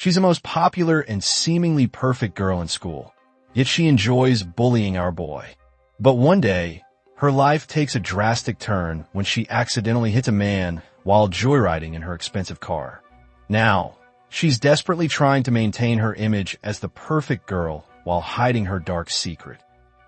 She's the most popular and seemingly perfect girl in school, yet she enjoys bullying our boy. But one day, her life takes a drastic turn when she accidentally hits a man while joyriding in her expensive car. Now, she's desperately trying to maintain her image as the perfect girl while hiding her dark secret,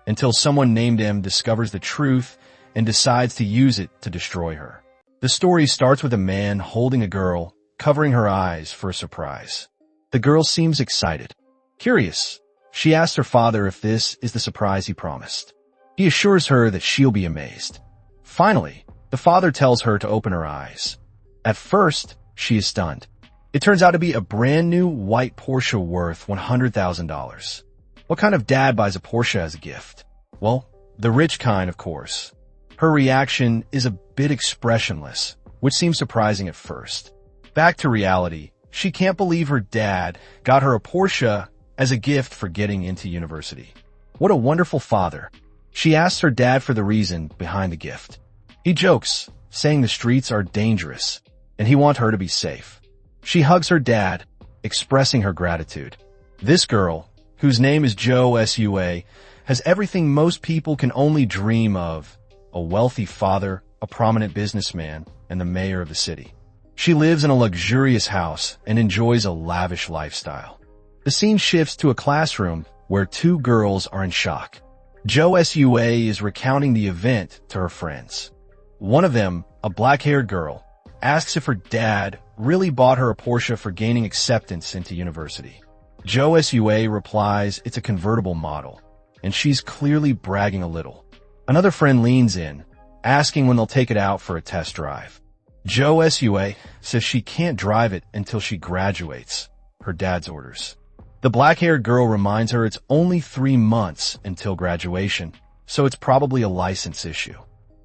until someone named M discovers the truth and decides to use it to destroy her. The story starts with a man holding a girl, covering her eyes for a surprise. The girl seems excited. Curious, she asks her father if this is the surprise he promised. He assures her that she'll be amazed. Finally, the father tells her to open her eyes. At first, she is stunned. It turns out to be a brand new white Porsche worth $100,000. What kind of dad buys a Porsche as a gift? Well, the rich kind, of course. Her reaction is a bit expressionless, which seems surprising at first. Back to reality, she can't believe her dad got her a Porsche as a gift for getting into university. What a wonderful father. She asks her dad for the reason behind the gift. He jokes, saying the streets are dangerous, and he wants her to be safe. She hugs her dad, expressing her gratitude. This girl, whose name is Jo Sua, has everything most people can only dream of: a wealthy father, a prominent businessman, and the mayor of the city. She lives in a luxurious house and enjoys a lavish lifestyle. The scene shifts to a classroom where two girls are in shock. Jo Sua is recounting the event to her friends. One of them, a black-haired girl, asks if her dad really bought her a Porsche for gaining acceptance into university. Jo Sua replies it's a convertible model, and she's clearly bragging a little. Another friend leans in, asking when they'll take it out for a test drive. Jo Sua says she can't drive it until she graduates, her dad's orders. The black-haired girl reminds her it's only 3 months until graduation, so it's probably a license issue.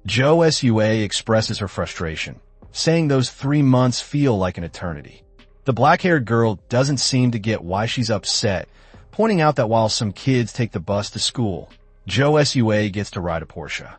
Jo Sua expresses her frustration, saying those 3 months feel like an eternity. The black-haired girl doesn't seem to get why she's upset, pointing out that while some kids take the bus to school, Jo Sua gets to ride a Porsche.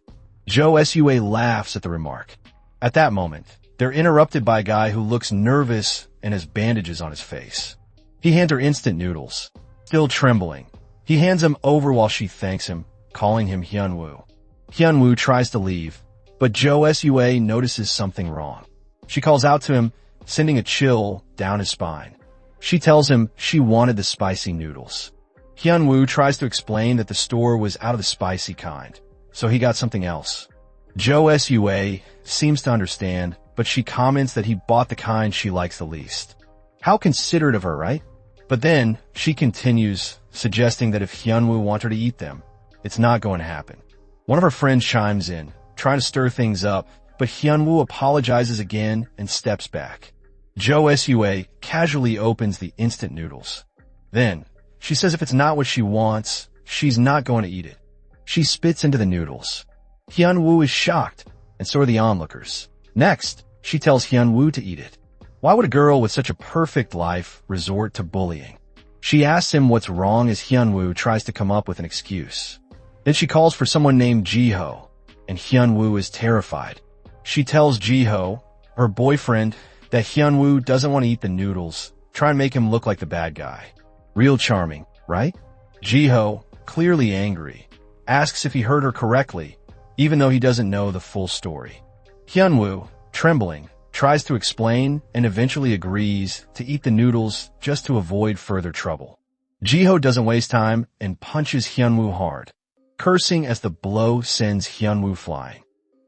Jo Sua laughs at the remark. At that moment, they're interrupted by a guy who looks nervous and has bandages on his face. He hands her instant noodles. Still trembling, he hands them over while she thanks him, calling him Hyunwoo. Hyunwoo tries to leave, but Jo Sua notices something wrong. She calls out to him, sending a chill down his spine. She tells him she wanted the spicy noodles. Hyunwoo tries to explain that the store was out of the spicy kind, so he got something else. Jo Sua seems to understand, but she comments that he bought the kind she likes the least. How considerate of her, right? But then, she continues, suggesting that if Hyunwoo wants her to eat them, it's not going to happen. One of her friends chimes in, trying to stir things up, but Hyunwoo apologizes again and steps back. Jo Sua casually opens the instant noodles. Then, she says if it's not what she wants, she's not going to eat it. She spits into the noodles. Hyunwoo is shocked, and so are the onlookers. Next, she tells Hyunwoo to eat it. Why would a girl with such a perfect life resort to bullying? She asks him what's wrong as Hyunwoo tries to come up with an excuse. Then she calls for someone named Jiho, and Hyunwoo is terrified. She tells Jiho, her boyfriend, that Hyunwoo doesn't want to eat the noodles, try and make him look like the bad guy. Real charming, right? Jiho, clearly angry, asks if he heard her correctly, even though he doesn't know the full story. Hyunwoo, trembling, tries to explain and eventually agrees to eat the noodles just to avoid further trouble. Jiho doesn't waste time and punches Hyunwoo hard, cursing as the blow sends Hyunwoo flying.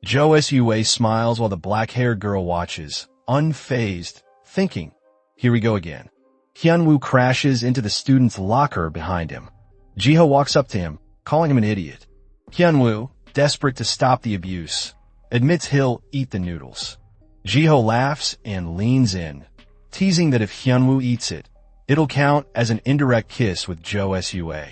Jo Sua smiles while the black-haired girl watches, unfazed, thinking, here we go again. Hyunwoo crashes into the student's locker behind him. Jiho walks up to him, calling him an idiot. Hyunwoo, desperate to stop the abuse, admits he'll eat the noodles. Jiho laughs and leans in, teasing that if Hyunwoo eats it, it'll count as an indirect kiss with Jo Sua.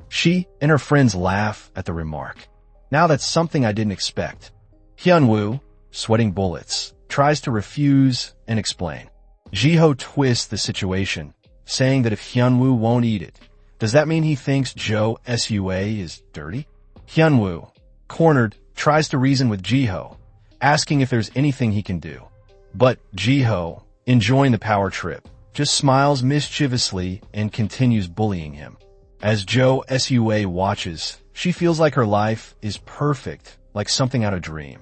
She and her friends laugh at the remark. Now that's something I didn't expect. Hyunwoo, sweating bullets, tries to refuse and explain. Jiho twists the situation, saying that if Hyunwoo won't eat it, does that mean he thinks Jo Sua is dirty? Hyunwoo, cornered, tries to reason with Jiho, asking if there's anything he can do. But Jiho, enjoying the power trip, just smiles mischievously and continues bullying him. As Jo Sua watches, she feels like her life is perfect, like something out of a dream.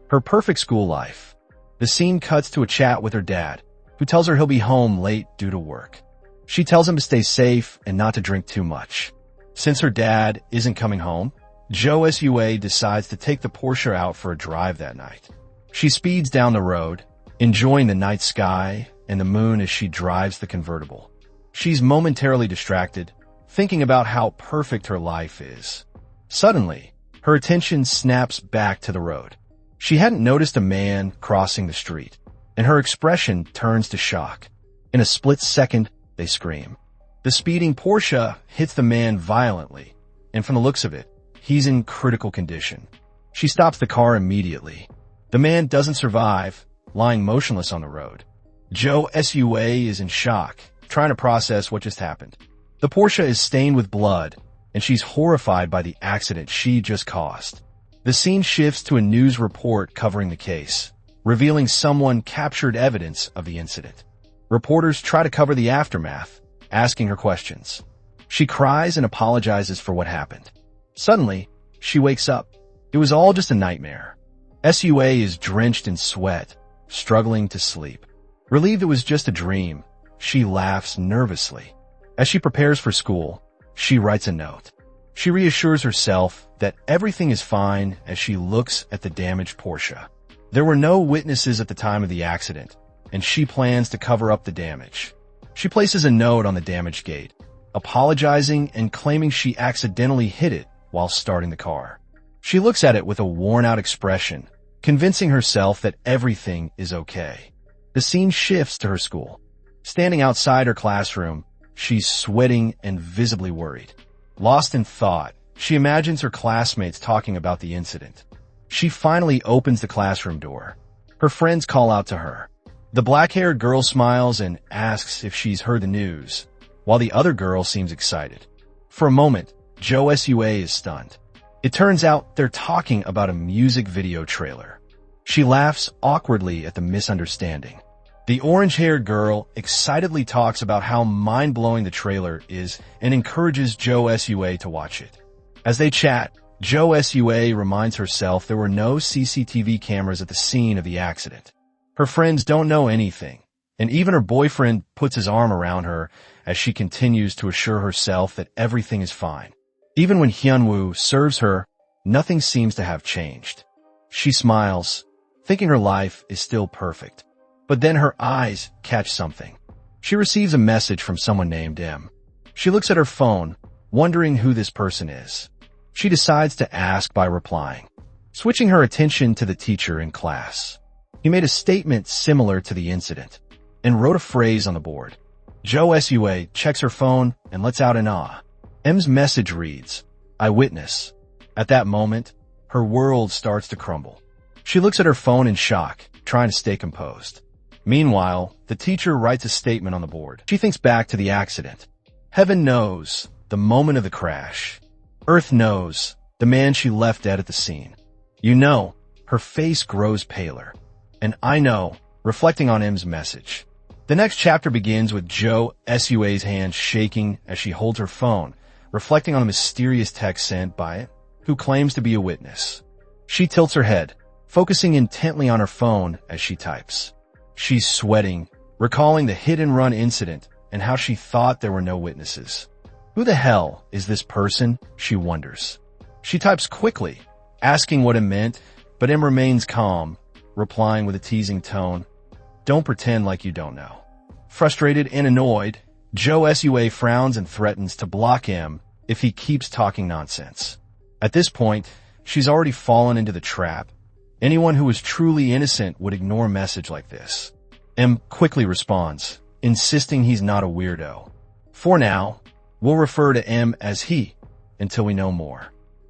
Her perfect school life. The scene cuts to a chat with her dad, who tells her he'll be home late due to work. She tells him to stay safe and not to drink too much. Since her dad isn't coming home, Jo Sua decides to take the Porsche out for a drive that night. She speeds down the road, enjoying the night sky and the moon as she drives the convertible. She's momentarily distracted, thinking about how perfect her life is. Suddenly, her attention snaps back to the road. She hadn't noticed a man crossing the street, and her expression turns to shock. In a split second, they scream. The speeding Porsche hits the man violently, and from the looks of it, he's in critical condition. She stops the car immediately. The man doesn't survive, lying motionless on the road. Jo Sua is in shock, trying to process what just happened. The Porsche is stained with blood, and she's horrified by the accident she just caused. The scene shifts to a news report covering the case, revealing someone captured evidence of the incident. Reporters try to cover the aftermath, asking her questions. She cries and apologizes for what happened. Suddenly, she wakes up. It was all just a nightmare. Sua is drenched in sweat, struggling to sleep. Relieved it was just a dream, she laughs nervously. As she prepares for school, she writes a note. She reassures herself that everything is fine as she looks at the damaged Porsche. There were no witnesses at the time of the accident, and she plans to cover up the damage. She places a note on the damaged gate, apologizing and claiming she accidentally hit it while starting the car. She looks at it with a worn-out expression, convincing herself that everything is okay. The scene shifts to her school. Standing outside her classroom, she's sweating and visibly worried. Lost in thought, she imagines her classmates talking about the incident. She finally opens the classroom door. Her friends call out to her. The black-haired girl smiles and asks if she's heard the news, while the other girl seems excited. For a moment, Jo Sua is stunned. It turns out they're talking about a music video trailer. She laughs awkwardly at the misunderstanding. The orange-haired girl excitedly talks about how mind-blowing the trailer is and encourages Jo Sua to watch it. As they chat, Jo Sua reminds herself there were no CCTV cameras at the scene of the accident. Her friends don't know anything, and even her boyfriend puts his arm around her as she continues to assure herself that everything is fine. Even when Hyunwoo serves her, nothing seems to have changed. She smiles, thinking her life is still perfect. But then her eyes catch something. She receives a message from someone named M. She looks at her phone, wondering who this person is. She decides to ask by replying, switching her attention to the teacher in class. He made a statement similar to the incident and wrote a phrase on the board. Jo Sua checks her phone and lets out an ah. M's message reads, "Eyewitness." At that moment, her world starts to crumble. She looks at her phone in shock, trying to stay composed. Meanwhile, the teacher writes a statement on the board. She thinks back to the accident. Heaven knows, the moment of the crash. Earth knows, the man she left dead at the scene. You know, her face grows paler. And I know, reflecting on M's message. The next chapter begins with Jo Sua's hand shaking as she holds her phone, reflecting on the mysterious text sent by it, who claims to be a witness. She tilts her head, focusing intently on her phone as she types. She's sweating, recalling the hit-and-run incident and how she thought there were no witnesses. Who the hell is this person? She wonders. She types quickly, asking what it meant, but M remains calm, replying with a teasing tone, "Don't pretend like you don't know." Frustrated and annoyed, Jo Sua frowns and threatens to block M if he keeps talking nonsense. At this point, she's already fallen into the trap. Anyone who is truly innocent would ignore a message like this. M quickly responds, insisting he's not a weirdo. For now, we'll refer to M as he until we know more.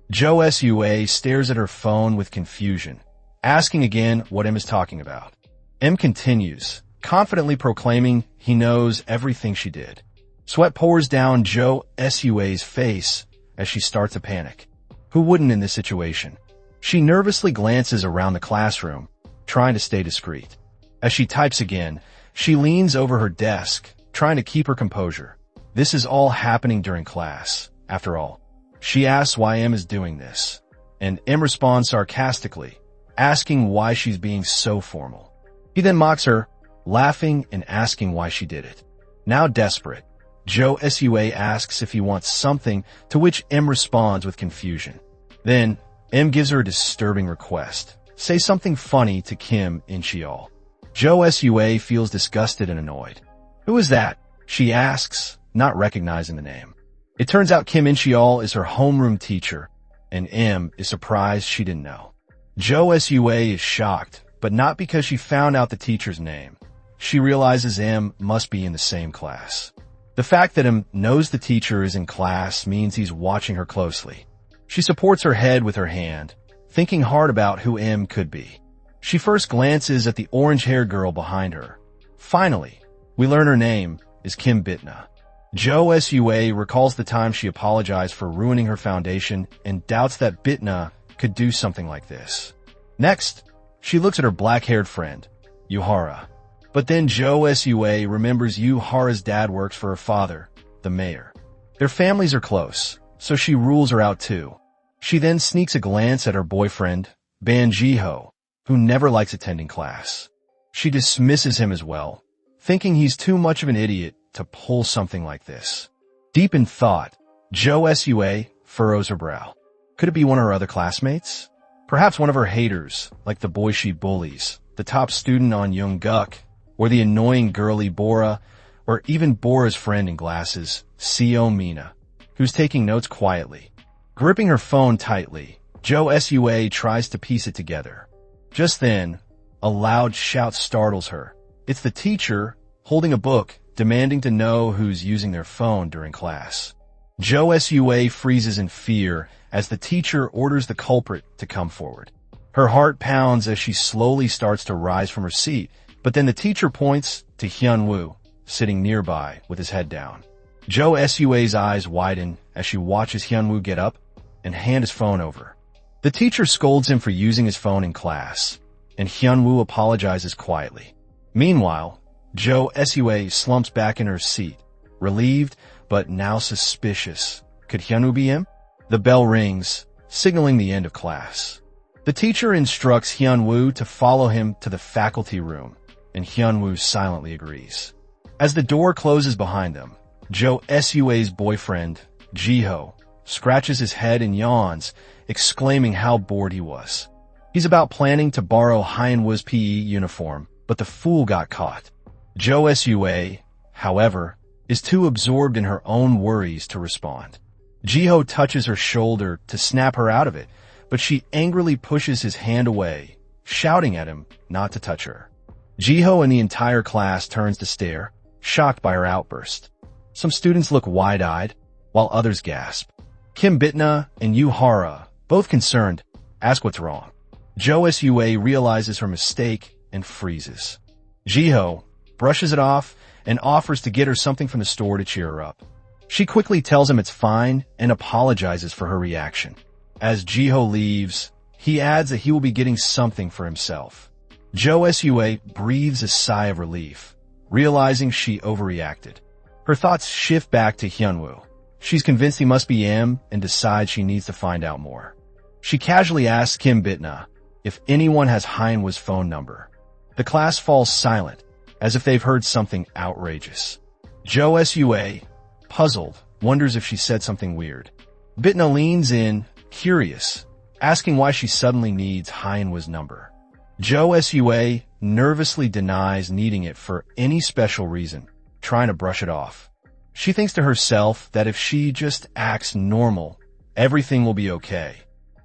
Jo Sua stares at her phone with confusion, asking again what M is talking about. M continues, confidently proclaiming he knows everything she did. Sweat pours down Jo Sua's face as she starts to panic. Who wouldn't in this situation? She nervously glances around the classroom, trying to stay discreet. As she types again, she leans over her desk, trying to keep her composure. This is all happening during class, after all. She asks why M is doing this, and M responds sarcastically, asking why she's being so formal. He then mocks her, laughing and asking why she did it. Now desperate, Jo Sua asks if he wants something, to which M responds with confusion. Then, M gives her a disturbing request. Say something funny to Kim in Cheol. Jo Sua feels disgusted and annoyed. Who is that? She asks, not recognizing the name. It turns out Kim in Cheol is her homeroom teacher, and M is surprised she didn't know. Jo Sua is shocked, but not because she found out the teacher's name. She realizes M must be in the same class. The fact that M knows the teacher is in class means he's watching her closely. She supports her head with her hand, thinking hard about who M could be. She first glances at the orange-haired girl behind her. Finally, we learn her name is Kim Bitna. Jo Sua recalls the time she apologized for ruining her foundation and doubts that Bitna could do something like this. Next, she looks at her black-haired friend, Yuhara. But then Jo Sua remembers Yuhara's dad works for her father, the mayor. Their families are close, so she rules her out too. She then sneaks a glance at her boyfriend, Ban Jiho, who never likes attending class. She dismisses him as well, thinking he's too much of an idiot to pull something like this. Deep in thought, Jo Sua furrows her brow. Could it be one of her other classmates? Perhaps one of her haters, like the boy she bullies, the top student on Yoongguk, or the annoying girly Bora, or even Bora's friend in glasses, Seo Mina, who's taking notes quietly. Gripping her phone tightly, Jo Sua tries to piece it together. Just then, a loud shout startles her. It's the teacher, holding a book, demanding to know who's using their phone during class. Jo Sua freezes in fear as the teacher orders the culprit to come forward. Her heart pounds as she slowly starts to rise from her seat, but then the teacher points to Hyunwoo, sitting nearby with his head down. Jo Sua's eyes widen as she watches Hyunwoo get up and hand his phone over. The teacher scolds him for using his phone in class, and Hyunwoo apologizes quietly. Meanwhile, Jo Sua slumps back in her seat, relieved but now suspicious. Could Hyunwoo be him? The bell rings, signaling the end of class. The teacher instructs Hyunwoo to follow him to the faculty room, and Hyunwoo silently agrees. As the door closes behind them, Jo Sua's boyfriend, Jiho, scratches his head and yawns, exclaiming how bored he was. He's about planning to borrow Hyunwoo's PE uniform, but the fool got caught. Jo Sua, however, is too absorbed in her own worries to respond. Jiho touches her shoulder to snap her out of it, but she angrily pushes his hand away, shouting at him not to touch her. Jiho and the entire class turns to stare, shocked by her outburst. Some students look wide-eyed, while others gasp. Kim Bitna and Yuhara, both concerned, ask what's wrong. Jo Sua realizes her mistake and freezes. Jiho brushes it off and offers to get her something from the store to cheer her up. She quickly tells him it's fine and apologizes for her reaction. As Jiho leaves, he adds that he will be getting something for himself. Jo Sua breathes a sigh of relief, realizing she overreacted. Her thoughts shift back to Hyunwoo. She's convinced he must be M and decides she needs to find out more. She casually asks Kim Bitna if anyone has Hyunwoo's phone number. The class falls silent, as if they've heard something outrageous. Jo Sua, puzzled, wonders if she said something weird. Bitna leans in, curious, asking why she suddenly needs Hyunwoo's number. Jo Sua nervously denies needing it for any special reason, trying to brush it off. She thinks to herself that if she just acts normal, everything will be okay.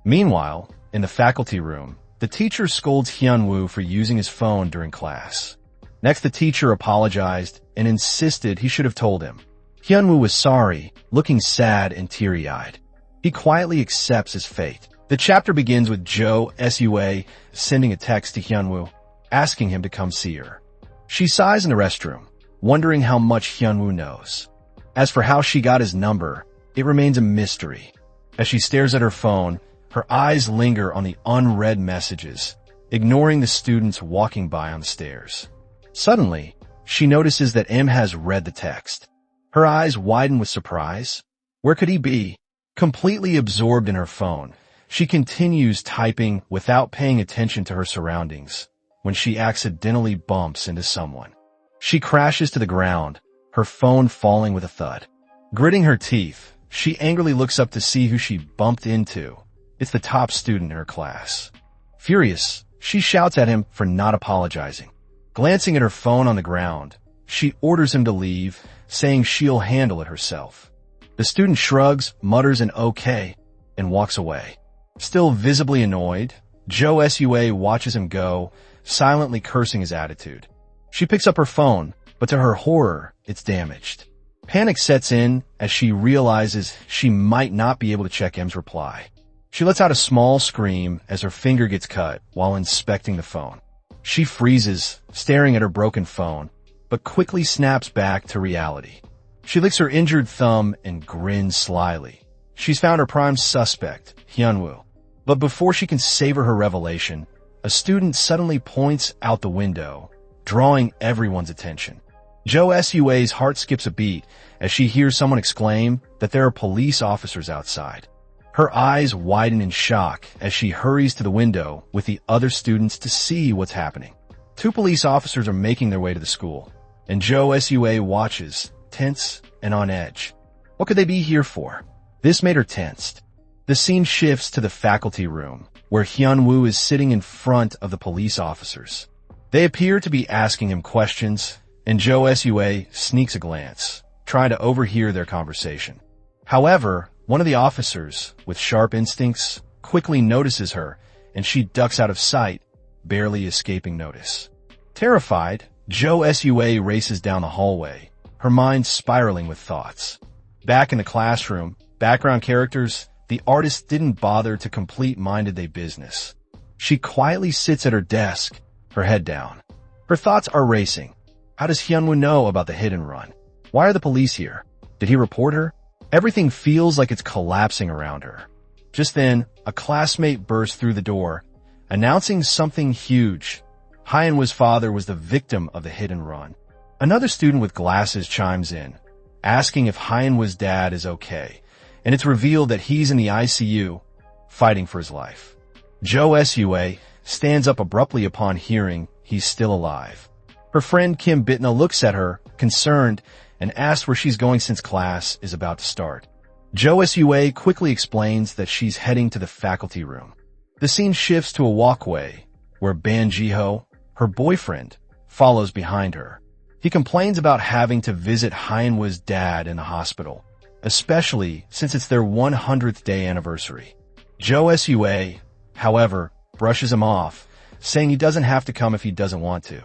Meanwhile, in the faculty room, the teacher scolds Hyunwoo for using his phone during class. Next, the teacher apologized and insisted he should have told him. Hyunwoo was sorry, looking sad and teary-eyed. He quietly accepts his fate. The chapter begins with Jo Sua sending a text to Hyunwoo, asking him to come see her. She sighs in the restroom, wondering how much Hyunwoo knows. As for how she got his number, it remains a mystery. As she stares at her phone, her eyes linger on the unread messages, ignoring the students walking by on the stairs. Suddenly, she notices that M has read the text. Her eyes widen with surprise. Where could he be? Completely absorbed in her phone, she continues typing without paying attention to her surroundings when she accidentally bumps into someone. She crashes to the ground, her phone falling with a thud. Gritting her teeth, she angrily looks up to see who she bumped into. It's the top student in her class. Furious, she shouts at him for not apologizing. Glancing at her phone on the ground, she orders him to leave, saying she'll handle it herself. The student shrugs, mutters an okay, and walks away. Still visibly annoyed, Jo Sua watches him go, silently cursing his attitude. She picks up her phone, but to her horror, it's damaged. Panic sets in as she realizes she might not be able to check M's reply. She lets out a small scream as her finger gets cut while inspecting the phone. She freezes, staring at her broken phone, but quickly snaps back to reality. She licks her injured thumb and grins slyly. She's found her prime suspect, Hyunwoo. But before she can savor her revelation, a student suddenly points out the window, drawing everyone's attention. Jo Sua's heart skips a beat as she hears someone exclaim that there are police officers outside. Her eyes widen in shock as she hurries to the window with the other students to see what's happening. 2 police officers are making their way to the school, and Jo Sua watches, tense and on edge. What could they be here for? This made her tensed. The scene shifts to the faculty room, where Hyunwoo is sitting in front of the police officers. They appear to be asking him questions, and Jo Sua sneaks a glance, trying to overhear their conversation. However, one of the officers, with sharp instincts, quickly notices her, and she ducks out of sight, barely escaping notice. Terrified, Jo Sua races down the hallway, her mind spiraling with thoughts. Back in the classroom, background characters, the artist didn't bother to complete minded they business. She quietly sits at her desk, her head down. Her thoughts are racing. How does Hyunwoo know about the hit and run? Why are the police here? Did he report her? Everything feels like it's collapsing around her. Just then, a classmate burst through the door, announcing something huge. Hyunwoo's father was the victim of the hit and run. Another student with glasses chimes in, asking if Hyunwoo's dad is okay, and it's revealed that he's in the ICU, fighting for his life. Jo Sua stands up abruptly upon hearing he's still alive. Her friend Kim Bitna looks at her, concerned, and asks where she's going since class is about to start. Jo Sua quickly explains that she's heading to the faculty room. The scene shifts to a walkway, where Ban Jiho, her boyfriend, follows behind her. He complains about having to visit Hyunwoo's dad in the hospital, especially since it's their 100th day anniversary. Jo Sua, however, brushes him off, saying he doesn't have to come if he doesn't want to.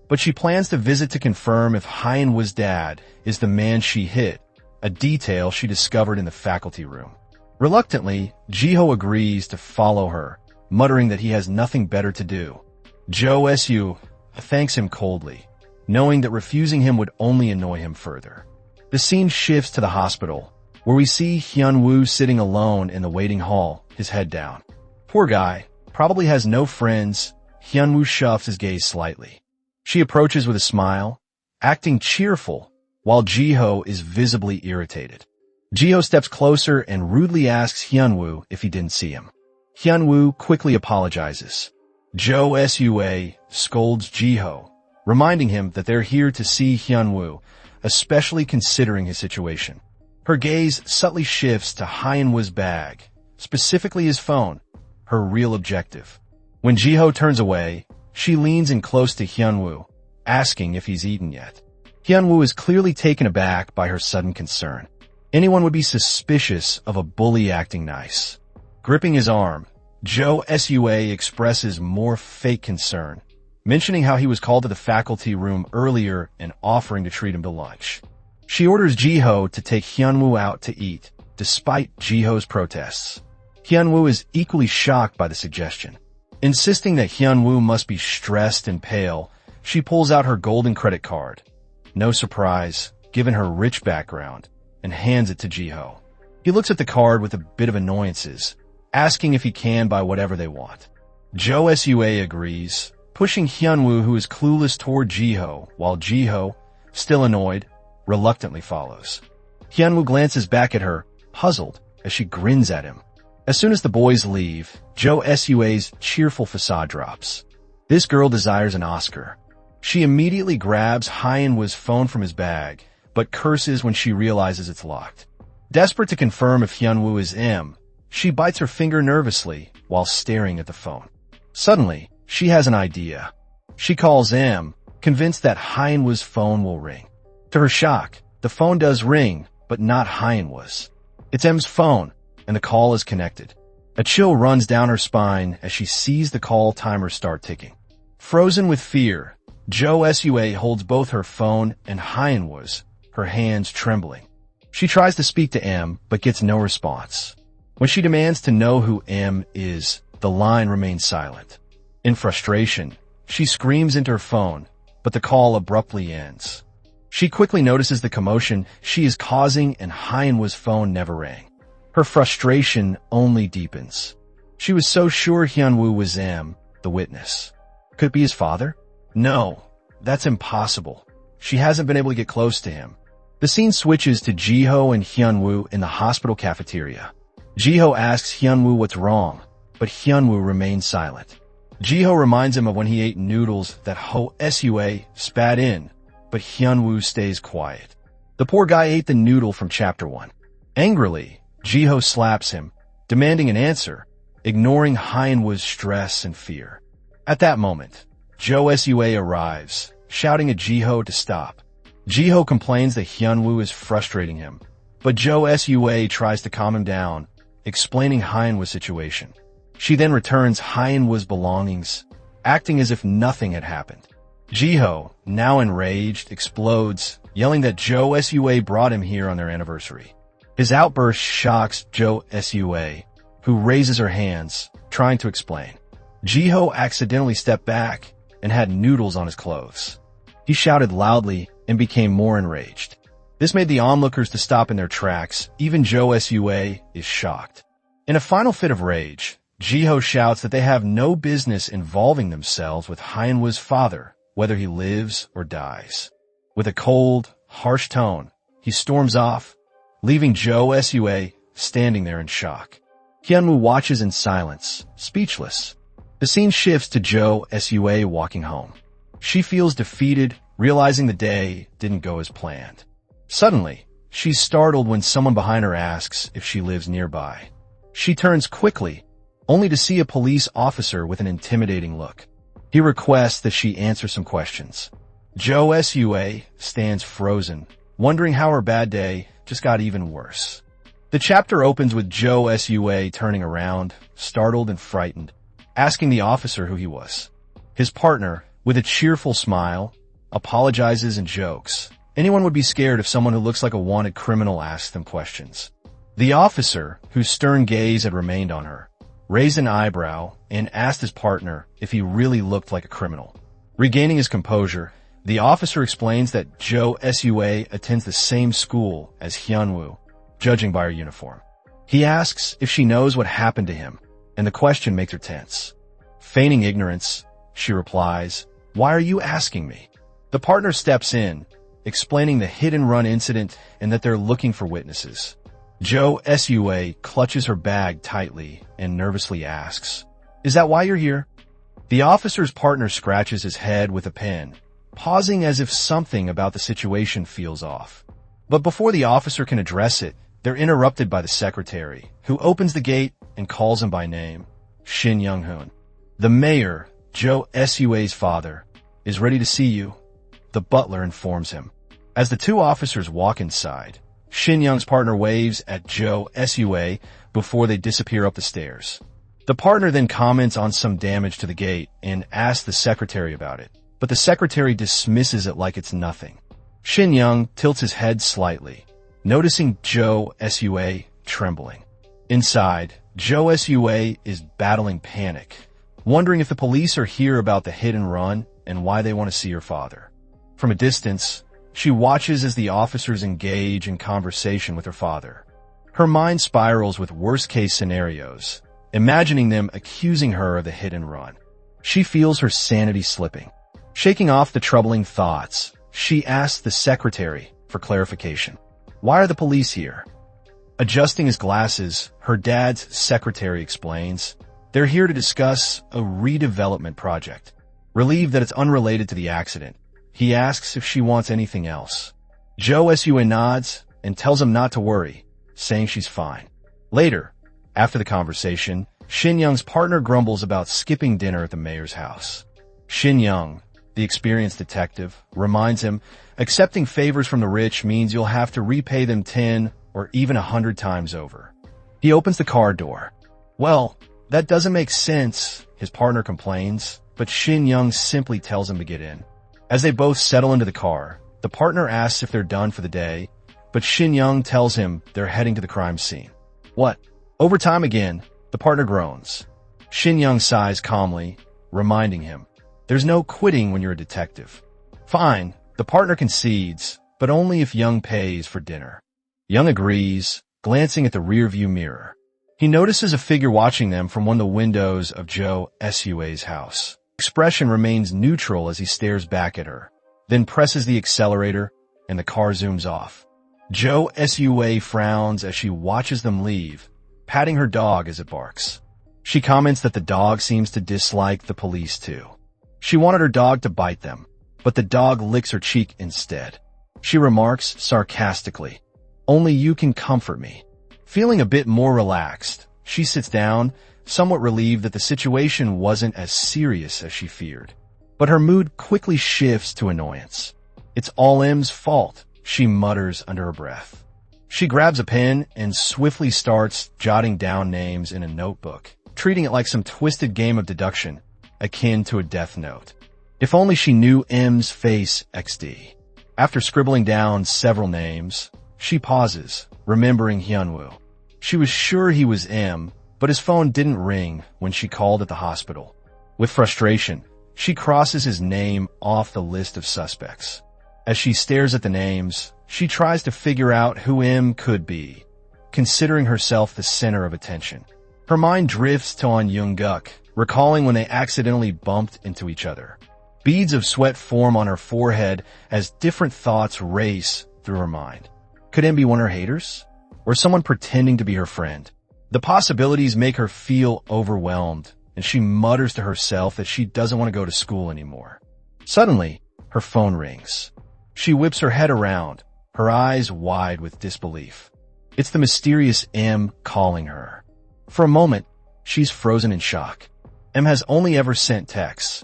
But she plans to visit to confirm if Hyunwoo's dad is the man she hit, a detail she discovered in the faculty room. Reluctantly, Jiho agrees to follow her, muttering that he has nothing better to do. Jo Sua thanks him coldly, knowing that refusing him would only annoy him further. The scene shifts to the hospital, where we see Hyunwoo sitting alone in the waiting hall, his head down. Poor guy, probably has no friends. Hyunwoo shifts his gaze slightly. She approaches with a smile, acting cheerful, while Jiho is visibly irritated. Jiho steps closer and rudely asks Hyunwoo if he didn't see him. Hyunwoo quickly apologizes. Jo Sua scolds Jiho, reminding him that they're here to see Hyunwoo, especially considering his situation. Her gaze subtly shifts to Hyunwoo's bag, specifically his phone, her real objective. When Jiho turns away, she leans in close to Hyunwoo, asking if he's eaten yet. Hyunwoo is clearly taken aback by her sudden concern. Anyone would be suspicious of a bully acting nice. Gripping his arm, Jo Sua expresses more fake concern, mentioning how he was called to the faculty room earlier and offering to treat him to lunch. She orders Jiho to take Hyunwoo out to eat, despite Jiho's protests. Hyunwoo is equally shocked by the suggestion. Insisting that Hyunwoo must be stressed and pale, she pulls out her golden credit card. No surprise, given her rich background, and hands it to Jiho. He looks at the card with a bit of annoyances, asking if he can buy whatever they want. Jo Sua agrees, pushing Hyunwoo, who is clueless, toward Jiho, while Jiho, still annoyed, reluctantly follows. Hyunwoo glances back at her, puzzled, as she grins at him. As soon as the boys leave, Jo Sua's cheerful facade drops. This girl desires an Oscar. She immediately grabs Hyunwoo's phone from his bag, but curses when she realizes it's locked. Desperate to confirm if Hyunwoo is M, she bites her finger nervously while staring at the phone. Suddenly, she has an idea. She calls M, convinced that Hyunwoo's phone will ring. To her shock, the phone does ring, but not Hyunwoo's. It's M's phone, and the call is connected. A chill runs down her spine as she sees the call timer start ticking. Frozen with fear, Jo Sua holds both her phone and Hyunwoo's, her hands trembling. She tries to speak to M, but gets no response. When she demands to know who M is, the line remains silent. In frustration, she screams into her phone, but the call abruptly ends. She quickly notices the commotion she is causing, and Hyunwoo's phone never rang. Her frustration only deepens. She was so sure Hyunwoo was M, the witness. Could it be his father? No, that's impossible. She hasn't been able to get close to him. The scene switches to Jiho and Hyunwoo in the hospital cafeteria. Jiho asks Hyunwoo what's wrong, but Hyunwoo remains silent. Jiho reminds him of when he ate noodles that Ho Sua spat in, but Hyunwoo stays quiet. The poor guy ate the noodle from chapter 1. Angrily, Jiho slaps him, demanding an answer, ignoring Hyunwoo's stress and fear. At that moment, Jo Sua arrives, shouting at Jiho to stop. Jiho complains that Hyunwoo is frustrating him, but Jo Sua tries to calm him down, explaining Hyunwoo's situation. She then returns Hyunwoo's belongings, acting as if nothing had happened. Jiho, now enraged, explodes, yelling that Jo Sua brought him here on their anniversary. His outburst shocks Jo Sua, who raises her hands, trying to explain. Jiho accidentally stepped back and had noodles on his clothes. He shouted loudly and became more enraged. This made the onlookers to stop in their tracks. Even Jo Sua is shocked. In a final fit of rage, Jiho shouts that they have no business involving themselves with Hyunwoo's father, whether he lives or dies. With a cold, harsh tone, he storms off, leaving Jo Sua standing there in shock. Hyunwoo watches in silence, speechless. The scene shifts to Jo Sua walking home. She feels defeated, realizing the day didn't go as planned. Suddenly, she's startled when someone behind her asks if she lives nearby. She turns quickly, only to see a police officer with an intimidating look. He requests that she answer some questions. Jo Sua stands frozen, wondering how her bad day just got even worse. The chapter opens with Jo Sua turning around, startled and frightened, asking the officer who he was. His partner, with a cheerful smile, apologizes and jokes. Anyone would be scared if someone who looks like a wanted criminal asked them questions. The officer, whose stern gaze had remained on her, raised an eyebrow and asked his partner if he really looked like a criminal. Regaining his composure, the officer explains that Jo Sua attends the same school as Hyunwoo, judging by her uniform. He asks if she knows what happened to him, and the question makes her tense. Feigning ignorance, she replies, "Why are you asking me?" The partner steps in, explaining the hit-and-run incident and that they're looking for witnesses. Jo Sua clutches her bag tightly and nervously asks, "Is that why you're here?" The officer's partner scratches his head with a pen, pausing as if something about the situation feels off. But before the officer can address it, they're interrupted by the secretary, who opens the gate and calls him by name, Shin Young-hoon. The mayor, Jo Sua's father, is ready to see you, the butler informs him. As the two officers walk inside, Shin Young's partner waves at Jo Sua before they disappear up the stairs. The partner then comments on some damage to the gate and asks the secretary about it, but the secretary dismisses it like it's nothing. Shin Young tilts his head slightly, noticing Jo Sua trembling. Inside, Jo Sua is battling panic, wondering if the police are here about the hit and run and why they want to see her father. From a distance, she watches as the officers engage in conversation with her father. Her mind spirals with worst-case scenarios, imagining them accusing her of the hit and run. She feels her sanity slipping. Shaking off the troubling thoughts, she asks the secretary for clarification. Why are the police here? Adjusting his glasses, her dad's secretary explains, they're here to discuss a redevelopment project. Relieved that it's unrelated to the accident, he asks if she wants anything else. Jo Sua nods and tells him not to worry, saying she's fine. Later, after the conversation, Shin Young's partner grumbles about skipping dinner at the mayor's house. Shin Young, the experienced detective, reminds him, accepting favors from the rich means you'll have to repay them 10 or even 100 times over. He opens the car door. Well, that doesn't make sense, his partner complains, but Shin Young simply tells him to get in. As they both settle into the car, the partner asks if they're done for the day, but Shin Young tells him they're heading to the crime scene. What? Overtime again, the partner groans. Shin Young sighs calmly, reminding him, there's no quitting when you're a detective. Fine, the partner concedes, but only if Young pays for dinner. Young agrees, glancing at the rearview mirror. He notices a figure watching them from one of the windows of Jo Sua's house. Expression remains neutral as he stares back at her, then presses the accelerator and the car zooms off. Jo Sua frowns as she watches them leave, patting her dog as it barks. She comments that the dog seems to dislike the police too. She wanted her dog to bite them, but the dog licks her cheek instead. She remarks sarcastically, only you can comfort me. Feeling a bit more relaxed, she sits down, somewhat relieved that the situation wasn't as serious as she feared. But her mood quickly shifts to annoyance. It's all M's fault, she mutters under her breath. She grabs a pen and swiftly starts jotting down names in a notebook, treating it like some twisted game of deduction, akin to a death note. If only she knew M's face XD. After scribbling down several names, she pauses, remembering Hyunwoo. She was sure he was M, but his phone didn't ring when she called at the hospital. With frustration, she crosses his name off the list of suspects. As she stares at the names, she tries to figure out who M could be, considering herself the center of attention. Her mind drifts to On Young-guk, recalling when they accidentally bumped into each other. Beads of sweat form on her forehead as different thoughts race through her mind. Could M be one of her haters? Or someone pretending to be her friend? The possibilities make her feel overwhelmed, and she mutters to herself that she doesn't want to go to school anymore. Suddenly, her phone rings. She whips her head around, her eyes wide with disbelief. It's the mysterious M calling her. For a moment, she's frozen in shock. M has only ever sent texts.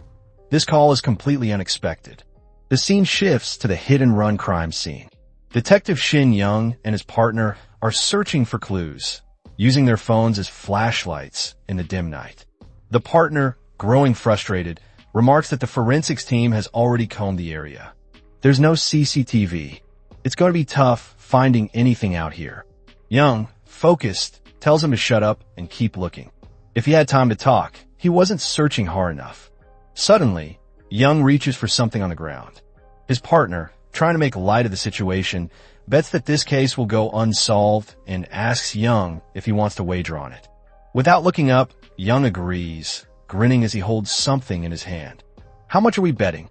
This call is completely unexpected. The scene shifts to the hit-and-run crime scene. Detective Shin Young and his partner are searching for clues, using their phones as flashlights in the dim night. The partner, growing frustrated, remarks that the forensics team has already combed the area. There's no CCTV. It's going to be tough finding anything out here. Young, focused, tells him to shut up and keep looking. If he had time to talk, he wasn't searching hard enough. Suddenly, Young reaches for something on the ground. His partner, trying to make light of the situation, bets that this case will go unsolved and asks Young if he wants to wager on it. Without looking up, Young agrees, grinning as he holds something in his hand. How much are we betting?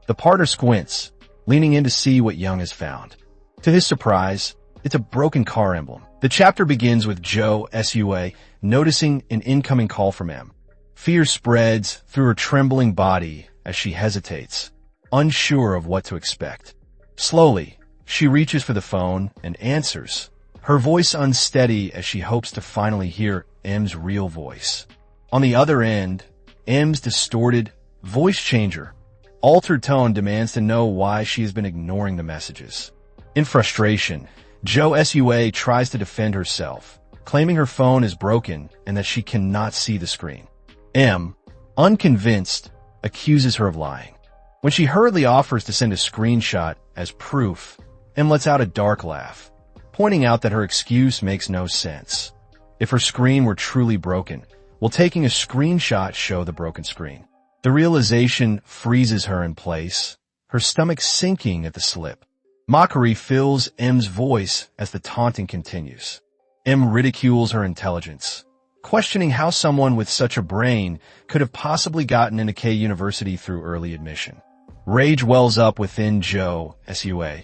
The partner squints, leaning in to see what Young has found. To his surprise, it's a broken car emblem. The chapter begins with Jo Sua noticing an incoming call from M. Fear spreads through her trembling body as she hesitates, unsure of what to expect. Slowly, she reaches for the phone and answers, her voice unsteady as she hopes to finally hear M's real voice. On the other end, M's distorted voice changer, altered tone demands to know why she has been ignoring the messages. In frustration, Jo Sua tries to defend herself, claiming her phone is broken and that she cannot see the screen. M, unconvinced, accuses her of lying. When she hurriedly offers to send a screenshot as proof, M lets out a dark laugh, pointing out that her excuse makes no sense. If her screen were truly broken, will taking a screenshot show the broken screen? The realization freezes her in place, her stomach sinking at the slip. Mockery fills M's voice as the taunting continues. M ridicules her intelligence, questioning how someone with such a brain could have possibly gotten into K University through early admission. Rage wells up within Jo Sua,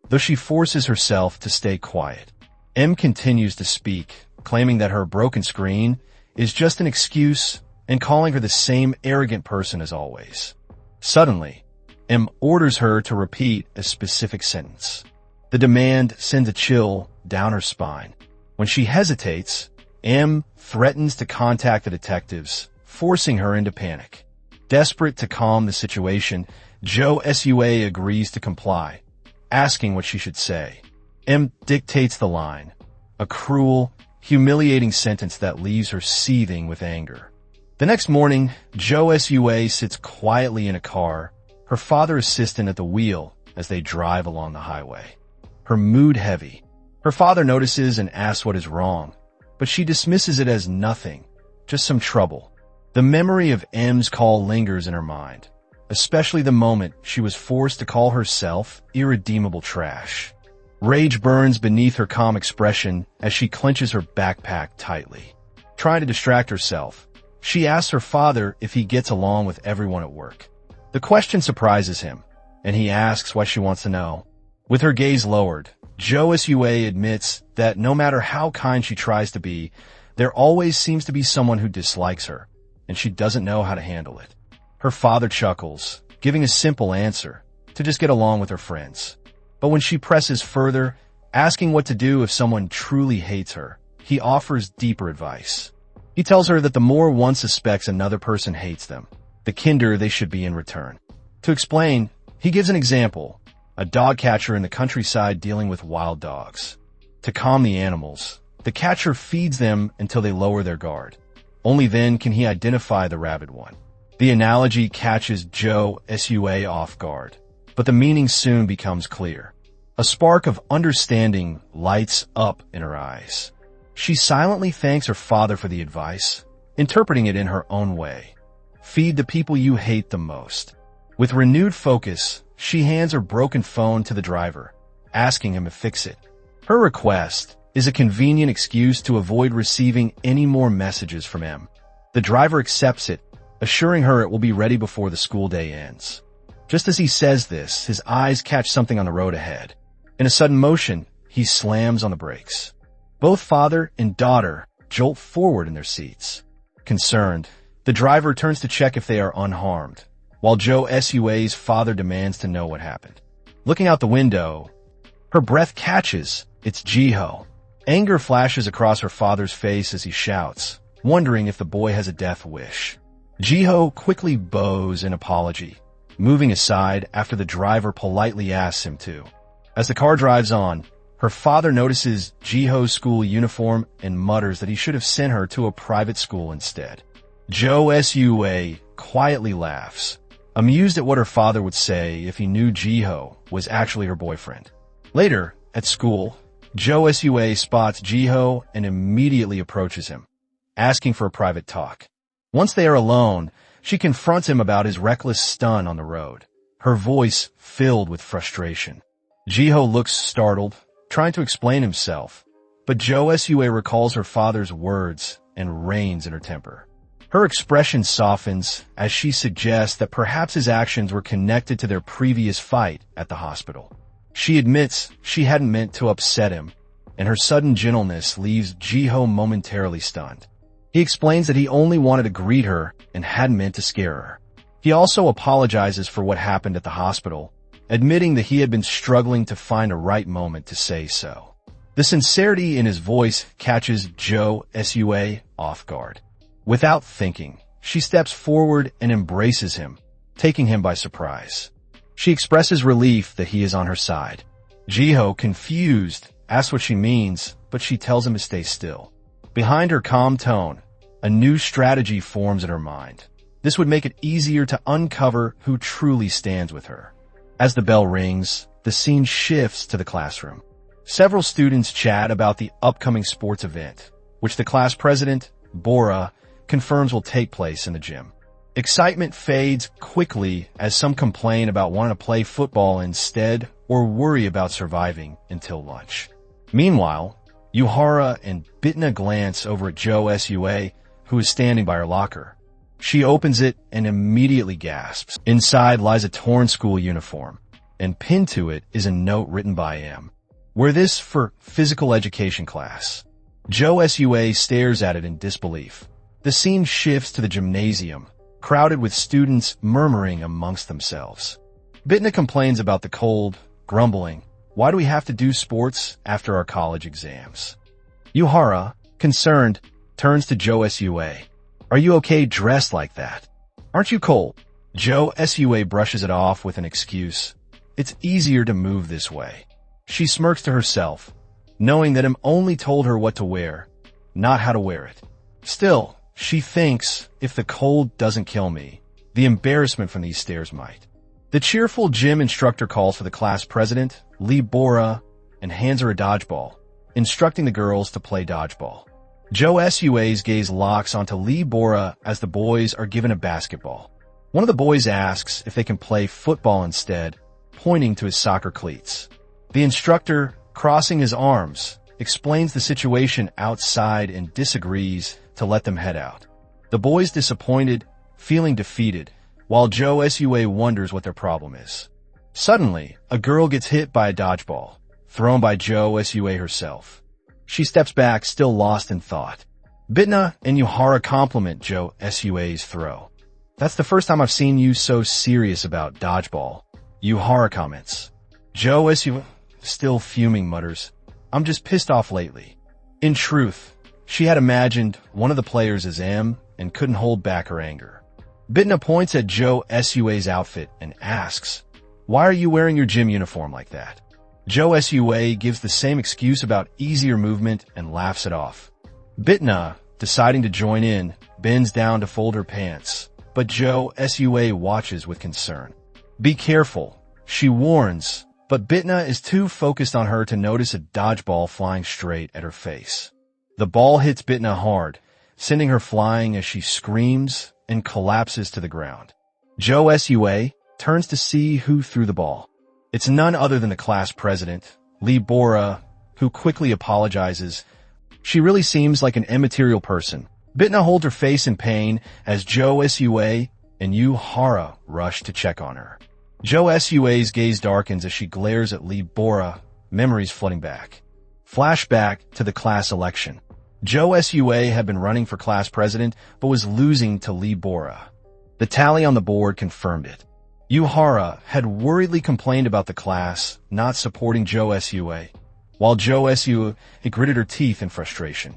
though she forces herself to stay quiet. M continues to speak, claiming that her broken screen is just an excuse and calling her the same arrogant person as always. Suddenly, M orders her to repeat a specific sentence. The demand sends a chill down her spine. When she hesitates, M threatens to contact the detectives, forcing her into panic. Desperate to calm the situation, Jo Sua agrees to comply, asking what she should say. M dictates the line, a cruel, humiliating sentence that leaves her seething with anger. The next morning, Jo Sua sits quietly in a car, her father assistant at the wheel as they drive along the highway. Her mood heavy. Her father notices and asks what is wrong, but she dismisses it as nothing, just some trouble. The memory of M's call lingers in her mind, especially the moment she was forced to call herself irredeemable trash. Rage burns beneath her calm expression as she clenches her backpack tightly. Trying to distract herself, she asks her father if he gets along with everyone at work. The question surprises him, and he asks why she wants to know. With her gaze lowered, Jo Sua admits that no matter how kind she tries to be, there always seems to be someone who dislikes her, and she doesn't know how to handle it. Her father chuckles, giving a simple answer, to just get along with her friends. But when she presses further, asking what to do if someone truly hates her, he offers deeper advice. He tells her that the more one suspects another person hates them, the kinder they should be in return. To explain, he gives an example, a dog catcher in the countryside dealing with wild dogs. To calm the animals, the catcher feeds them until they lower their guard. Only then can he identify the rabid one. The analogy catches Jo Sua off guard, but the meaning soon becomes clear. A spark of understanding lights up in her eyes. She silently thanks her father for the advice, interpreting it in her own way. Feed the people you hate the most. With renewed focus, she hands her broken phone to the driver, asking him to fix it. Her request is a convenient excuse to avoid receiving any more messages from M. The driver accepts it, assuring her it will be ready before the school day ends. Just as he says this, his eyes catch something on the road ahead. In a sudden motion, he slams on the brakes. Both father and daughter jolt forward in their seats. Concerned, the driver turns to check if they are unharmed, while Jo Sua's father demands to know what happened. Looking out the window, her breath catches. It's Jiho. Anger flashes across her father's face as he shouts, wondering if the boy has a death wish. Jiho quickly bows in apology, moving aside after the driver politely asks him to. As the car drives on, her father notices Jiho's school uniform and mutters that he should have sent her to a private school instead. Jo Sua quietly laughs, amused at what her father would say if he knew Jiho was actually her boyfriend. Later, at school, Jo Sua spots Jiho and immediately approaches him, asking for a private talk. Once they are alone, she confronts him about his reckless stun on the road, her voice filled with frustration. Jiho looks startled, trying to explain himself, but Jo Sua recalls her father's words and reins in her temper. Her expression softens as she suggests that perhaps his actions were connected to their previous fight at the hospital. She admits she hadn't meant to upset him, and her sudden gentleness leaves Jiho momentarily stunned. He explains that he only wanted to greet her and hadn't meant to scare her. He also apologizes for what happened at the hospital, admitting that he had been struggling to find a right moment to say so. The sincerity in his voice catches Jo Sua off guard. Without thinking, she steps forward and embraces him, taking him by surprise. She expresses relief that he is on her side. Jiho, confused, asks what she means, but she tells him to stay still. Behind her calm tone, a new strategy forms in her mind. This would make it easier to uncover who truly stands with her. As the bell rings, the scene shifts to the classroom. Several students chat about the upcoming sports event, which the class president, Bora, confirms will take place in the gym. Excitement fades quickly as some complain about wanting to play football instead or worry about surviving until lunch. Meanwhile, Yuhara and Bitna glance over at Jo Sua, who is standing by her locker. She opens it and immediately gasps. Inside lies a torn school uniform, and pinned to it is a note written by M. Wear this for physical education class. Jo Sua stares at it in disbelief. The scene shifts to the gymnasium, crowded with students murmuring amongst themselves. Bitna complains about the cold, grumbling, "Why do we have to do sports after our college exams?" Yuhara, concerned, turns to Jo Sua. "Are you okay dressed like that? Aren't you cold?" Jo Sua brushes it off with an excuse. "It's easier to move this way." She smirks to herself, knowing that him only told her what to wear, not how to wear it. Still, she thinks, if the cold doesn't kill me, the embarrassment from these stairs might. The cheerful gym instructor calls for the class president, Lee Bora, and hands her a dodgeball, instructing the girls to play dodgeball. Jo Sua's gaze locks onto Lee Bora as the boys are given a basketball. One of the boys asks if they can play football instead, pointing to his soccer cleats. The instructor, crossing his arms, explains the situation outside and disagrees to let them head out. The boys disappointed, feeling defeated, while Jo Sua wonders what their problem is. Suddenly, a girl gets hit by a dodgeball, thrown by Jo Sua herself. She steps back, still lost in thought. Bitna and Yuhara compliment Jo Sua's throw. "That's the first time I've seen you so serious about dodgeball," Yuhara comments. Jo Sua, still fuming, mutters, "I'm just pissed off lately." In truth, she had imagined one of the players as M and couldn't hold back her anger. Bitna points at Jo Sua's outfit and asks, "Why are you wearing your gym uniform like that?" Jo Sua gives the same excuse about easier movement and laughs it off. Bitna, deciding to join in, bends down to fold her pants, but Jo Sua watches with concern. "Be careful," she warns, but Bitna is too focused on her to notice a dodgeball flying straight at her face. The ball hits Bitna hard, sending her flying as she screams and collapses to the ground. Jo Sua turns to see who threw the ball. It's none other than the class president, Lee Bora, who quickly apologizes. She really seems like an immaterial person. Bitna holds her face in pain as Jo Sua and Yuhara rush to check on her. Jo Sua's gaze darkens as she glares at Lee Bora, memories flooding back. Flashback to the class election. Jo Sua had been running for class president, but was losing to Lee Bora. The tally on the board confirmed it. Yuhara had worriedly complained about the class not supporting Jo Sua, while Jo Sua gritted her teeth in frustration.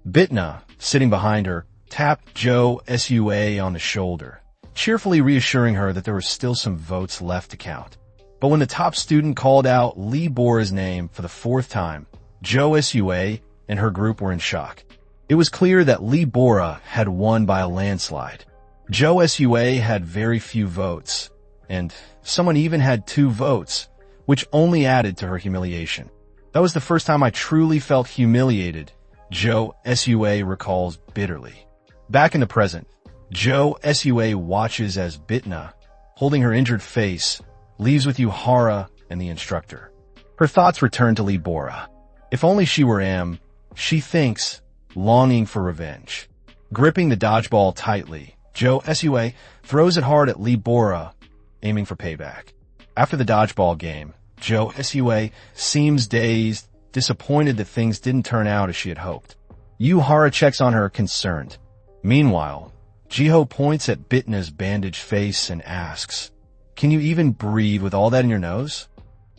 Bitna, sitting behind her, tapped Jo Sua on the shoulder, cheerfully reassuring her that there were still some votes left to count. But when the top student called out Lee Bora's name for the fourth time, Jo Sua and her group were in shock. It was clear that Lee Bora had won by a landslide. Jo Sua had very few votes, and someone even had 2 votes, which only added to her humiliation. "That was the first time I truly felt humiliated," Jo Sua recalls bitterly. Back in the present, Jo Sua watches as Bitna, holding her injured face, leaves with Yuhara and the instructor. Her thoughts return to Lee Bora. If only she were M, she thinks, longing for revenge. Gripping the dodgeball tightly, Jo Sua throws it hard at Lee Bora, aiming for payback. After the dodgeball game, Jo Sua seems dazed, disappointed that things didn't turn out as she had hoped. Yuhara checks on her, concerned. Meanwhile, Jiho points at Bitna's bandaged face and asks, "Can you even breathe with all that in your nose?"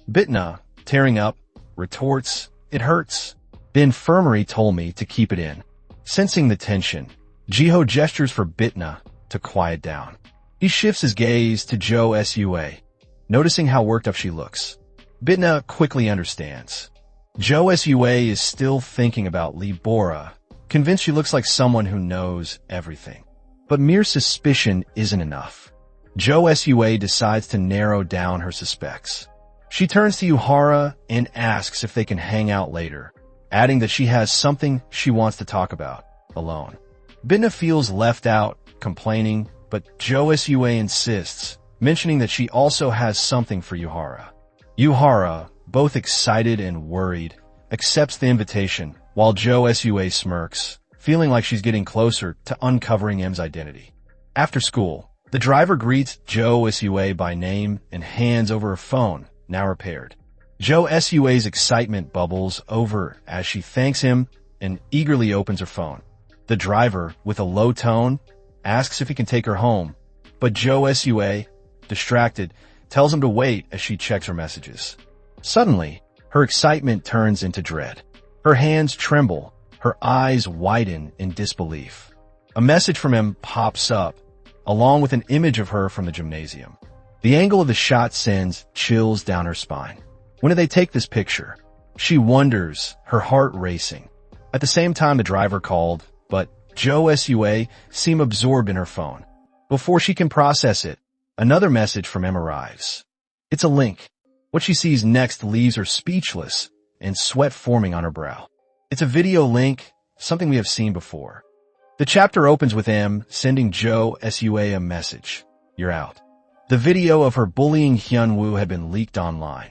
Bitna, tearing up, retorts, "It hurts. The infirmary told me to keep it in." Sensing the tension, Jiho gestures for Bitna to quiet down. He shifts his gaze to Jo Sua, noticing how worked up she looks. Bitna quickly understands. Jo Sua is still thinking about Lee Bora, convinced she looks like someone who knows everything. But mere suspicion isn't enough. Jo Sua decides to narrow down her suspects. She turns to Yuhara and asks if they can hang out later, adding that she has something she wants to talk about, alone. Bitna feels left out, complaining, but Jo Sua insists, mentioning that she also has something for Yuhara. Yuhara, both excited and worried, accepts the invitation, while Jo Sua smirks, feeling like she's getting closer to uncovering M's identity. After school, the driver greets Jo Sua by name and hands over her phone, now repaired. Jo Sua's excitement bubbles over as she thanks him and eagerly opens her phone. The driver, with a low tone, asks if he can take her home, but Jo Sua, distracted, tells him to wait as she checks her messages. Suddenly, her excitement turns into dread. Her hands tremble, her eyes widen in disbelief. A message from him pops up, along with an image of her from the gymnasium. The angle of the shot sends chills down her spine. When did they take this picture? She wonders, her heart racing. At the same time, the driver called, but Jo Sua seemed absorbed in her phone. Before she can process it, another message from M arrives. It's a link. What she sees next leaves her speechless and sweat forming on her brow. It's a video link, something we have seen before. The chapter opens with M sending Jo Sua a message. You're out. The video of her bullying Hyunwoo had been leaked online.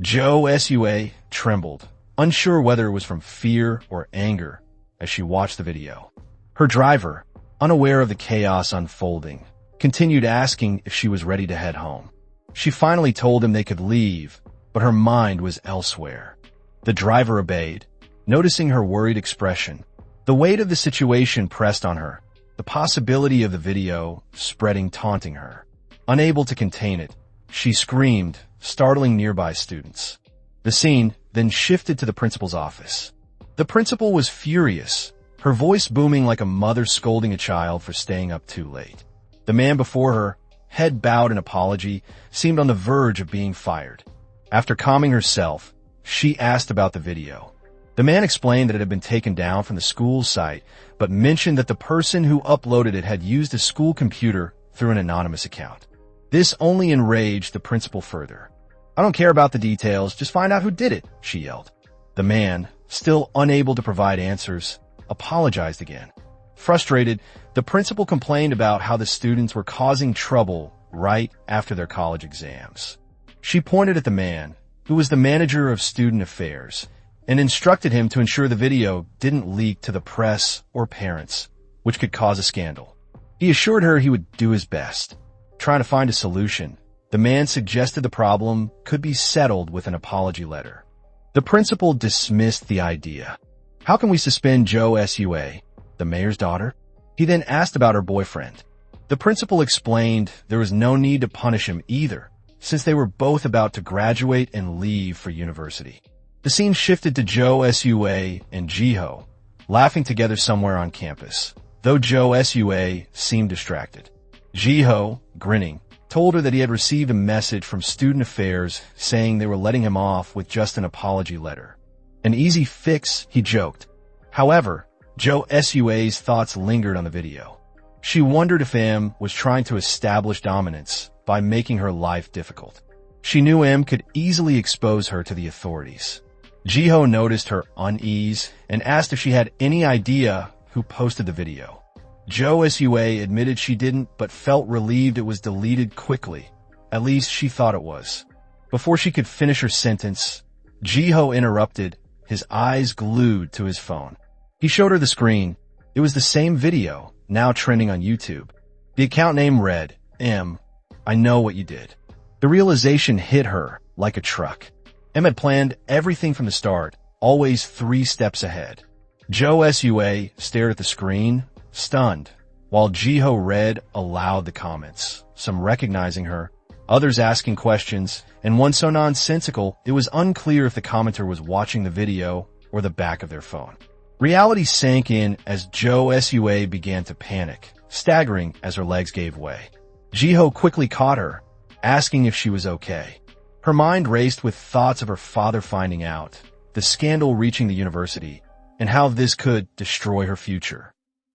Jo Sua trembled, unsure whether it was from fear or anger as she watched the video. Her driver, unaware of the chaos unfolding, continued asking if she was ready to head home. She finally told him they could leave, but her mind was elsewhere. The driver obeyed, noticing her worried expression. The weight of the situation pressed on her, the possibility of the video spreading taunting her. Unable to contain it, she screamed, startling nearby students. The scene then shifted to the principal's office. The principal was furious, her voice booming like a mother scolding a child for staying up too late. The man before her, head bowed in apology, seemed on the verge of being fired. After calming herself, she asked about the video. The man explained that it had been taken down from the school's site, but mentioned that the person who uploaded it had used a school computer through an anonymous account. This only enraged the principal further. I don't care about the details, just find out who did it, she yelled. The man, still unable to provide answers, apologized again. Frustrated, the principal complained about how the students were causing trouble right after their college exams. She pointed at the man, who was the manager of student affairs, and instructed him to ensure the video didn't leak to the press or parents, which could cause a scandal. He assured her he would do his best. Trying to find a solution, the man suggested the problem could be settled with an apology letter. The principal dismissed the idea. How can we suspend Jo Sua, the mayor's daughter? He then asked about her boyfriend. The principal explained there was no need to punish him either, since they were both about to graduate and leave for university. The scene shifted to Jo Sua and Jiho, laughing together somewhere on campus, though Jo Sua seemed distracted. Jiho, grinning, told her that he had received a message from Student Affairs saying they were letting him off with just an apology letter. An easy fix, he joked. However, Jo Sua's thoughts lingered on the video. She wondered if M was trying to establish dominance by making her life difficult. She knew M could easily expose her to the authorities. Jiho noticed her unease and asked if she had any idea who posted the video. Jo Sua admitted she didn't, but felt relieved it was deleted quickly. At least she thought it was. Before she could finish her sentence, Jiho interrupted, his eyes glued to his phone. He showed her the screen. It was the same video, now trending on YouTube. The account name read, M, I know what you did. The realization hit her like a truck. M had planned everything from the start, always 3 steps ahead. Jo Sua stared at the screen, stunned, while Jiho read aloud the comments, some recognizing her, others asking questions, and one so nonsensical it was unclear if the commenter was watching the video or the back of their phone. Reality sank in as Jo Sua began to panic, staggering as her legs gave way. Jiho quickly caught her, asking if she was okay. Her mind raced with thoughts of her father finding out, the scandal reaching the university, and how this could destroy her future.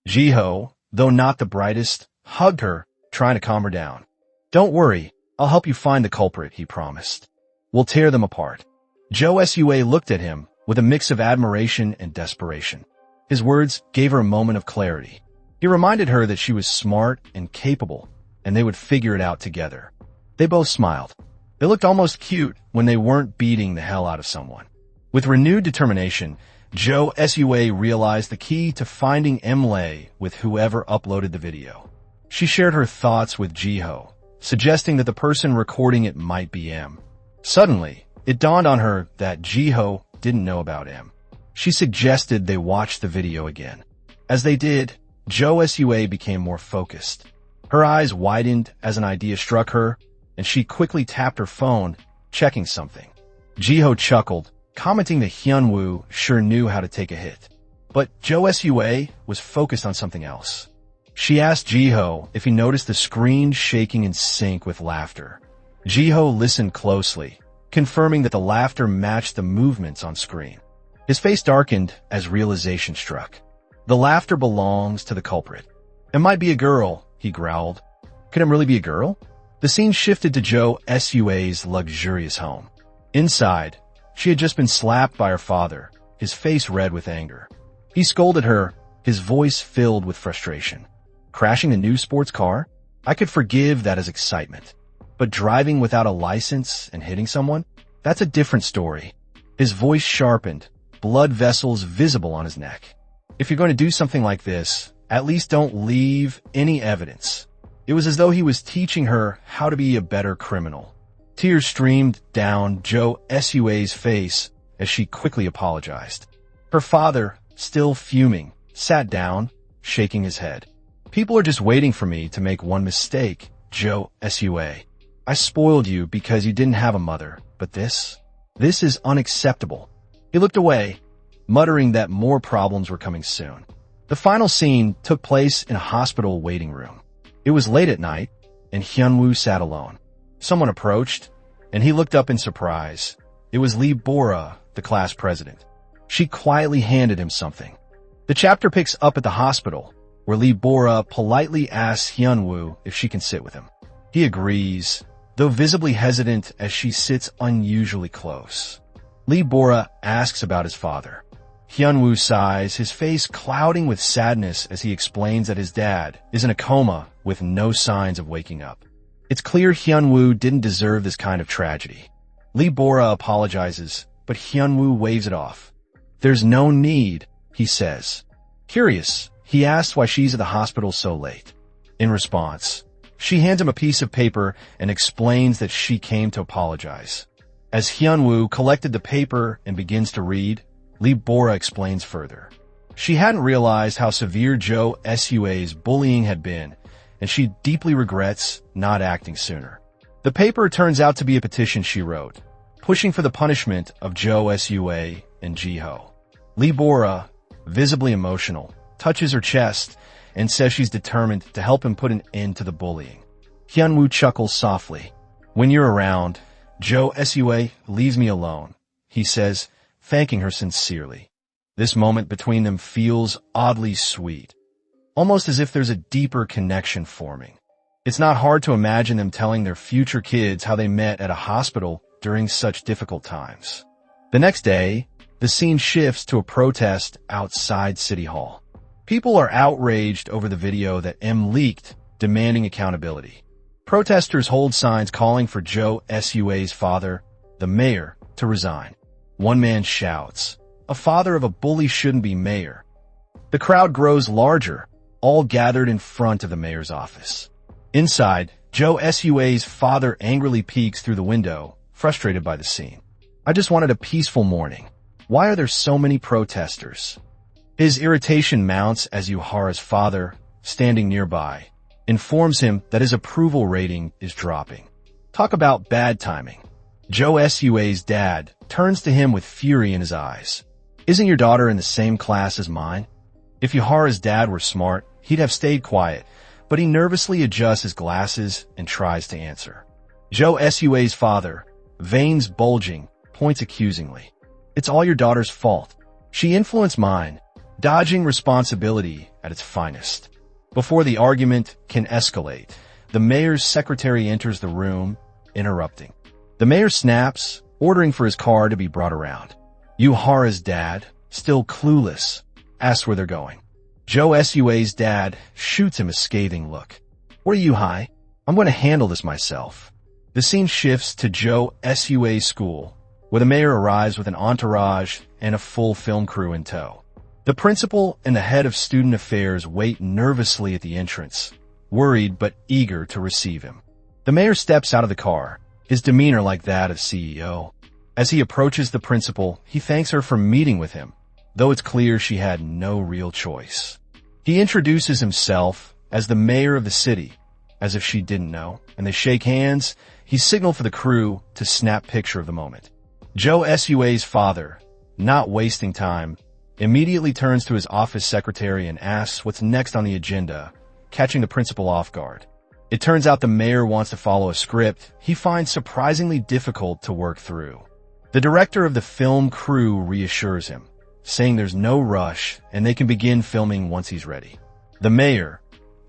Jiho, though not the brightest, hugged her, trying to calm her down. Don't worry, I'll help you find the culprit, he promised. We'll tear them apart. Jo Sua looked at him with a mix of admiration and desperation. His words gave her a moment of clarity. He reminded her that she was smart and capable, and they would figure it out together. They both smiled. They looked almost cute when they weren't beating the hell out of someone. With renewed determination, Jo Sua realized the key to finding Emlay with whoever uploaded the video. She shared her thoughts with Jiho, suggesting that the person recording it might be M. Suddenly, it dawned on her that Jiho didn't know about M. She suggested they watch the video again. As they did, Jo Sua became more focused. Her eyes widened as an idea struck her, and she quickly tapped her phone, checking something. Jiho chuckled, commenting that Hyunwoo sure knew how to take a hit. But Jo Sua was focused on something else. She asked Jiho if he noticed the screen shaking in sync with laughter. Jiho listened closely, confirming that the laughter matched the movements on screen. His face darkened as realization struck. The laughter belongs to the culprit. It might be a girl, he growled. Could it really be a girl? The scene shifted to Jo Sua's luxurious home. Inside, she had just been slapped by her father, his face red with anger. He scolded her, his voice filled with frustration. Crashing a new sports car? I could forgive that as excitement. But driving without a license and hitting someone? That's a different story. His voice sharpened, blood vessels visible on his neck. If you're going to do something like this, at least don't leave any evidence. It was as though he was teaching her how to be a better criminal. Tears streamed down Jo Sua's face as she quickly apologized. Her father, still fuming, sat down, shaking his head. People are just waiting for me to make one mistake, Jo Sua. I spoiled you because you didn't have a mother, but this is unacceptable. He looked away, muttering that more problems were coming soon. The final scene took place in a hospital waiting room. It was late at night, and Hyunwoo sat alone. Someone approached, and he looked up in surprise. It was Lee Bora, the class president. She quietly handed him something. The chapter picks up at the hospital, where Lee Bora politely asks Hyunwoo if she can sit with him. He agrees, though visibly hesitant as she sits unusually close. Lee Bora asks about his father. Hyunwoo sighs, his face clouding with sadness as he explains that his dad is in a coma with no signs of waking up. It's clear Hyunwoo didn't deserve this kind of tragedy. Lee Bora apologizes, but Hyunwoo waves it off. There's no need, he says. Curious, he asks why she's at the hospital so late. In response, she hands him a piece of paper and explains that she came to apologize. As Hyunwoo collected the paper and begins to read, Lee Bora explains further. She hadn't realized how severe Jo Sua's bullying had been, and she deeply regrets not acting sooner. The paper turns out to be a petition she wrote, pushing for the punishment of Jo Sua and Jiho. Lee Bora, visibly emotional, touches her chest and says she's determined to help him put an end to the bullying. Hyunwoo chuckles softly. When you're around, Jo Sua leaves me alone, he says, thanking her sincerely. This moment between them feels oddly sweet, almost as if there's a deeper connection forming. It's not hard to imagine them telling their future kids how they met at a hospital during such difficult times. The next day, the scene shifts to a protest outside City Hall. People are outraged over the video that M leaked, demanding accountability. Protesters hold signs calling for Jo Sua's father, the mayor, to resign. One man shouts, "A father of a bully shouldn't be mayor." The crowd grows larger, all gathered in front of the mayor's office. Inside, Jo Sua's father angrily peeks through the window, frustrated by the scene. I just wanted a peaceful morning. Why are there so many protesters? His irritation mounts as Yuhara's father, standing nearby, informs him that his approval rating is dropping. Talk about bad timing. Jo Sua's dad turns to him with fury in his eyes. Isn't your daughter in the same class as mine? If Yuhara's dad were smart, he'd have stayed quiet, but he nervously adjusts his glasses and tries to answer. Jo Sua's father, veins bulging, points accusingly. It's all your daughter's fault. She influenced mine, dodging responsibility at its finest. Before the argument can escalate, the mayor's secretary enters the room, interrupting. The mayor snaps, ordering for his car to be brought around. Yuhara's dad, still clueless, asks where they're going. Jo Sua's dad shoots him a scathing look. Where are you, Hai? I'm going to handle this myself. The scene shifts to Jo Sua's school, where the mayor arrives with an entourage and a full film crew in tow. The principal and the head of student affairs wait nervously at the entrance, worried but eager to receive him. The mayor steps out of the car, his demeanor like that of CEO. As he approaches the principal, he thanks her for meeting with him, though it's clear she had no real choice. He introduces himself as the mayor of the city, as if she didn't know, and they shake hands. He signaled for the crew to snap picture of the moment. Joe Sua's father, not wasting time, immediately turns to his office secretary and asks what's next on the agenda, catching the principal off guard. It turns out the mayor wants to follow a script he finds surprisingly difficult to work through. The director of the film crew reassures him, saying there's no rush and they can begin filming once he's ready. The mayor,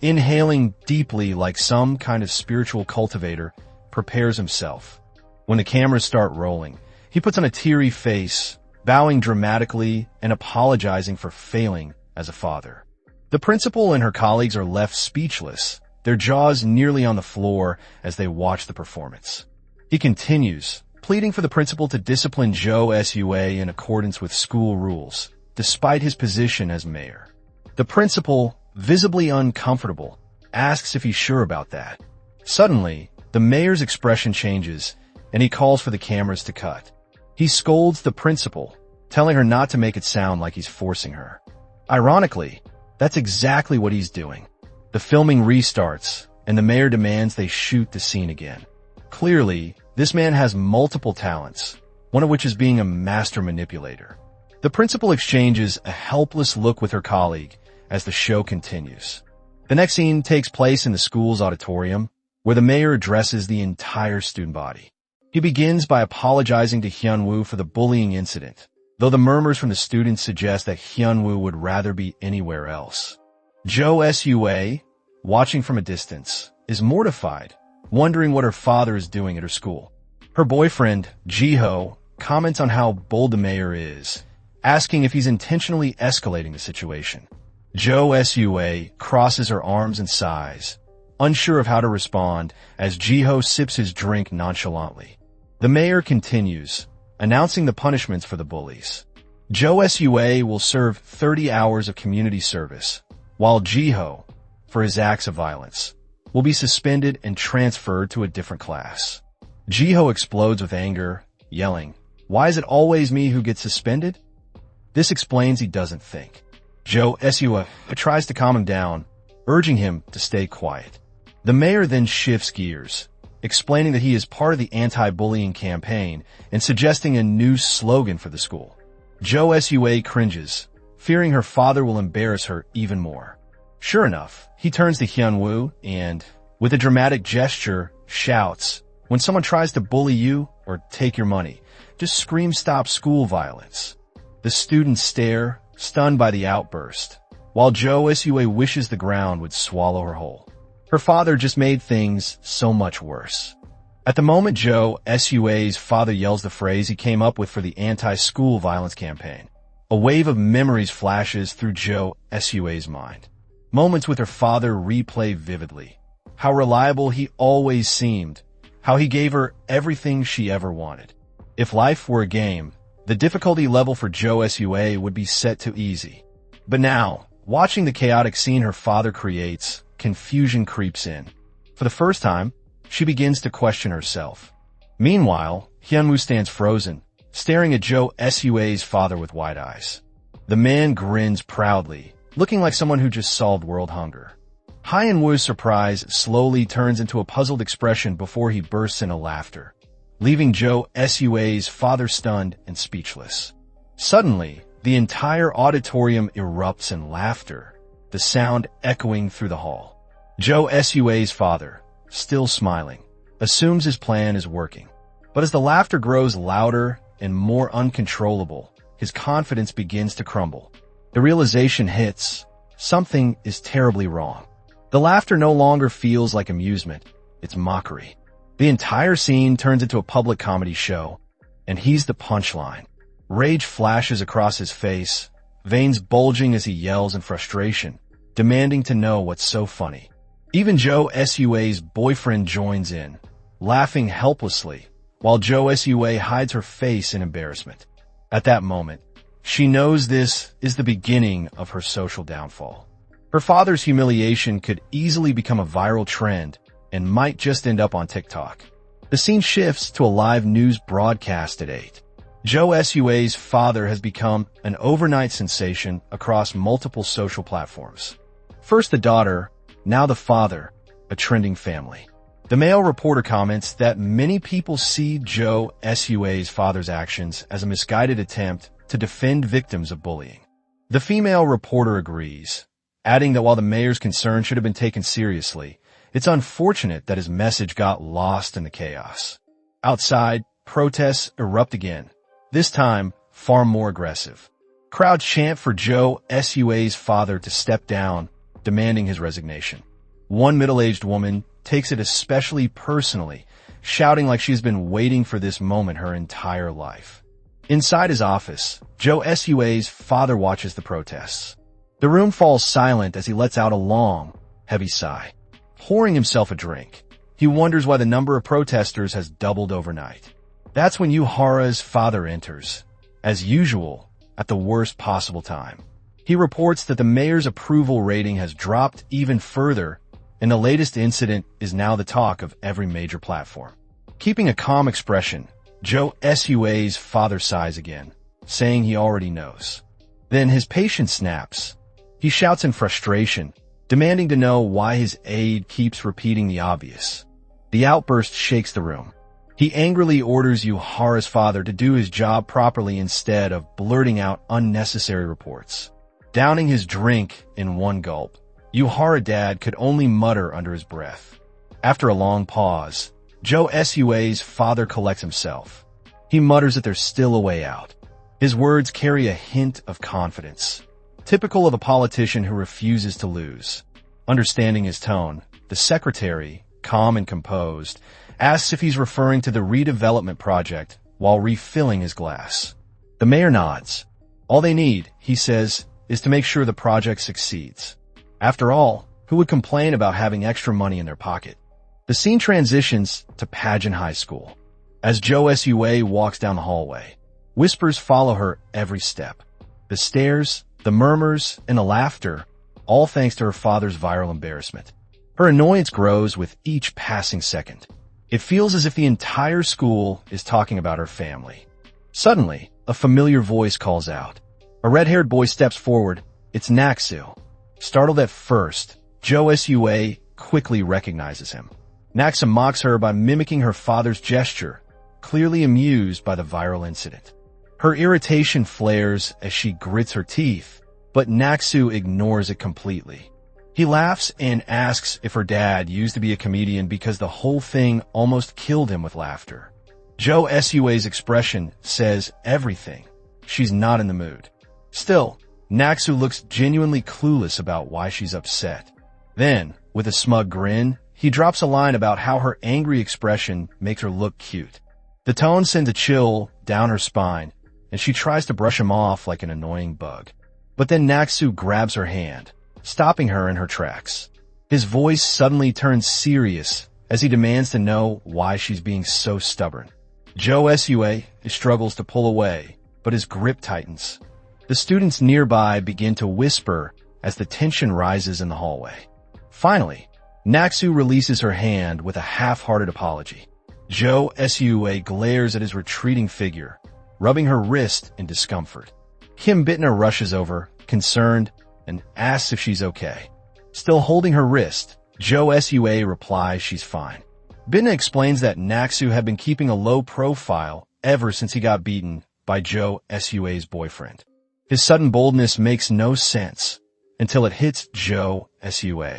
inhaling deeply like some kind of spiritual cultivator, prepares himself. When the cameras start rolling, he puts on a teary face, bowing dramatically and apologizing for failing as a father. The principal and her colleagues are left speechless, their jaws nearly on the floor as they watch the performance. He continues, pleading for the principal to discipline Joe Sua in accordance with school rules, despite his position as mayor. The principal, visibly uncomfortable, asks if he's sure about that. Suddenly, the mayor's expression changes, and he calls for the cameras to cut. He scolds the principal, telling her not to make it sound like he's forcing her. Ironically, that's exactly what he's doing. The filming restarts, and the mayor demands they shoot the scene again. Clearly, this man has multiple talents, one of which is being a master manipulator. The principal exchanges a helpless look with her colleague as the show continues. The next scene takes place in the school's auditorium, where the mayor addresses the entire student body. He begins by apologizing to Hyunwoo for the bullying incident, though the murmurs from the students suggest that Hyunwoo would rather be anywhere else. Joe Sua, watching from a distance, is mortified, wondering what her father is doing at her school. Her boyfriend, Jiho, comments on how bold the mayor is, asking if he's intentionally escalating the situation. Joe Sua crosses her arms and sighs, unsure of how to respond as Jiho sips his drink nonchalantly. The mayor continues, announcing the punishments for the bullies. Joe Sua will serve 30 hours of community service, while Jiho, for his acts of violence, will be suspended and transferred to a different class. Jiho explodes with anger, yelling, "Why is it always me who gets suspended?" This explains he doesn't think. Joe Sua tries to calm him down, urging him to stay quiet. The mayor then shifts gears, explaining that he is part of the anti-bullying campaign and suggesting a new slogan for the school. Joe Sua cringes, fearing her father will embarrass her even more. Sure enough, he turns to Hyunwoo and, with a dramatic gesture, shouts, "When someone tries to bully you or take your money, just scream stop school violence." The students stare, stunned by the outburst, while Joe Sua wishes the ground would swallow her whole. Her father just made things so much worse. At the moment Joe Sua's father yells the phrase he came up with for the anti-school violence campaign, a wave of memories flashes through Joe Sua's mind. Moments with her father replay vividly. How reliable he always seemed. How he gave her everything she ever wanted. If life were a game, the difficulty level for Joe Sua would be set to easy. But now, watching the chaotic scene her father creates, confusion creeps in. For the first time, she begins to question herself. Meanwhile, Hyunwoo stands frozen, staring at Joe Sua's father with wide eyes. The man grins proudly, looking like someone who just solved world hunger. Hyunwoo's surprise slowly turns into a puzzled expression before he bursts into laughter, leaving Joe Sua's father stunned and speechless. Suddenly, the entire auditorium erupts in laughter, the sound echoing through the hall. Joe Sua's father, still smiling, assumes his plan is working. But as the laughter grows louder and more uncontrollable, his confidence begins to crumble. The realization hits, something is terribly wrong. The laughter no longer feels like amusement, it's mockery. The entire scene turns into a public comedy show, and he's the punchline. Rage flashes across his face, veins bulging as he yells in frustration, demanding to know what's so funny. Even Joe Sua's boyfriend joins in, laughing helplessly, while Jo Sua hides her face in embarrassment. At that moment, she knows this is the beginning of her social downfall. Her father's humiliation could easily become a viral trend and might just end up on TikTok. The scene shifts to a live news broadcast at 8. Jo Sua's father has become an overnight sensation across multiple social platforms. First the daughter, now the father, a trending family. The male reporter comments that many people see Jo Sua's father's actions as a misguided attempt to defend victims of bullying. The female reporter agrees, adding that while the mayor's concern should have been taken seriously, it's unfortunate that his message got lost in the chaos. Outside, protests erupt again, this time far more aggressive. Crowds chant for Jo Sua's father to step down, demanding his resignation. One middle-aged woman takes it especially personally, shouting like she's been waiting for this moment her entire life. Inside his office, Jo Sua's father watches the protests. The room falls silent as he lets out a long, heavy sigh. Pouring himself a drink, he wonders why the number of protesters has doubled overnight. That's when Yuhara's father enters, as usual, at the worst possible time. He reports that the mayor's approval rating has dropped even further, and the latest incident is now the talk of every major platform. Keeping a calm expression, Jo Sua's father sighs again, saying he already knows. Then his patience snaps. He shouts in frustration, demanding to know why his aide keeps repeating the obvious. The outburst shakes the room. He angrily orders Yuhara's father to do his job properly instead of blurting out unnecessary reports. Downing his drink in one gulp, Yuhara dad could only mutter under his breath. After a long pause, Jo Sua's father collects himself. He mutters that there's still a way out. His words carry a hint of confidence, typical of a politician who refuses to lose. Understanding his tone, the secretary, calm and composed, asks if he's referring to the redevelopment project while refilling his glass. The mayor nods. All they need, he says, is to make sure the project succeeds. After all, who would complain about having extra money in their pocket? The scene transitions to Pageant High School. As Jo Sua walks down the hallway, whispers follow her every step. The stares, the murmurs, and the laughter, all thanks to her father's viral embarrassment. Her annoyance grows with each passing second. It feels as if the entire school is talking about her family. Suddenly, a familiar voice calls out. A red-haired boy steps forward. It's Naksu. Startled at first, Jo Sua quickly recognizes him. Naksu mocks her by mimicking her father's gesture, clearly amused by the viral incident. Her irritation flares as she grits her teeth, but Naksu ignores it completely. He laughs and asks if her dad used to be a comedian because the whole thing almost killed him with laughter. Jo Sua's expression says everything. She's not in the mood. Still, Naksu looks genuinely clueless about why she's upset. Then, with a smug grin, he drops a line about how her angry expression makes her look cute. The tone sends a chill down her spine, and she tries to brush him off like an annoying bug. But then Naksu grabs her hand, stopping her in her tracks. His voice suddenly turns serious as he demands to know why she's being so stubborn. Jo Sua struggles to pull away, but his grip tightens. The students nearby begin to whisper as the tension rises in the hallway. Finally, Naksu releases her hand with a half-hearted apology. Jo Sua glares at his retreating figure, rubbing her wrist in discomfort. Kim Bitna rushes over, concerned, and asks if she's okay. Still holding her wrist, Jo Sua replies she's fine. Bitna explains that Naksu had been keeping a low profile ever since he got beaten by Jo Sua's boyfriend. His sudden boldness makes no sense until it hits Jo Sua.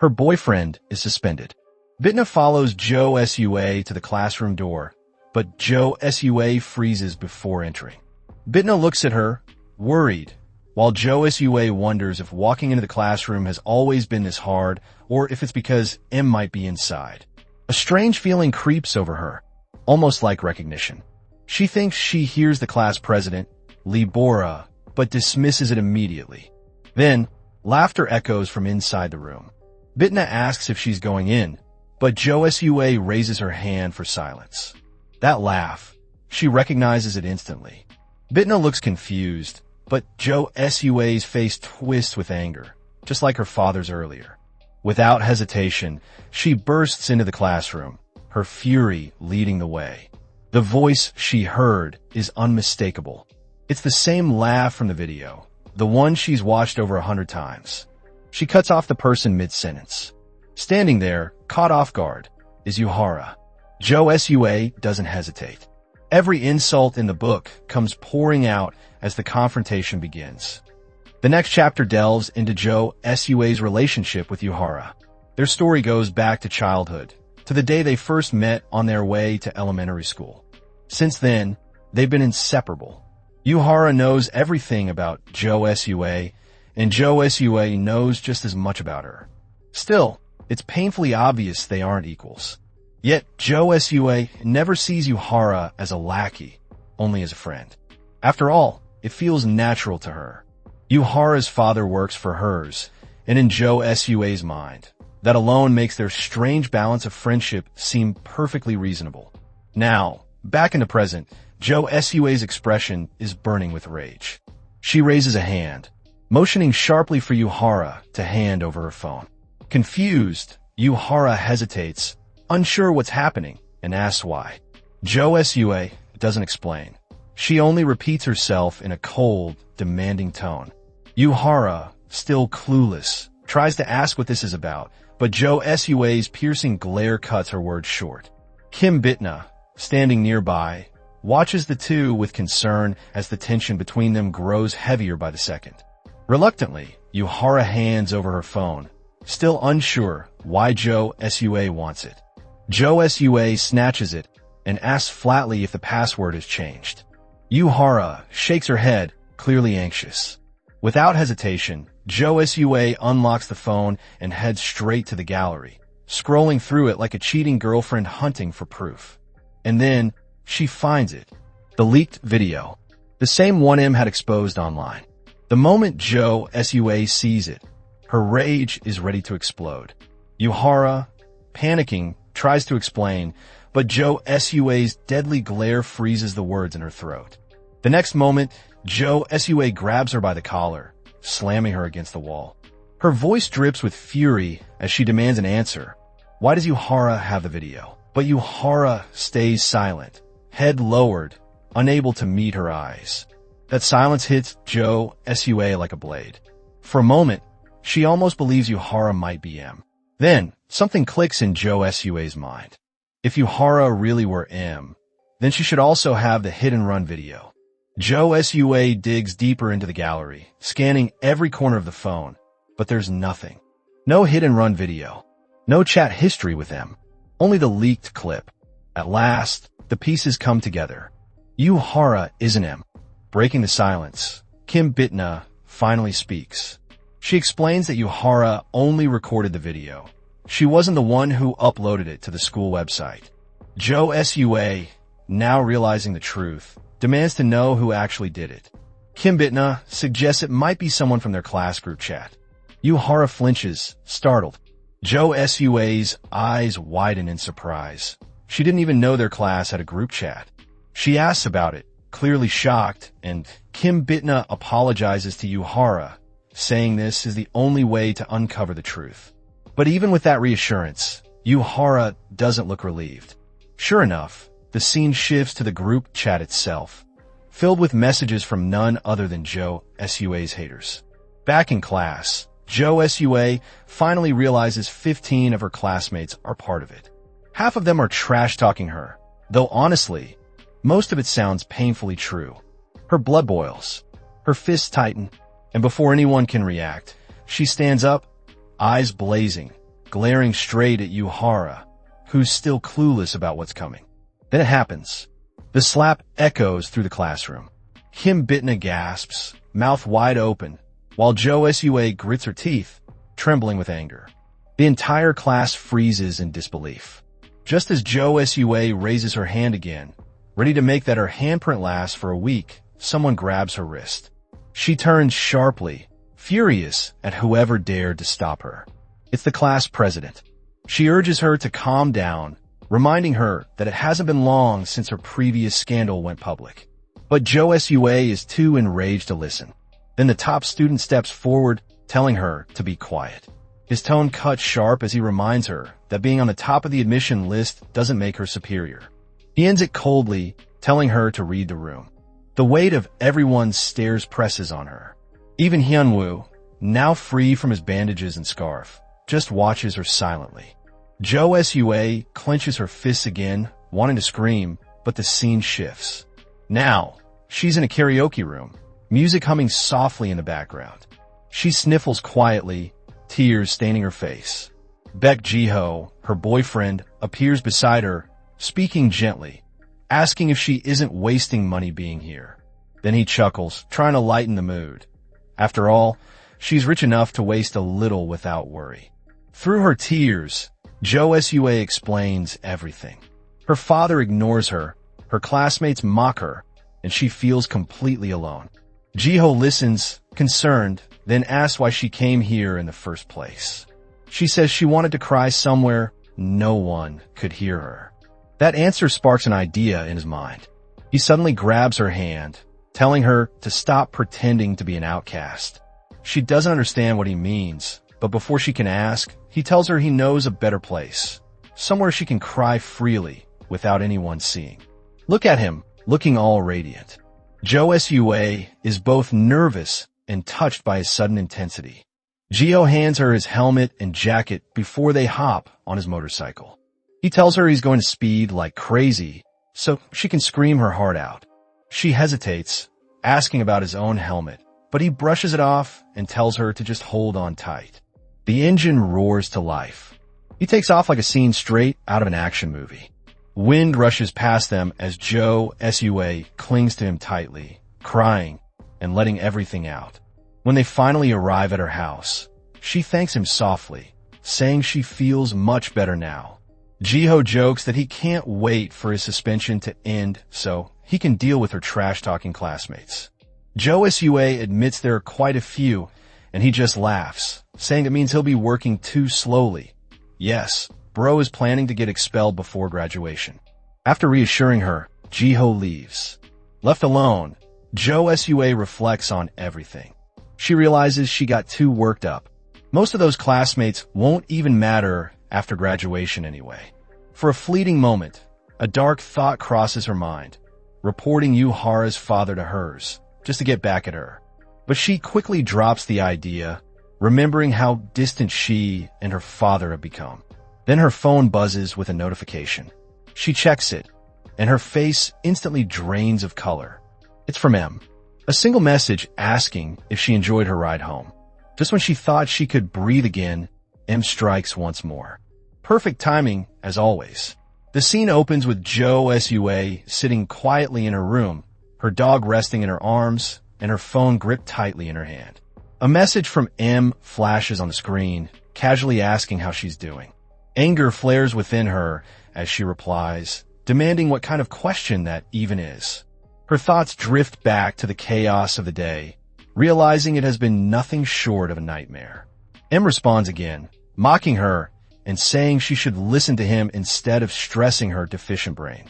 Her boyfriend is suspended. Bitna follows Jo Sua to the classroom door, but Jo Sua freezes before entering. Bitna looks at her, worried, while Jo Sua wonders if walking into the classroom has always been this hard or if it's because M might be inside. A strange feeling creeps over her, almost like recognition. She thinks she hears the class president, Lee Bora, but dismisses it immediately. Then, laughter echoes from inside the room. Bitna asks if she's going in, but Jo Sua raises her hand for silence. That laugh, she recognizes it instantly. Bitna looks confused, but Jo Sua's face twists with anger, just like her father's earlier. Without hesitation, she bursts into the classroom, her fury leading the way. The voice she heard is unmistakable. It's the same laugh from the video, the one she's watched over 100 times. She cuts off the person mid-sentence. Standing there, caught off guard, is Yuhara. Jo Sua doesn't hesitate. Every insult in the book comes pouring out as the confrontation begins. The next chapter delves into Jo Sua's relationship with Yuhara. Their story goes back to childhood, to the day they first met on their way to elementary school. Since then, they've been inseparable. Yuhara knows everything about Jo Sua, and Jo Sua knows just as much about her. Still, it's painfully obvious they aren't equals. Yet, Jo Sua never sees Yuhara as a lackey, only as a friend. After all, it feels natural to her. Yuhara's father works for hers, and in Jo Sua's mind, that alone makes their strange balance of friendship seem perfectly reasonable. Now, back in the present, Jo Sua's expression is burning with rage. She raises a hand, motioning sharply for Yuhara to hand over her phone. Confused, Yuhara hesitates, unsure what's happening, and asks why. Jo Sua doesn't explain. She only repeats herself in a cold, demanding tone. Yuhara, still clueless, tries to ask what this is about, but Jo Sua's piercing glare cuts her words short. Kim Bitna, standing nearby, watches the two with concern as the tension between them grows heavier by the second. Reluctantly, Yuhara hands over her phone, still unsure why Jo Sua wants it. Jo Sua snatches it and asks flatly if the password has changed. Yuhara shakes her head, clearly anxious. Without hesitation, Jo Sua unlocks the phone and heads straight to the gallery, scrolling through it like a cheating girlfriend hunting for proof. And then, she finds it. The leaked video. The same one M had exposed online. The moment Jo Sua sees it, her rage is ready to explode. Yuhara, panicking, tries to explain, but Jo Sua's deadly glare freezes the words in her throat. The next moment, Jo Sua grabs her by the collar, slamming her against the wall. Her voice drips with fury as she demands an answer. Why does Yuhara have the video? But Yuhara stays silent, head lowered, unable to meet her eyes. That silence hits Jo Sua like a blade. For a moment, she almost believes Yuhara might be M. Then, something clicks in Jo Sua's mind. If Yuhara really were M, then she should also have the hit-and-run video. Jo Sua digs deeper into the gallery, scanning every corner of the phone, but there's nothing. No hit-and-run video. No chat history with M. Only the leaked clip. At last, the pieces come together. Yuhara isn't M. Breaking the silence, Kim Bitna finally speaks. She explains that Yuhara only recorded the video. She wasn't the one who uploaded it to the school website. Jo Sua, now realizing the truth, demands to know who actually did it. Kim Bitna suggests it might be someone from their class group chat. Yuhara flinches, startled. Jo Sua's eyes widen in surprise. She didn't even know their class had a group chat. She asks about it, clearly shocked, and Kim Bitna apologizes to Yuhara, saying this is the only way to uncover the truth. But even with that reassurance, Yuhara doesn't look relieved. Sure enough, the scene shifts to the group chat itself, filled with messages from none other than Jo Sua's haters. Back in class, Jo Sua finally realizes 15 of her classmates are part of it. Half of them are trash-talking her, though honestly, most of it sounds painfully true. Her blood boils, her fists tighten, and before anyone can react, she stands up, eyes blazing, glaring straight at Yuhara, who's still clueless about what's coming. Then it happens. The slap echoes through the classroom. Kim Bitna gasps, mouth wide open, while Jo Sua grits her teeth, trembling with anger. The entire class freezes in disbelief. Just as Jo Sua raises her hand again, ready to make that her handprint last for a week, someone grabs her wrist. She turns sharply, furious at whoever dared to stop her. It's the class president. She urges her to calm down, reminding her that it hasn't been long since her previous scandal went public. But Joe Sua is too enraged to listen. Then the top student steps forward, telling her to be quiet. His tone cuts sharp as he reminds her that being on the top of the admission list doesn't make her superior. He ends it coldly, telling her to read the room. The weight of everyone's stares presses on her. Even Hyunwoo, now free from his bandages and scarf, just watches her silently. Joe Sua clenches her fists again, wanting to scream, but the scene shifts. Now, she's in a karaoke room, music humming softly in the background. She sniffles quietly, tears staining her face. Baek Jiho, her boyfriend, appears beside her, speaking gently, asking if she isn't wasting money being here. Then he chuckles, trying to lighten the mood. After all, she's rich enough to waste a little without worry. Through her tears, Joe Sua explains everything. Her father ignores her, her classmates mock her, and she feels completely alone. Jiho listens, concerned, then asks why she came here in the first place. She says she wanted to cry somewhere no one could hear her. That answer sparks an idea in his mind. He suddenly grabs her hand, telling her to stop pretending to be an outcast. She doesn't understand what he means, but before she can ask, he tells her he knows a better place, somewhere she can cry freely without anyone seeing. Look at him, looking all radiant. Joe Sua is both nervous and touched by his sudden intensity. Jiho hands her his helmet and jacket before they hop on his motorcycle. He tells her he's going to speed like crazy so she can scream her heart out. She hesitates, asking about his own helmet, but he brushes it off and tells her to just hold on tight. The engine roars to life. He takes off like a scene straight out of an action movie. Wind rushes past them as Joe Sua clings to him tightly, crying and letting everything out. When they finally arrive at her house, she thanks him softly, saying she feels much better now. Jiho jokes that he can't wait for his suspension to end so he can deal with her trash-talking classmates. Joe Sua admits there are quite a few, and he just laughs, saying it means he'll be working too slowly. Yes, bro is planning to get expelled before graduation. After reassuring her, Jiho leaves. Left alone, Joe Sua reflects on everything. She realizes she got too worked up. Most of those classmates won't even matter after graduation anyway. For a fleeting moment, a dark thought crosses her mind, reporting Yuhara's father to hers, just to get back at her. But she quickly drops the idea, remembering how distant she and her father have become. Then her phone buzzes with a notification. She checks it, and her face instantly drains of color. It's from M. A single message asking if she enjoyed her ride home. Just when she thought she could breathe again, M strikes once more. Perfect timing, as always. The scene opens with Joe Sua sitting quietly in her room, her dog resting in her arms, and her phone gripped tightly in her hand. A message from M flashes on the screen, casually asking how she's doing. Anger flares within her as she replies, demanding what kind of question that even is. Her thoughts drift back to the chaos of the day, realizing it has been nothing short of a nightmare. M responds again, mocking her and saying she should listen to him instead of stressing her deficient brain.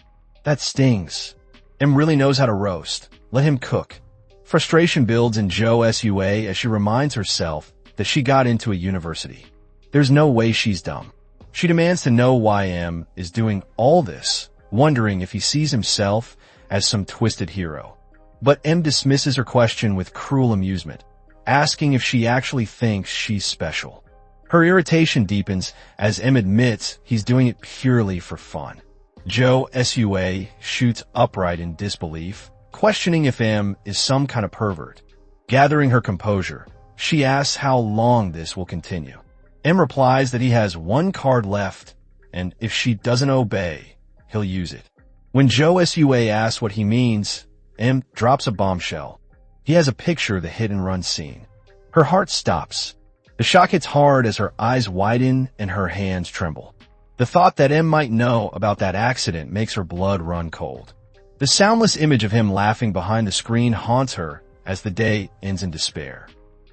That stings. M really knows how to roast. Let him cook. Frustration builds in Joe Sua as she reminds herself that she got into a university. There's no way she's dumb. She demands to know why M is doing all this, wondering if he sees himself as some twisted hero. But M dismisses her question with cruel amusement, asking if she actually thinks she's special. Her irritation deepens as M admits he's doing it purely for fun. Joe Sua shoots upright in disbelief, questioning if M is some kind of pervert. Gathering her composure, she asks how long this will continue. M replies that he has one card left, and if she doesn't obey, he'll use it. When Joe Sua asks what he means, M drops a bombshell. He has a picture of the hit-and-run scene. Her heart stops. The shock hits hard as her eyes widen and her hands tremble. The thought that M might know about that accident makes her blood run cold. The soundless image of him laughing behind the screen haunts her as the day ends in despair.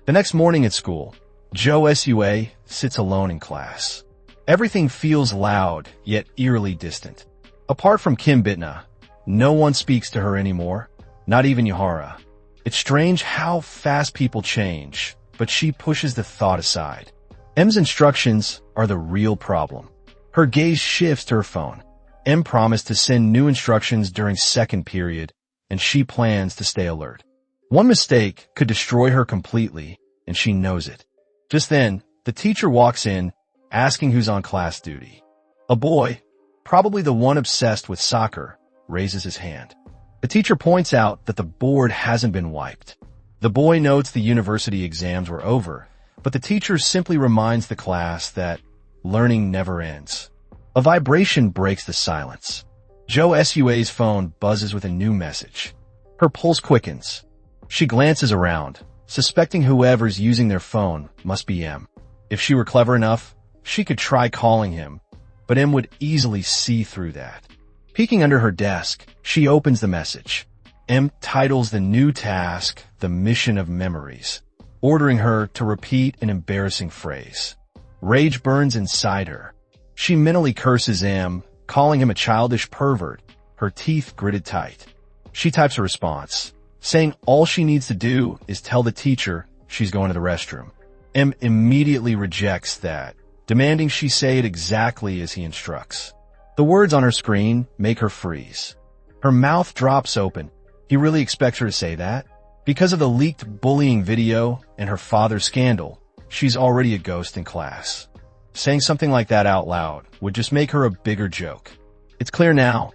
The next morning at school, Joe Sua sits alone in class. Everything feels loud, yet eerily distant. Apart from Kim Bitna, no one speaks to her anymore, not even Yahara. It's strange how fast people change, but she pushes the thought aside. M's instructions are the real problem. Her gaze shifts to her phone. M promised to send new instructions during second period, and she plans to stay alert. One mistake could destroy her completely, and she knows it. Just then, the teacher walks in, asking who's on class duty. A boy, probably the one obsessed with soccer, raises his hand. The teacher points out that the board hasn't been wiped. The boy notes the university exams were over, but the teacher simply reminds the class that learning never ends. A vibration breaks the silence. Jo Sua's phone buzzes with a new message. Her pulse quickens. She glances around, suspecting whoever's using their phone must be M. If she were clever enough, she could try calling him, but M would easily see through that. Peeking under her desk, she opens the message. M titles the new task, The Mission of Memories, ordering her to repeat an embarrassing phrase. Rage burns inside her. She mentally curses M, calling him a childish pervert, her teeth gritted tight. She types a response, saying all she needs to do is tell the teacher she's going to the restroom. M immediately rejects that, demanding she say it exactly as he instructs. The words on her screen make her freeze. Her mouth drops open. He really expects her to say that? Because of the leaked bullying video and her father's scandal, she's already a ghost in class. Saying something like that out loud would just make her a bigger joke. It's clear now.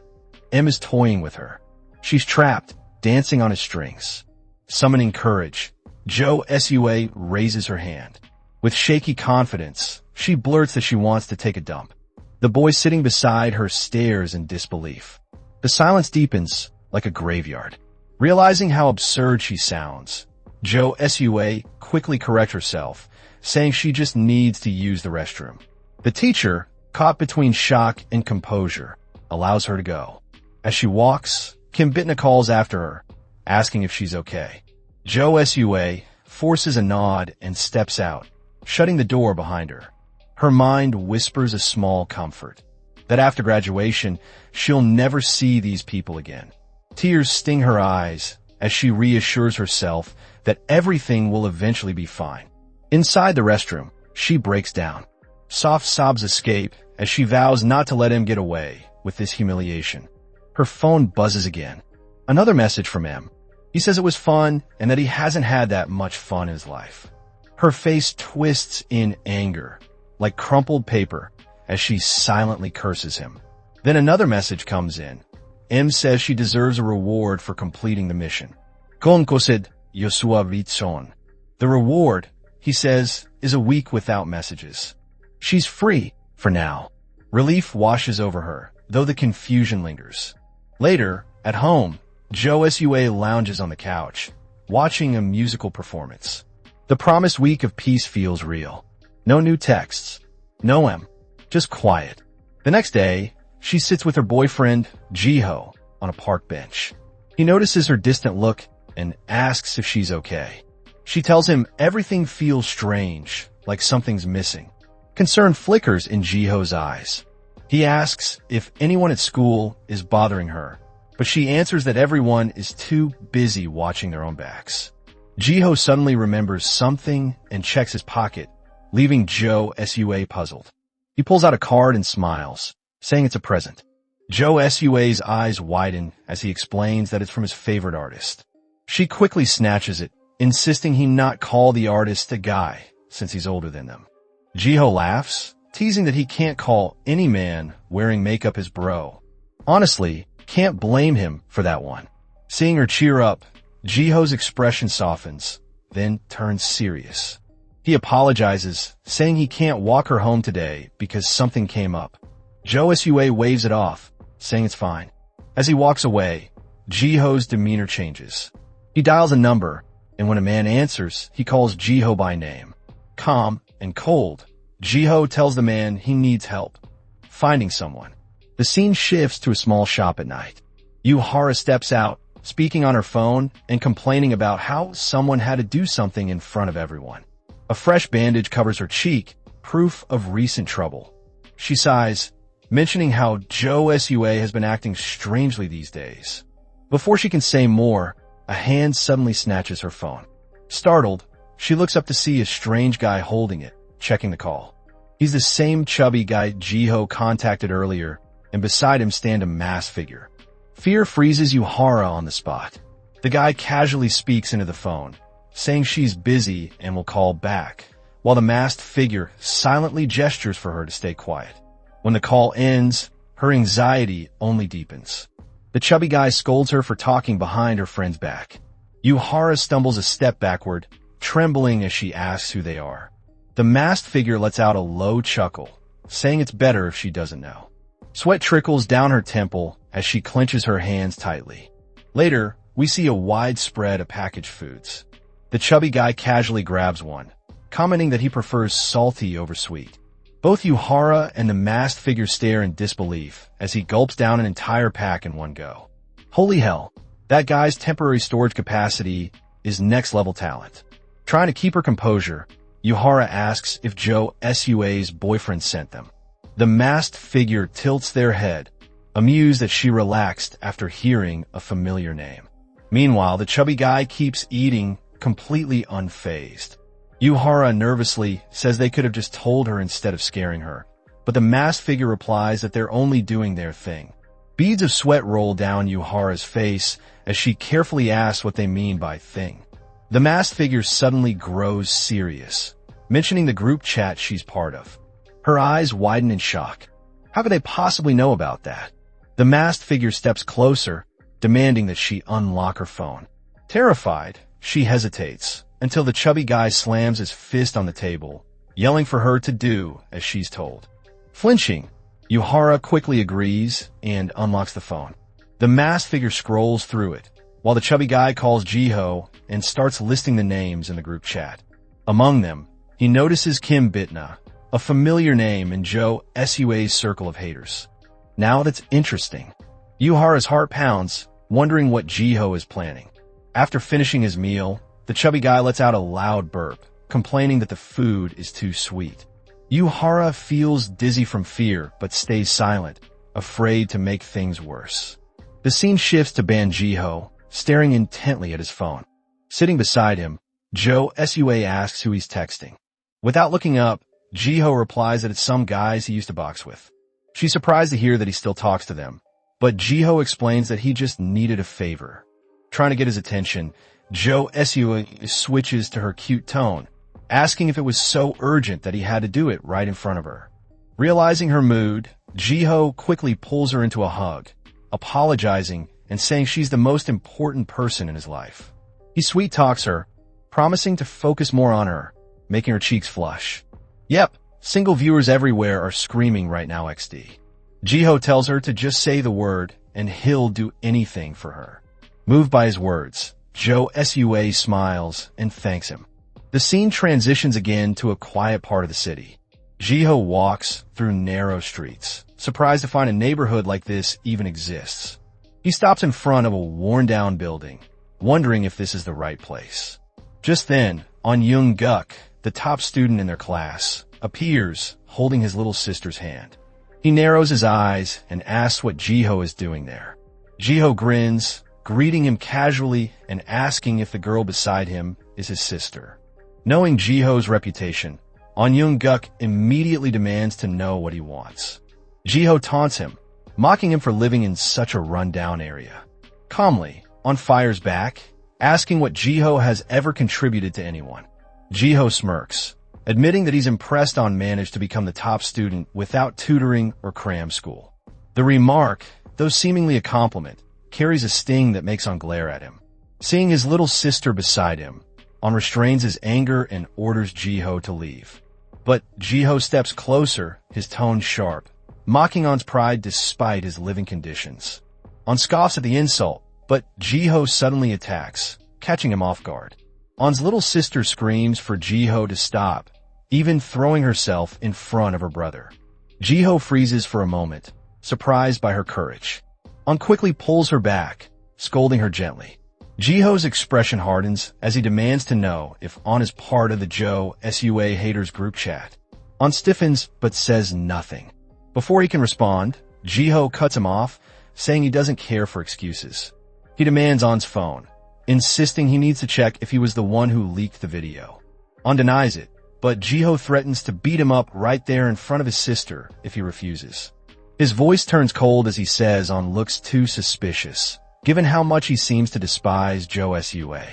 M is toying with her. She's trapped, dancing on his strings. Summoning courage, Jo Sua raises her hand. With shaky confidence, she blurts that she wants to take a dump. The boy sitting beside her stares in disbelief. The silence deepens like a graveyard. Realizing how absurd she sounds, Jo Sua quickly corrects herself, saying she just needs to use the restroom. The teacher, caught between shock and composure, allows her to go. As she walks, Kim Bitna calls after her, asking if she's okay. Jo Sua forces a nod and steps out, shutting the door behind her. Her mind whispers a small comfort, that after graduation, she'll never see these people again. Tears sting her eyes as she reassures herself that everything will eventually be fine. Inside the restroom, she breaks down. Soft sobs escape as she vows not to let him get away with this humiliation. Her phone buzzes again. Another message from M. He says it was fun and that he hasn't had that much fun in his life. Her face twists in anger, like crumpled paper, as she silently curses him. Then another message comes in. M says she deserves a reward for completing the mission. Konkosid Yosua Vitson. The reward, he says, is a week without messages. She's free, for now. Relief washes over her, though the confusion lingers. Later, at home, Jo Sua lounges on the couch, watching a musical performance. The promised week of peace feels real. No new texts. No M. Just quiet. The next day, she sits with her boyfriend, Jiho, on a park bench. He notices her distant look and asks if she's okay. She tells him everything feels strange, like something's missing. Concern flickers in Jiho's eyes. He asks if anyone at school is bothering her, but she answers that everyone is too busy watching their own backs. Jiho suddenly remembers something and checks his pocket, leaving Jo Sua puzzled. He pulls out a card and smiles, saying it's a present. Jo Sua's eyes widen as he explains that it's from his favorite artist. She quickly snatches it, insisting he not call the artist a guy, since he's older than them. Jiho laughs, teasing that he can't call any man wearing makeup his bro. Honestly, can't blame him for that one. Seeing her cheer up, Jiho's expression softens, then turns serious. He apologizes, saying he can't walk her home today because something came up. Jo Sua waves it off, saying it's fine. As he walks away, Jiho's demeanor changes. He dials a number, and when a man answers, he calls Jiho by name. Calm and cold, Jiho tells the man he needs help finding someone. The scene shifts to a small shop at night. Yuhara steps out, speaking on her phone and complaining about how someone had to do something in front of everyone. A fresh bandage covers her cheek, proof of recent trouble. She sighs, mentioning how Joe Sua has been acting strangely these days. Before she can say more, a hand suddenly snatches her phone. Startled, she looks up to see a strange guy holding it, checking the call. He's the same chubby guy Jiho contacted earlier, and beside him stand a masked figure. Fear freezes Yuhara on the spot. The guy casually speaks into the phone, saying she's busy and will call back, while the masked figure silently gestures for her to stay quiet. When the call ends, her anxiety only deepens. The chubby guy scolds her for talking behind her friend's back. Yuhara stumbles a step backward, trembling as she asks who they are. The masked figure lets out a low chuckle, saying it's better if she doesn't know. Sweat trickles down her temple as she clenches her hands tightly. Later, we see a wide spread of packaged foods. The chubby guy casually grabs one, commenting that he prefers salty over sweet. Both Yuhara and the masked figure stare in disbelief as he gulps down an entire pack in one go. Holy hell, that guy's temporary storage capacity is next-level talent. Trying to keep her composure, Yuhara asks if Joe Sua's boyfriend sent them. The masked figure tilts their head, amused that she relaxed after hearing a familiar name. Meanwhile, the chubby guy keeps eating, completely unfazed. Yuhara nervously says they could have just told her instead of scaring her, but the masked figure replies that they're only doing their thing. Beads of sweat roll down Yuhara's face as she carefully asks what they mean by thing. The masked figure suddenly grows serious, mentioning the group chat she's part of. Her eyes widen in shock. How could they possibly know about that? The masked figure steps closer, demanding that she unlock her phone. Terrified, she hesitates, until the chubby guy slams his fist on the table, yelling for her to do as she's told. Flinching, Yuhara quickly agrees and unlocks the phone. The masked figure scrolls through it, while the chubby guy calls Jiho and starts listing the names in the group chat. Among them, he notices Kim Bitna, a familiar name in Joe Sua's circle of haters. Now that's interesting. Yuhara's heart pounds, wondering what Jiho is planning. After finishing his meal, the chubby guy lets out a loud burp, complaining that the food is too sweet. Yuhara feels dizzy from fear but stays silent, afraid to make things worse. The scene shifts to Ban Jiho, staring intently at his phone. Sitting beside him, Joe Sua asks who he's texting. Without looking up, Jiho replies that it's some guys he used to box with. She's surprised to hear that he still talks to them, but Jiho explains that he just needed a favor. Trying to get his attention, Joe Sua switches to her cute tone, asking if it was so urgent that he had to do it right in front of her. Realizing her mood, Jiho quickly pulls her into a hug, apologizing and saying she's the most important person in his life. He sweet-talks her, promising to focus more on her, making her cheeks flush. Yep, single viewers everywhere are screaming right now XD. Jiho tells her to just say the word and he'll do anything for her. Moved by his words, Joe Sua smiles and thanks him. The scene transitions again to a quiet part of the city. Jiho walks through narrow streets, surprised to find a neighborhood like this even exists. He stops in front of a worn-down building, wondering if this is the right place. Just then, On Young-guk, the top student in their class, appears, holding his little sister's hand. He narrows his eyes and asks what Jiho is doing there. Jiho grins, greeting him casually and asking if the girl beside him is his sister. Knowing Jiho's reputation, On Young-guk immediately demands to know what he wants. Jiho taunts him, mocking him for living in such a run-down area. Calmly, On fires back, asking what Jiho has ever contributed to anyone. Jiho smirks, admitting that he's impressed On managed to become the top student without tutoring or cram school. The remark, though seemingly a compliment, carries a sting that makes On glare at him. Seeing his little sister beside him, On restrains his anger and orders Jiho to leave. But Jiho steps closer, his tone sharp, mocking On's pride despite his living conditions. On scoffs at the insult, but Jiho suddenly attacks, catching him off guard. On's little sister screams for Jiho to stop, even throwing herself in front of her brother. Jiho freezes for a moment, surprised by her courage. On quickly pulls her back, scolding her gently. Jiho's expression hardens as he demands to know if On is part of the Joe Sua haters group chat. On stiffens but says nothing. Before he can respond, Jiho cuts him off, saying he doesn't care for excuses. He demands On's phone, insisting he needs to check if he was the one who leaked the video. On denies it, but Jiho threatens to beat him up right there in front of his sister if he refuses. His voice turns cold as he says On looks too suspicious, given how much he seems to despise Jo Sua.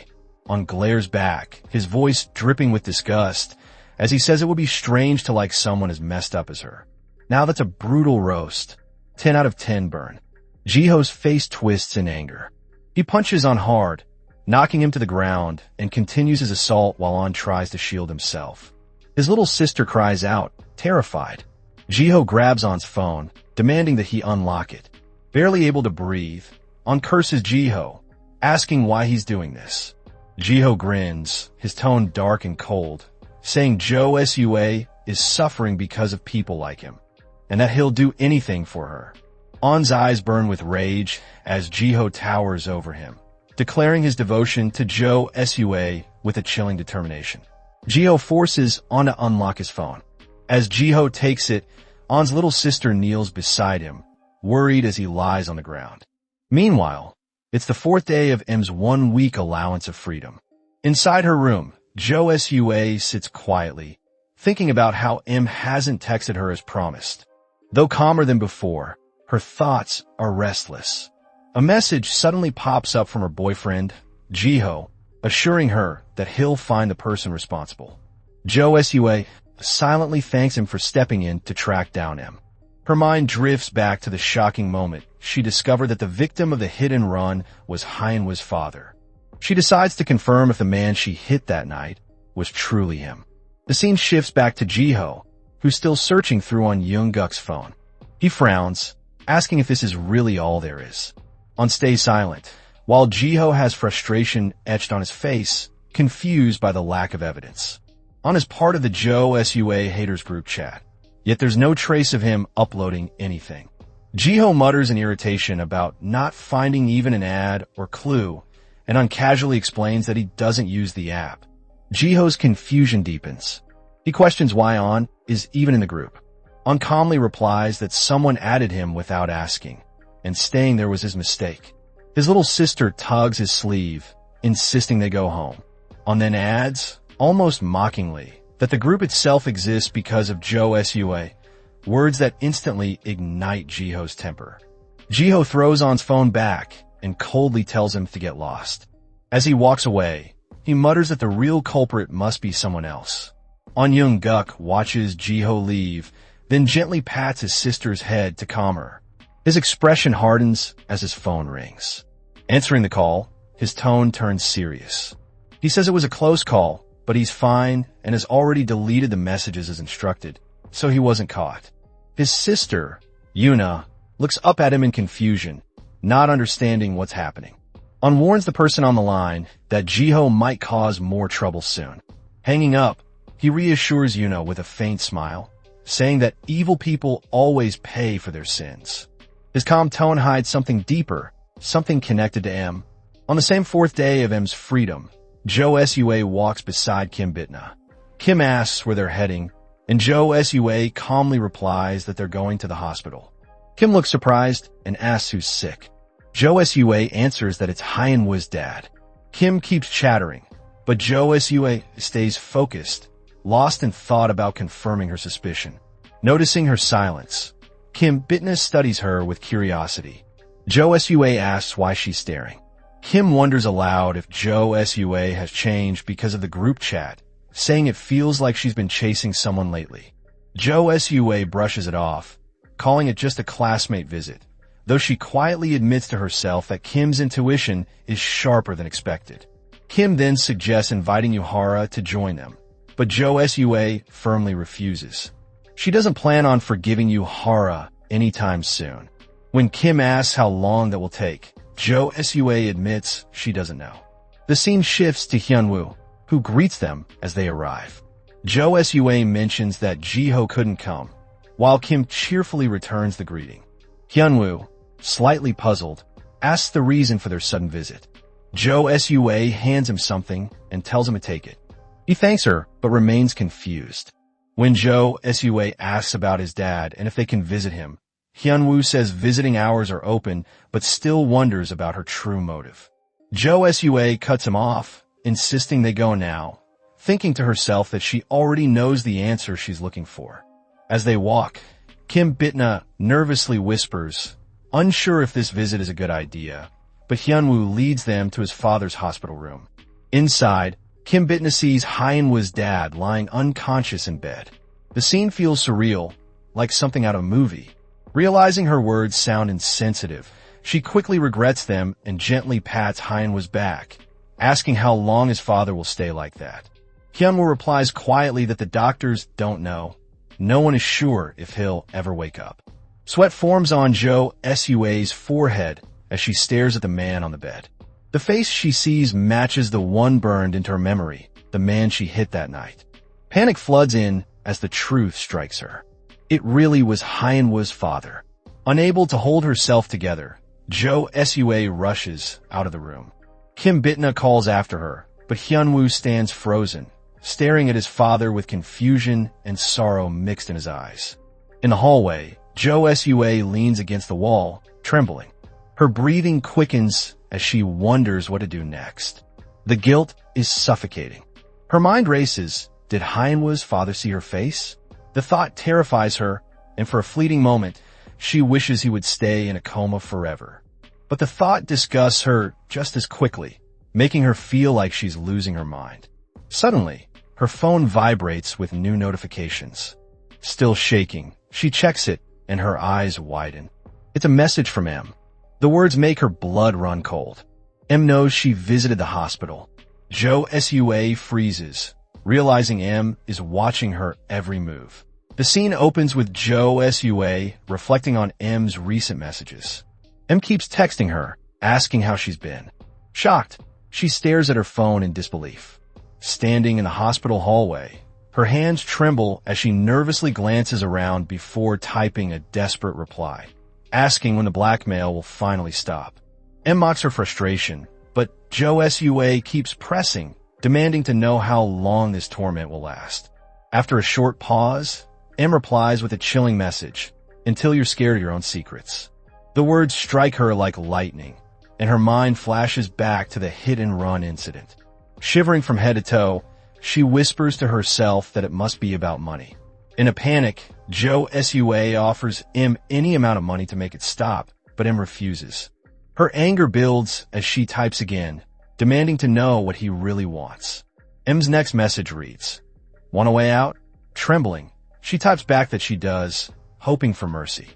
On glares back, his voice dripping with disgust, as he says it would be strange to like someone as messed up as her. Now that's a brutal roast. 10 out of 10 burn. Jiho's face twists in anger. He punches On hard, knocking him to the ground, and continues his assault while On tries to shield himself. His little sister cries out, terrified. Jiho grabs On's phone, demanding that he unlock it. Barely able to breathe, On curses Jiho, asking why he's doing this. Jiho grins, his tone dark and cold, saying Jo Sua is suffering because of people like him, and that he'll do anything for her. On's eyes burn with rage as Jiho towers over him, declaring his devotion to Jo Sua with a chilling determination. Jiho forces On to unlock his phone. As Jiho takes it, On's little sister kneels beside him, worried as he lies on the ground. Meanwhile, it's the 4th day of M's 1-week allowance of freedom. Inside her room, Jo Sua sits quietly, thinking about how M hasn't texted her as promised. Though calmer than before, her thoughts are restless. A message suddenly pops up from her boyfriend, Jiho, assuring her that he'll find the person responsible. Jo Sua silently thanks him for stepping in to track down M. Her mind drifts back to the shocking moment she discovered that the victim of the hit and run was Hyenwa's father. She decides to confirm if the man she hit that night was truly him. The scene shifts back to Jiho, who's still searching through On Yoongguk's phone. He frowns, asking if this is really all there is. On stays silent, while Jiho has frustration etched on his face, confused by the lack of evidence. On is part of the Jo Sua haters group chat, yet there's no trace of him uploading anything. Jiho mutters in irritation about not finding even an ad or clue, and On casually explains that he doesn't use the app. Jiho's confusion deepens. He questions why On is even in the group. On calmly replies that someone added him without asking, and staying there was his mistake. His little sister tugs his sleeve, insisting they go home. On then adds, almost mockingly, that the group itself exists because of Jo Sua, words that instantly ignite Jiho's temper. Jiho throws On's phone back and coldly tells him to get lost. As he walks away, he mutters that the real culprit must be someone else. On Yoongguk watches Jiho leave, then gently pats his sister's head to calm her. His expression hardens as his phone rings. Answering the call, his tone turns serious. He says it was a close call, but he's fine and has already deleted the messages as instructed, so he wasn't caught. His sister, Yuna, looks up at him in confusion, not understanding what's happening. On warns the person on the line that Jiho might cause more trouble soon. Hanging up, he reassures Yuna with a faint smile, saying that evil people always pay for their sins. His calm tone hides something deeper, something connected to M. On the same 4th day of M's freedom, Jo Sua walks beside Kim Bitna. Kim asks where they're heading, and Jo Sua calmly replies that they're going to the hospital. Kim looks surprised and asks who's sick. Jo Sua answers that it's Hyenwa's dad. Kim keeps chattering, but Jo Sua stays focused, lost in thought about confirming her suspicion. Noticing her silence, Kim Bitna studies her with curiosity. Jo Sua asks why she's staring. Kim wonders aloud if Jo Sua has changed because of the group chat, saying it feels like she's been chasing someone lately. Jo Sua brushes it off, calling it just a classmate visit, though she quietly admits to herself that Kim's intuition is sharper than expected. Kim then suggests inviting Yuhara to join them, but Jo Sua firmly refuses. She doesn't plan on forgiving Yuhara anytime soon. When Kim asks how long that will take, Jo Sua admits she doesn't know. The scene shifts to Hyunwoo, who greets them as they arrive. Jo Sua mentions that Jiho couldn't come, while Kim cheerfully returns the greeting. Hyunwoo, slightly puzzled, asks the reason for their sudden visit. Jo Sua hands him something and tells him to take it. He thanks her, but remains confused. When Jo Sua asks about his dad and if they can visit him, Hyunwoo says visiting hours are open but still wonders about her true motive. Jo Sua cuts him off, insisting they go now, thinking to herself that she already knows the answer she's looking for. As they walk, Kim Bitna nervously whispers, unsure if this visit is a good idea, but Hyunwoo leads them to his father's hospital room. Inside, Kim Bitna sees Hyunwoo's dad lying unconscious in bed. The scene feels surreal, like something out of a movie. Realizing her words sound insensitive, she quickly regrets them and gently pats Hyunwoo's back, asking how long his father will stay like that. Hyunwoo replies quietly that the doctors don't know. No one is sure if he'll ever wake up. Sweat forms on Jo Sua's forehead as she stares at the man on the bed. The face she sees matches the one burned into her memory, the man she hit that night. Panic floods in as the truth strikes her. It really was Hyunwoo's father. Unable to hold herself together, Jo Sua rushes out of the room. Kim Bitna calls after her, but Hyunwoo stands frozen, staring at his father with confusion and sorrow mixed in his eyes. In the hallway, Jo Sua leans against the wall, trembling. Her breathing quickens as she wonders what to do next. The guilt is suffocating. Her mind races. Did Hyunwoo's father see her face? The thought terrifies her, and for a fleeting moment, she wishes he would stay in a coma forever. But the thought disgusts her just as quickly, making her feel like she's losing her mind. Suddenly, her phone vibrates with new notifications. Still shaking, she checks it, and her eyes widen. It's a message from M. The words make her blood run cold. M knows she visited the hospital. Jo Sua freezes, realizing M is watching her every move. The scene opens with Jo Sua reflecting on M's recent messages. M keeps texting her, asking how she's been. Shocked, she stares at her phone in disbelief. Standing in the hospital hallway, her hands tremble as she nervously glances around before typing a desperate reply, asking when the blackmail will finally stop. M mocks her frustration, but Jo Sua keeps pressing, demanding to know how long this torment will last. After a short pause, M replies with a chilling message, until you're scared of your own secrets. The words strike her like lightning, and her mind flashes back to the hit-and-run incident. Shivering from head to toe, she whispers to herself that it must be about money. In a panic, Jo Sua offers M any amount of money to make it stop, but M refuses. Her anger builds as she types again, demanding to know what he really wants. M's next message reads, "Want a way out?" Trembling, she types back that she does, hoping for mercy.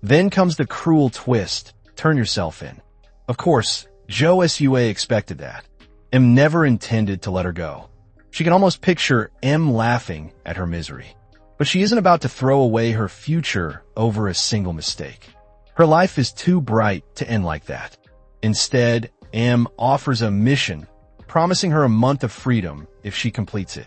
Then comes the cruel twist, turn yourself in. Of course, Jo Sua expected that. M never intended to let her go. She can almost picture M laughing at her misery. But she isn't about to throw away her future over a single mistake. Her life is too bright to end like that. Instead, M offers a mission, promising her a month of freedom if she completes it.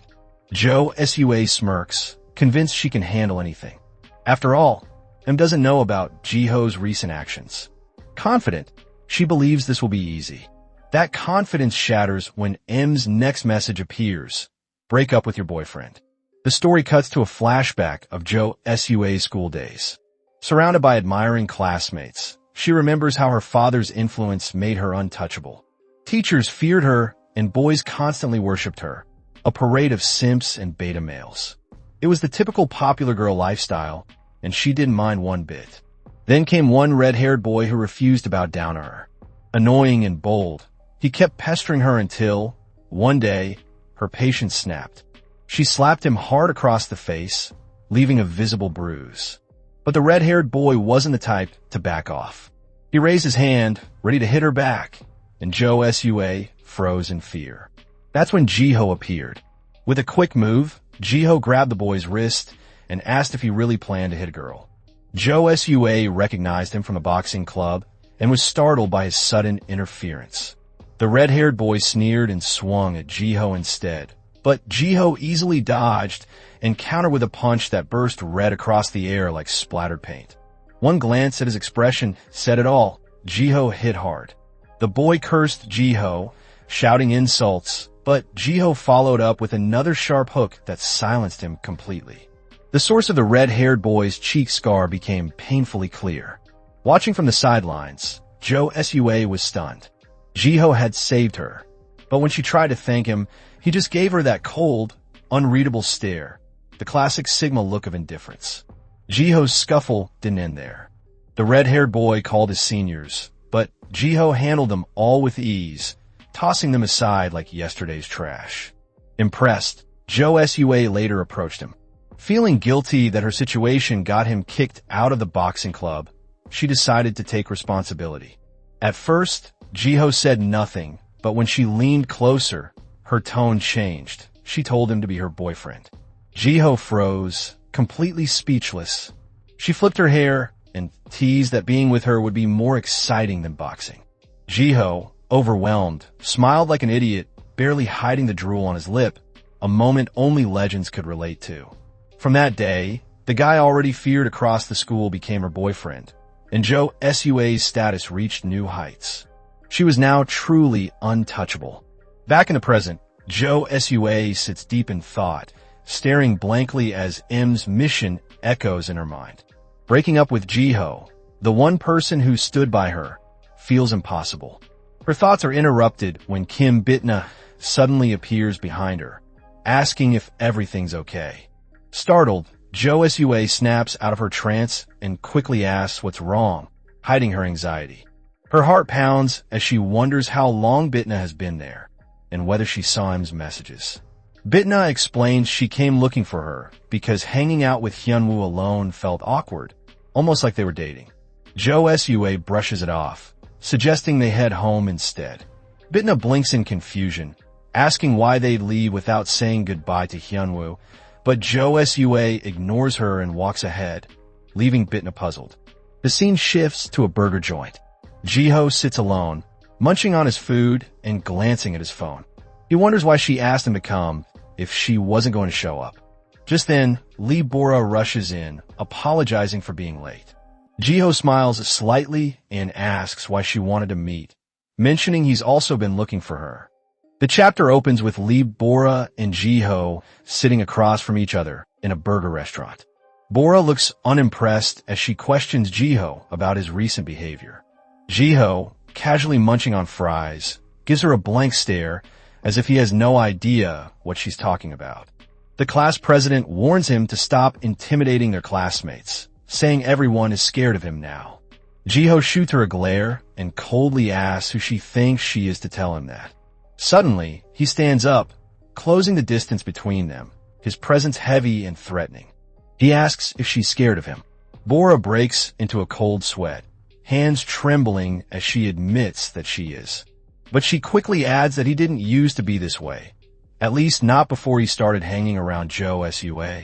Jo Sua smirks, convinced she can handle anything. After all, M doesn't know about Jiho's recent actions. Confident, she believes this will be easy. That confidence shatters when M's next message appears. Break up with your boyfriend. The story cuts to a flashback of Jo Sua's school days. Surrounded by admiring classmates, she remembers how her father's influence made her untouchable. Teachers feared her, and boys constantly worshipped her, a parade of simps and beta males. It was the typical popular girl lifestyle, and she didn't mind one bit. Then came one red-haired boy who refused to bow down to her. Annoying and bold, he kept pestering her until, one day, her patience snapped. She slapped him hard across the face, leaving a visible bruise. But the red-haired boy wasn't the type to back off. He raised his hand, ready to hit her back, and Jo Sua froze in fear. That's when Jiho appeared. With a quick move, Jiho grabbed the boy's wrist and asked if he really planned to hit a girl. Jo Sua recognized him from a boxing club and was startled by his sudden interference. The red-haired boy sneered and swung at Jiho instead, but Jiho easily dodged and countered with a punch that burst red across the air like splattered paint. One glance at his expression said it all. Jiho hit hard. The boy cursed Jiho, shouting insults, but Jiho followed up with another sharp hook that silenced him completely. The source of the red-haired boy's cheek scar became painfully clear. Watching from the sidelines, Jo Sua was stunned. Jiho had saved her, but when she tried to thank him, he just gave her that cold, unreadable stare, the classic Sigma look of indifference. Jiho's scuffle didn't end there. The red-haired boy called his seniors, but Jiho handled them all with ease, tossing them aside like yesterday's trash. Impressed, Jo Sua later approached him. Feeling guilty that her situation got him kicked out of the boxing club, she decided to take responsibility. At first, Jiho said nothing, but when she leaned closer, her tone changed. She told him to be her boyfriend. Jiho froze, completely speechless. She flipped her hair and teased that being with her would be more exciting than boxing. Jiho, overwhelmed, smiled like an idiot, barely hiding the drool on his lip, a moment only legends could relate to. From that day, the guy already feared across the school became her boyfriend, and Jo Sua's status reached new heights. She was now truly untouchable. Back in the present, Jo Sua sits deep in thought, staring blankly as M's mission echoes in her mind. Breaking up with Jiho, the one person who stood by her, feels impossible. Her thoughts are interrupted when Kim Bitna suddenly appears behind her, asking if everything's okay. Startled, Jo Sua snaps out of her trance and quickly asks what's wrong, hiding her anxiety. Her heart pounds as she wonders how long Bitna has been there, and whether she saw M's messages. Bitna explains she came looking for her because hanging out with Hyunwoo alone felt awkward, almost like they were dating. Jo Sua brushes it off, suggesting they head home instead. Bitna blinks in confusion, asking why they'd leave without saying goodbye to Hyunwoo, but Jo Sua ignores her and walks ahead, leaving Bitna puzzled. The scene shifts to a burger joint. Jiho sits alone, munching on his food and glancing at his phone. He wonders why she asked him to come if she wasn't going to show up. Just then, Lee Bora rushes in, apologizing for being late. Jiho smiles slightly and asks why she wanted to meet, mentioning he's also been looking for her. The chapter opens with Lee Bora and Jiho sitting across from each other in a burger restaurant. Bora looks unimpressed as she questions Jiho about his recent behavior. Jiho, casually munching on fries, gives her a blank stare as if he has no idea what she's talking about. The class president warns him to stop intimidating their classmates, saying everyone is scared of him now. Jiho shoots her a glare and coldly asks who she thinks she is to tell him that. Suddenly, he stands up, closing the distance between them, his presence heavy and threatening. He asks if she's scared of him. Bora breaks into a cold sweat, hands trembling as she admits that she is. But she quickly adds that he didn't used to be this way, at least not before he started hanging around Jo Sua.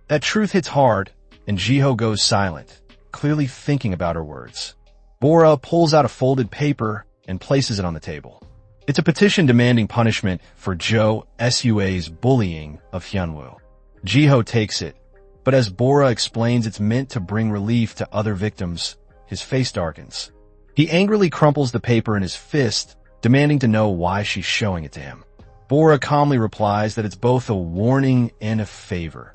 That truth hits hard, and Jiho goes silent, clearly thinking about her words. Bora pulls out a folded paper and places it on the table. It's a petition demanding punishment for Jo Sua's bullying of Hyunwoo. Jiho takes it, but as Bora explains it's meant to bring relief to other victims, his face darkens. He angrily crumples the paper in his fist, demanding to know why she's showing it to him. Bora calmly replies that it's both a warning and a favor.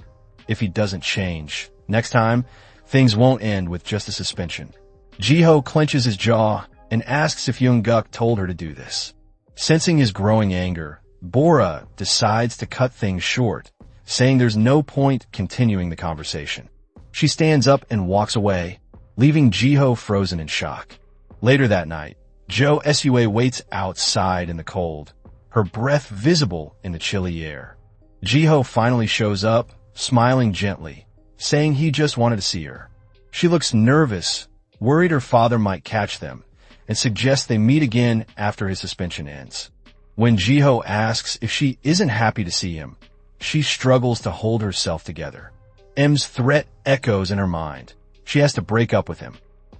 If he doesn't change, next time, things won't end with just a suspension. Jiho clenches his jaw and asks if Yoongguk told her to do this. Sensing his growing anger, Bora decides to cut things short, saying there's no point continuing the conversation. She stands up and walks away, leaving Jiho frozen in shock. Later that night, Jo Sua waits outside in the cold, her breath visible in the chilly air. Jiho finally shows up, smiling gently, saying he just wanted to see her. She looks nervous, worried her father might catch them, and suggests they meet again after his suspension ends. When Jiho asks if she isn't happy to see him, she struggles to hold herself together. M's threat echoes in her mind. She has to break up with him.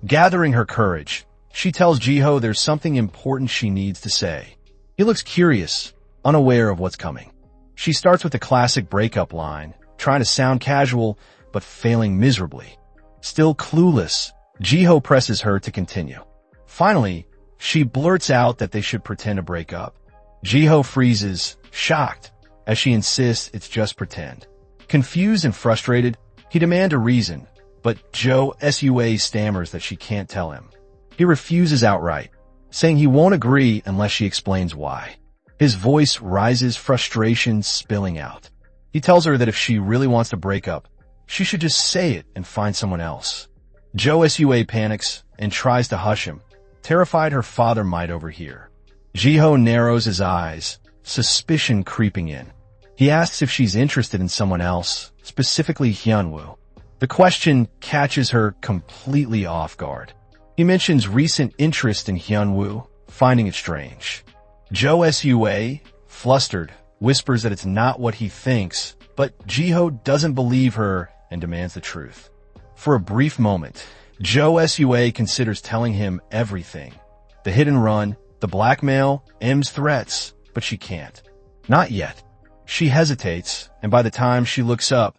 Gathering her courage, she tells Jiho there's something important she needs to say. He looks curious, unaware of what's coming. She starts with the classic breakup line, trying to sound casual, but failing miserably. Still clueless, Jiho presses her to continue. Finally, she blurts out that they should pretend to break up. Jiho freezes, shocked, as she insists it's just pretend. Confused and frustrated, He demands a reason, but Jo Sua stammers that she can't tell him. He refuses outright, saying he won't agree unless she explains why. His voice rises, frustration spilling out. He tells her that if she really wants to break up, she should just say it and find someone else. Jo Sua panics and tries to hush him, terrified her father might overhear. Jiho narrows his eyes, suspicion creeping in. He asks if she's interested in someone else, specifically Hyunwoo. The question catches her completely off guard. He mentions recent interest in Hyunwoo, finding it strange. Jo Sua, flustered, whispers that it's not what he thinks, but Jiho doesn't believe her and demands the truth. For a brief moment, Jo Sua considers telling him everything. The hit and run, the blackmail, M's threats, but she can't. Not yet. She hesitates, and by the time she looks up,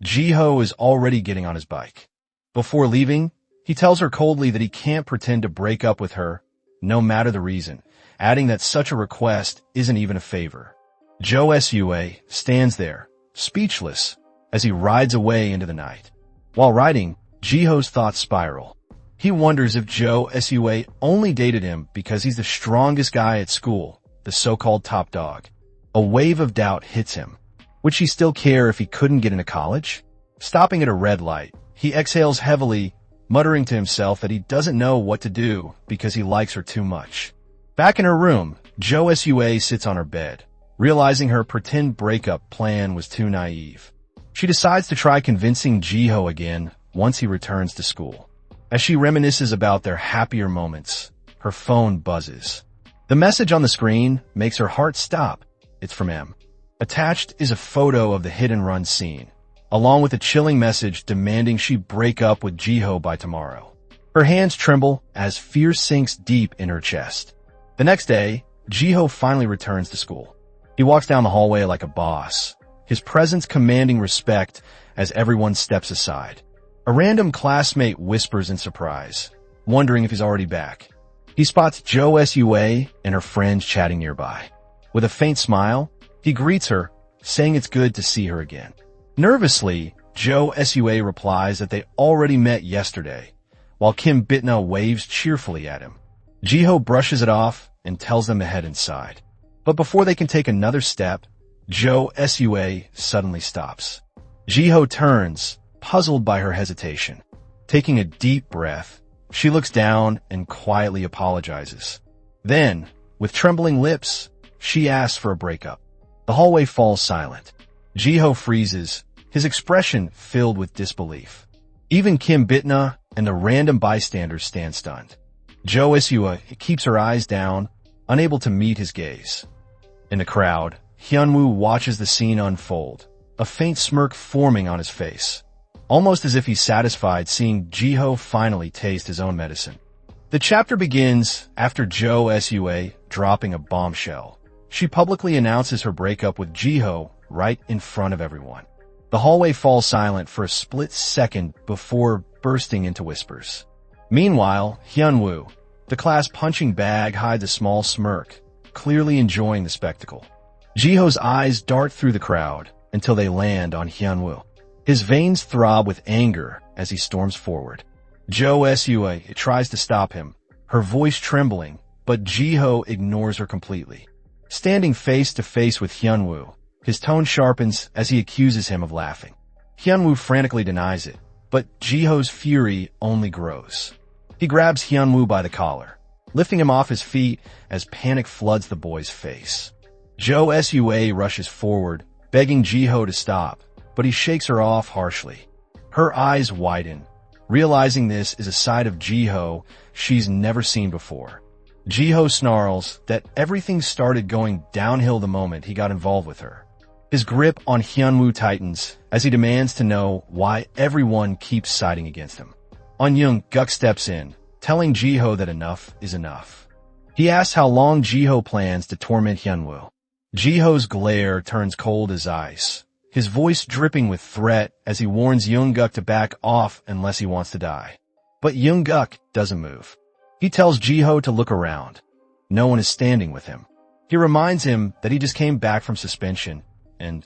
Jiho is already getting on his bike. Before leaving, he tells her coldly that he can't pretend to break up with her, no matter the reason, adding that such a request isn't even a favor. Jo Sua stands there, speechless, as he rides away into the night. While riding, Jiho's thoughts spiral. He wonders if Jo Sua only dated him because he's the strongest guy at school, the so-called top dog. A wave of doubt hits him. Would she still care if he couldn't get into college? Stopping at a red light, he exhales heavily, muttering to himself that he doesn't know what to do because he likes her too much. Back in her room, Jo Sua sits on her bed, realizing her pretend breakup plan was too naive. She decides to try convincing Jiho again once he returns to school. As she reminisces about their happier moments, her phone buzzes. The message on the screen makes her heart stop. It's from M. Attached is a photo of the hit-and-run scene, along with a chilling message demanding she break up with Jiho by tomorrow. Her hands tremble as fear sinks deep in her chest. The next day, Jiho finally returns to school. He walks down the hallway like a boss, his presence commanding respect as everyone steps aside. A random classmate whispers in surprise, wondering if he's already back. He spots Jo Sua and her friends chatting nearby. With a faint smile, he greets her, saying it's good to see her again. Nervously, Jo Sua replies that they already met yesterday, while Kim Bitna waves cheerfully at him. Jiho brushes it off and tells them to head inside. But before they can take another step, Jo Sua suddenly stops. Jiho turns, puzzled by her hesitation. Taking a deep breath, she looks down and quietly apologizes. Then, with trembling lips, she asks for a breakup. The hallway falls silent. Jiho freezes, his expression filled with disbelief. Even Kim Bitna and the random bystanders stand stunned. Jo Sua keeps her eyes down, unable to meet his gaze. In the crowd, Hyunwoo watches the scene unfold, a faint smirk forming on his face, almost as if he's satisfied seeing Jiho finally taste his own medicine. The chapter begins after Jo Sua dropping a bombshell. She publicly announces her breakup with Jiho right in front of everyone. The hallway falls silent for a split second before bursting into whispers. Meanwhile, Hyunwoo, the class punching bag, hides a small smirk, clearly enjoying the spectacle. Jiho's eyes dart through the crowd until they land on Hyunwoo. His veins throb with anger as he storms forward. Jo Sua tries to stop him, her voice trembling, but Jiho ignores her completely. Standing face to face with Hyunwoo, his tone sharpens as he accuses him of laughing. Hyunwoo frantically denies it, but Jiho's fury only grows. He grabs Hyunwoo by the collar, lifting him off his feet as panic floods the boy's face. Jo Sua rushes forward, begging Jiho to stop, but he shakes her off harshly. Her eyes widen, realizing this is a side of Jiho she's never seen before. Jiho snarls that everything started going downhill the moment he got involved with her. His grip on Hyunwoo tightens as he demands to know why everyone keeps siding against him. Young Guk steps in, telling Jiho that enough is enough. He asks how long Jiho plans to torment Hyunwoo. Jiho's glare turns cold as ice, his voice dripping with threat as he warns Young-guk to back off unless he wants to die. But Young-guk doesn't move. He tells Jiho to look around. No one is standing with him. He reminds him that he just came back from suspension, and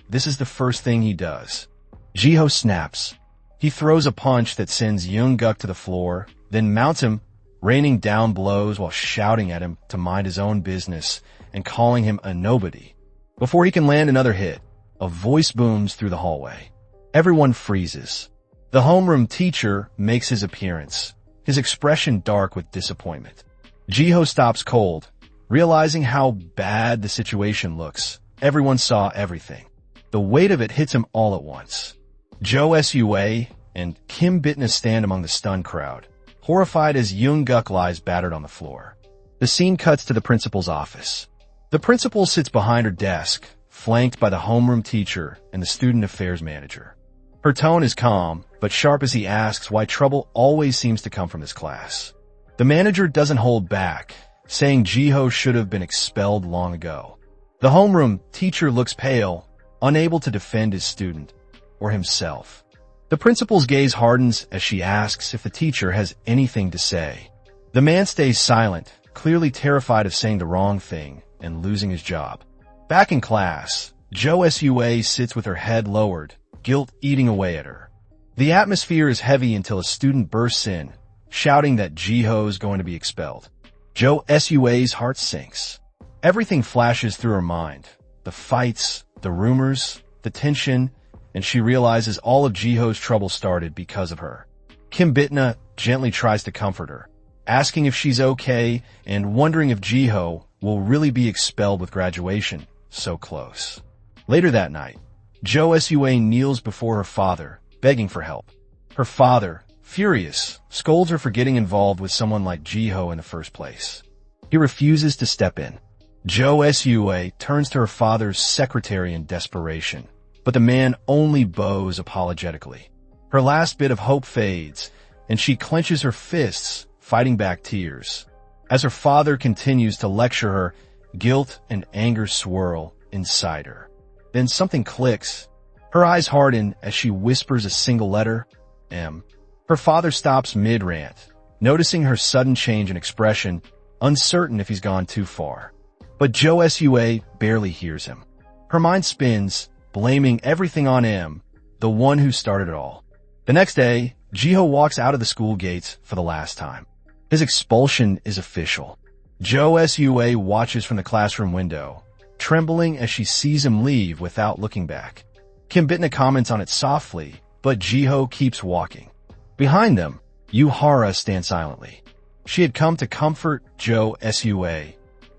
this is the first thing he does. Jiho snaps. He throws a punch that sends Yoongguk to the floor, then mounts him, raining down blows while shouting at him to mind his own business and calling him a nobody. Before he can land another hit, a voice booms through the hallway. Everyone freezes. The homeroom teacher makes his appearance, his expression dark with disappointment. Jiho stops cold, realizing how bad the situation looks. Everyone saw everything. The weight of it hits him all at once. Jo Sua and Kim Bitna stand among the stunned crowd, horrified as Yoongguk lies battered on the floor. The scene cuts to the principal's office. The principal sits behind her desk, flanked by the homeroom teacher and the student affairs manager. Her tone is calm, but sharp as he asks why trouble always seems to come from this class. The manager doesn't hold back, saying Jiho should have been expelled long ago. The homeroom teacher looks pale, unable to defend his student or himself. The principal's gaze hardens as she asks if the teacher has anything to say. The man stays silent, clearly terrified of saying the wrong thing and losing his job. Back in class, Jo Sua sits with her head lowered, guilt eating away at her. The atmosphere is heavy until a student bursts in, shouting that Jiho's going to be expelled. Jo Sua's heart sinks. Everything flashes through her mind. The fights, the rumors, the tension, and she realizes all of Jiho's trouble started because of her. Kim Bitna gently tries to comfort her, asking if she's okay and wondering if Jiho will really be expelled with graduation so close. Later that night, Jo Sua kneels before her father, begging for help. Her father, furious, scolds her for getting involved with someone like Jiho in the first place. He refuses to step in. Jo Sua turns to her father's secretary in desperation, but the man only bows apologetically. Her last bit of hope fades, and she clenches her fists, fighting back tears. As her father continues to lecture her, guilt and anger swirl inside her. Then something clicks. Her eyes harden as she whispers a single letter, M. Her father stops mid-rant, noticing her sudden change in expression, uncertain if he's gone too far. But Jo Sua barely hears him. Her mind spins, blaming everything on M, the one who started it all. The next day, Jiho walks out of the school gates for the last time. His expulsion is official. Jo Sua watches from the classroom window, trembling as she sees him leave without looking back. Kim Bitna comments on it softly, but Jiho keeps walking. Behind them, Yuhara stands silently. She had come to comfort Jo Sua,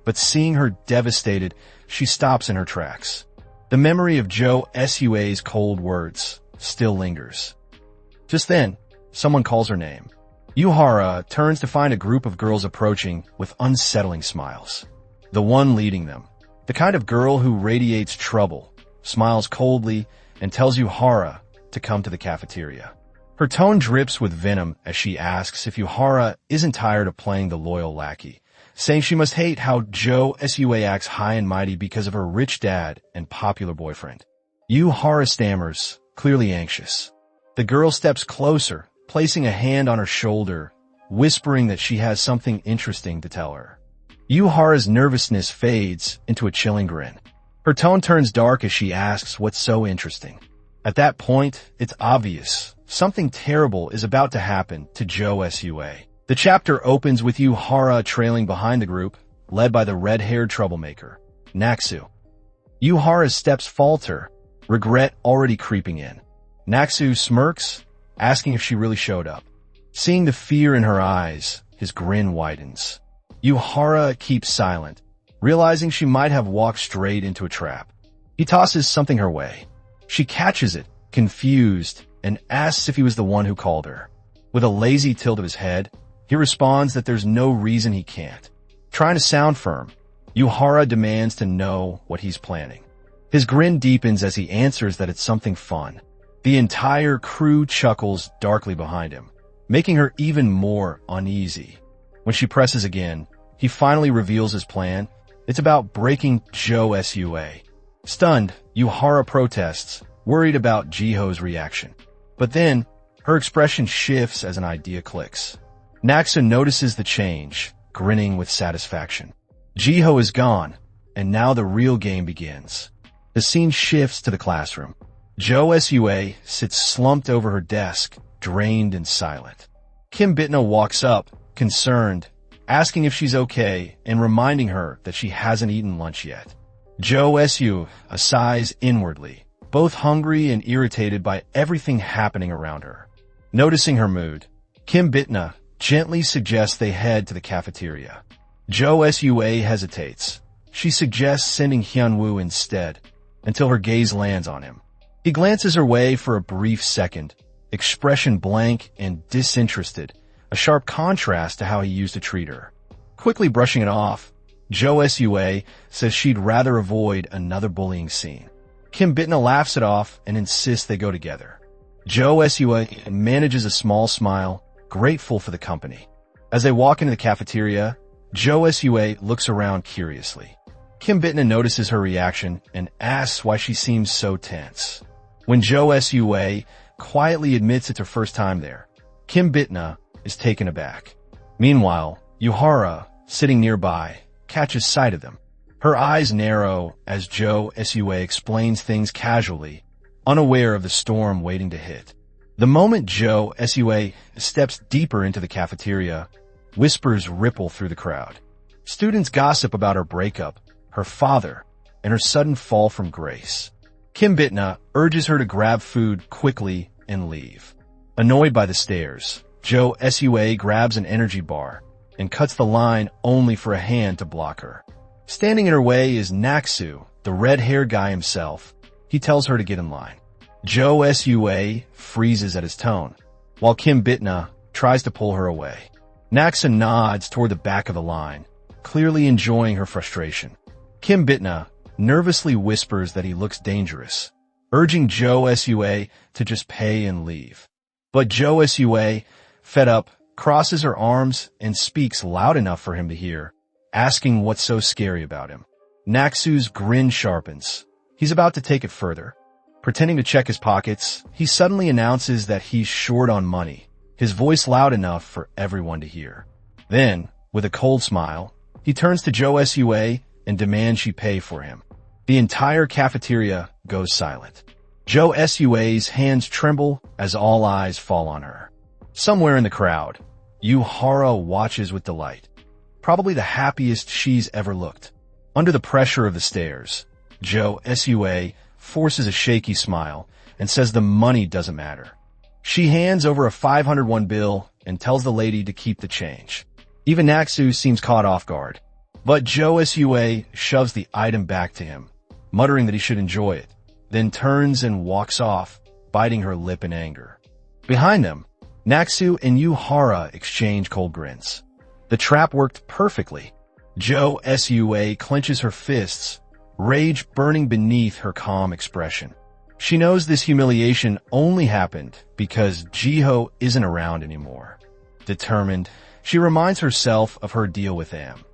but seeing her devastated, she stops in her tracks. The memory of Jo Sua's cold words still lingers. Just then, someone calls her name. Yuhara turns to find a group of girls approaching with unsettling smiles. The one leading them, the kind of girl who radiates trouble, smiles coldly and tells Yuhara to come to the cafeteria. Her tone drips with venom as she asks if Yuhara isn't tired of playing the loyal lackey, saying she must hate how Jo Sua acts high and mighty because of her rich dad and popular boyfriend. Yuhara stammers, clearly anxious. The girl steps closer, placing a hand on her shoulder, whispering that she has something interesting to tell her. Yuhara's nervousness fades into a chilling grin. Her tone turns dark as she asks what's so interesting. At that point, it's obvious. Something terrible is about to happen to Jo Sua. The chapter opens with Yuhara trailing behind the group, led by the red-haired troublemaker, Naksu. Yuhara's steps falter, regret already creeping in. Naksu smirks, asking if she really showed up. Seeing the fear in her eyes, his grin widens. Yuhara keeps silent, realizing she might have walked straight into a trap. He tosses something her way. She catches it, confused, and asks if he was the one who called her. With a lazy tilt of his head, he responds that there's no reason he can't. Trying to sound firm, Yuhara demands to know what he's planning. His grin deepens as he answers that it's something fun. The entire crew chuckles darkly behind him, making her even more uneasy. When she presses again, he finally reveals his plan. It's about breaking Jo Sua. Stunned, Yuhara protests, worried about Jiho's reaction. But then, her expression shifts as an idea clicks. Naksu notices the change, grinning with satisfaction. Jiho is gone, and now the real game begins. The scene shifts to the classroom. Jo Sua sits slumped over her desk, drained and silent. Kim Bitna walks up, concerned, asking if she's okay and reminding her that she hasn't eaten lunch yet. Jo Sua sighs inwardly, both hungry and irritated by everything happening around her. Noticing her mood, Kim Bitna gently suggests they head to the cafeteria. Jo Sua hesitates. She suggests sending Hyunwoo instead, until her gaze lands on him. He glances her way for a brief second, expression blank and disinterested, a sharp contrast to how he used to treat her. Quickly brushing it off, Jo Sua says she'd rather avoid another bullying scene. Kim Bitna laughs it off and insists they go together. Jo Sua manages a small smile, grateful for the company. As they walk into the cafeteria, Jo Sua looks around curiously. Kim Bitna notices her reaction and asks why she seems so tense. When Jo Sua quietly admits it's her first time there, Kim Bitna is taken aback. Meanwhile, Yuhara, sitting nearby, catches sight of them. Her eyes narrow as Jo Sua explains things casually, unaware of the storm waiting to hit. The moment Jo Sua steps deeper into the cafeteria, whispers ripple through the crowd. Students gossip about her breakup, her father, and her sudden fall from grace. Kim Bitna urges her to grab food quickly and leave. Annoyed by the stares, Jo Sua grabs an energy bar and cuts the line only for a hand to block her. Standing in her way is Naksu, the red-haired guy himself. He tells her to get in line. Jo Sua freezes at his tone, while Kim Bitna tries to pull her away. Naksu nods toward the back of the line, clearly enjoying her frustration. Kim Bitna nervously whispers that he looks dangerous, urging Jo Sua to just pay and leave. But Jo Sua, fed up, crosses her arms and speaks loud enough for him to hear, asking what's so scary about him. Naksu's grin sharpens. He's about to take it further. Pretending to check his pockets, he suddenly announces that he's short on money, his voice loud enough for everyone to hear. Then, with a cold smile, he turns to Jo Sua and demands she pay for him. The entire cafeteria goes silent. Jo Sua's hands tremble as all eyes fall on her. Somewhere in the crowd, Yuhara watches with delight. Probably the happiest she's ever looked. Under the pressure of the stares, Jo Sua forces a shaky smile and says the money doesn't matter. She hands over a 501 bill and tells the lady to keep the change. Even Naksu seems caught off guard. But Jo Sua shoves the item back to him, muttering that he should enjoy it, then turns and walks off, biting her lip in anger. Behind them, Naksu and Yuhara exchange cold grins. The trap worked perfectly. Jo Sua clenches her fists, rage burning beneath her calm expression. She knows this humiliation only happened because Jiho isn't around anymore. Determined, she reminds herself of her deal with Am.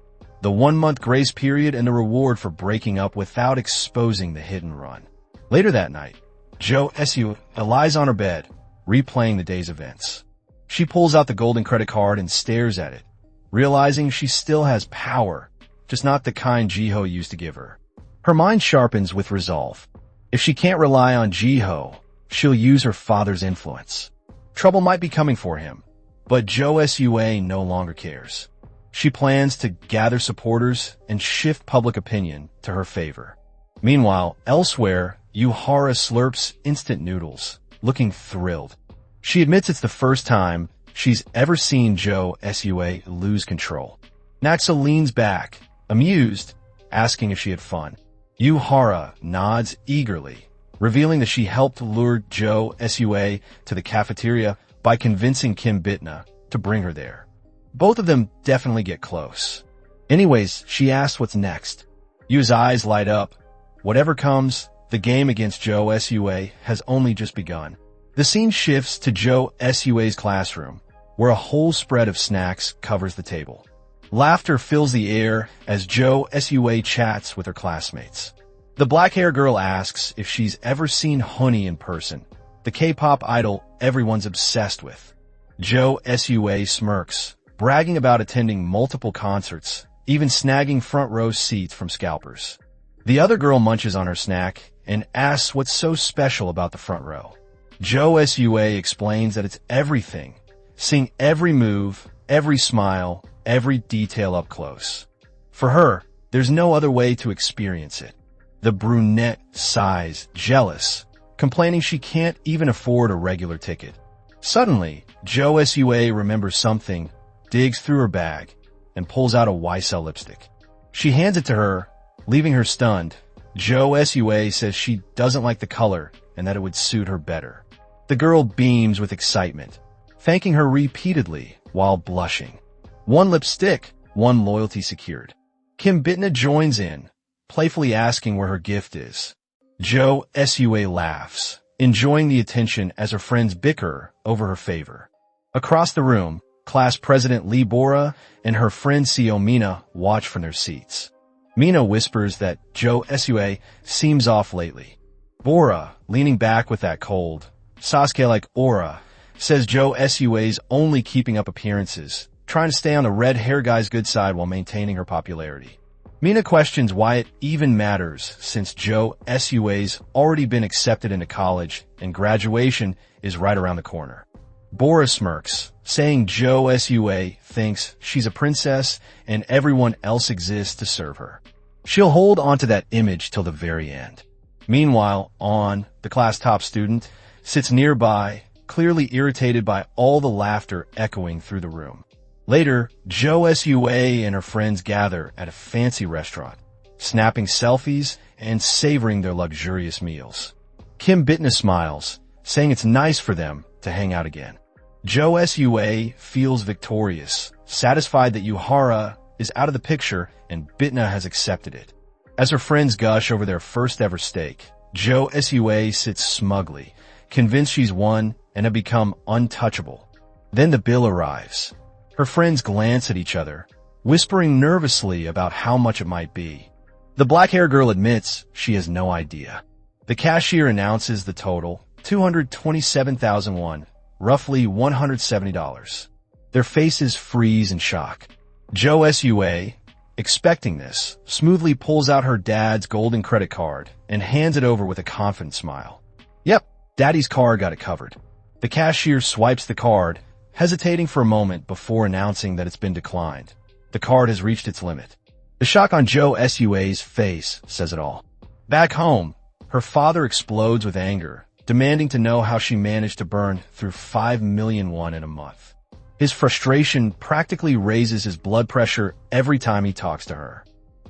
The 1-month grace period and the reward for breaking up without exposing the hit and run. Later that night, Jo Sua lies on her bed, replaying the day's events. She pulls out the golden credit card and stares at it, realizing she still has power, just not the kind Jiho used to give her. Her mind sharpens with resolve. If she can't rely on Jiho, she'll use her father's influence. Trouble might be coming for him, but Jo Sua no longer cares. She plans to gather supporters and shift public opinion to her favor. Meanwhile, elsewhere, Yuhara slurps instant noodles, looking thrilled. She admits it's the first time she's ever seen Jo Sua lose control. Naksu leans back, amused, asking if she had fun. Yuhara nods eagerly, revealing that she helped lure Jo Sua to the cafeteria by convincing Kim Bitna to bring her there. Both of them definitely get close. Anyways, she asks what's next. Yu's eyes light up. Whatever comes, the game against Jo Sua has only just begun. The scene shifts to Jo Sua's classroom, where a whole spread of snacks covers the table. Laughter fills the air as Jo Sua chats with her classmates. The black-haired girl asks if she's ever seen Honey in person, the K-pop idol everyone's obsessed with. Jo Sua smirks, bragging about attending multiple concerts, even snagging front row seats from scalpers. The other girl munches on her snack and asks what's so special about the front row. Jo Sua explains that it's everything, seeing every move, every smile, every detail up close. For her, there's no other way to experience it. The brunette sighs, jealous, complaining she can't even afford a regular ticket. Suddenly, Jo Sua remembers something, digs through her bag, and pulls out a YSL lipstick. She hands it to her, leaving her stunned. Jo Sua says she doesn't like the color and that it would suit her better. The girl beams with excitement, thanking her repeatedly while blushing. One lipstick, one loyalty secured. Kim Bitna joins in, playfully asking where her gift is. Jo Sua laughs, enjoying the attention as her friends bicker over her favor. Across the room, class president Lee Bora and her friend CEO Mina watch from their seats. Mina whispers that Jo Sua seems off lately. Bora, leaning back with that cold, Sasuke-like aura, says Jo Sua's only keeping up appearances, trying to stay on the red hair guy's good side while maintaining her popularity. Mina questions why it even matters since Jo Sua's already been accepted into college and graduation is right around the corner. Bora smirks, saying Jo Sua thinks she's a princess and everyone else exists to serve her. She'll hold onto that image till the very end. Meanwhile, On, the class top student, sits nearby, clearly irritated by all the laughter echoing through the room. Later, Jo Sua and her friends gather at a fancy restaurant, snapping selfies and savoring their luxurious meals. Kim Bitna smiles, saying it's nice for them to hang out again. Jo Sua feels victorious, satisfied that Yuhara is out of the picture and Bitna has accepted it. As her friends gush over their first ever steak, Jo Sua sits smugly, convinced she's won and have become untouchable. Then the bill arrives. Her friends glance at each other, whispering nervously about how much it might be. The black-haired girl admits she has no idea. The cashier announces the total, $227,001, roughly $170. Their faces freeze in shock. Jo Sua, expecting this, smoothly pulls out her dad's golden credit card and hands it over with a confident smile. Yep, Daddy's card got it covered. The cashier swipes the card, hesitating for a moment before announcing that it's been declined. The card has reached its limit. The shock on Jo Sua's face says it all. Back home, her father explodes with anger, demanding to know how she managed to burn through 5 million won in a month. His frustration practically raises his blood pressure every time he talks to her.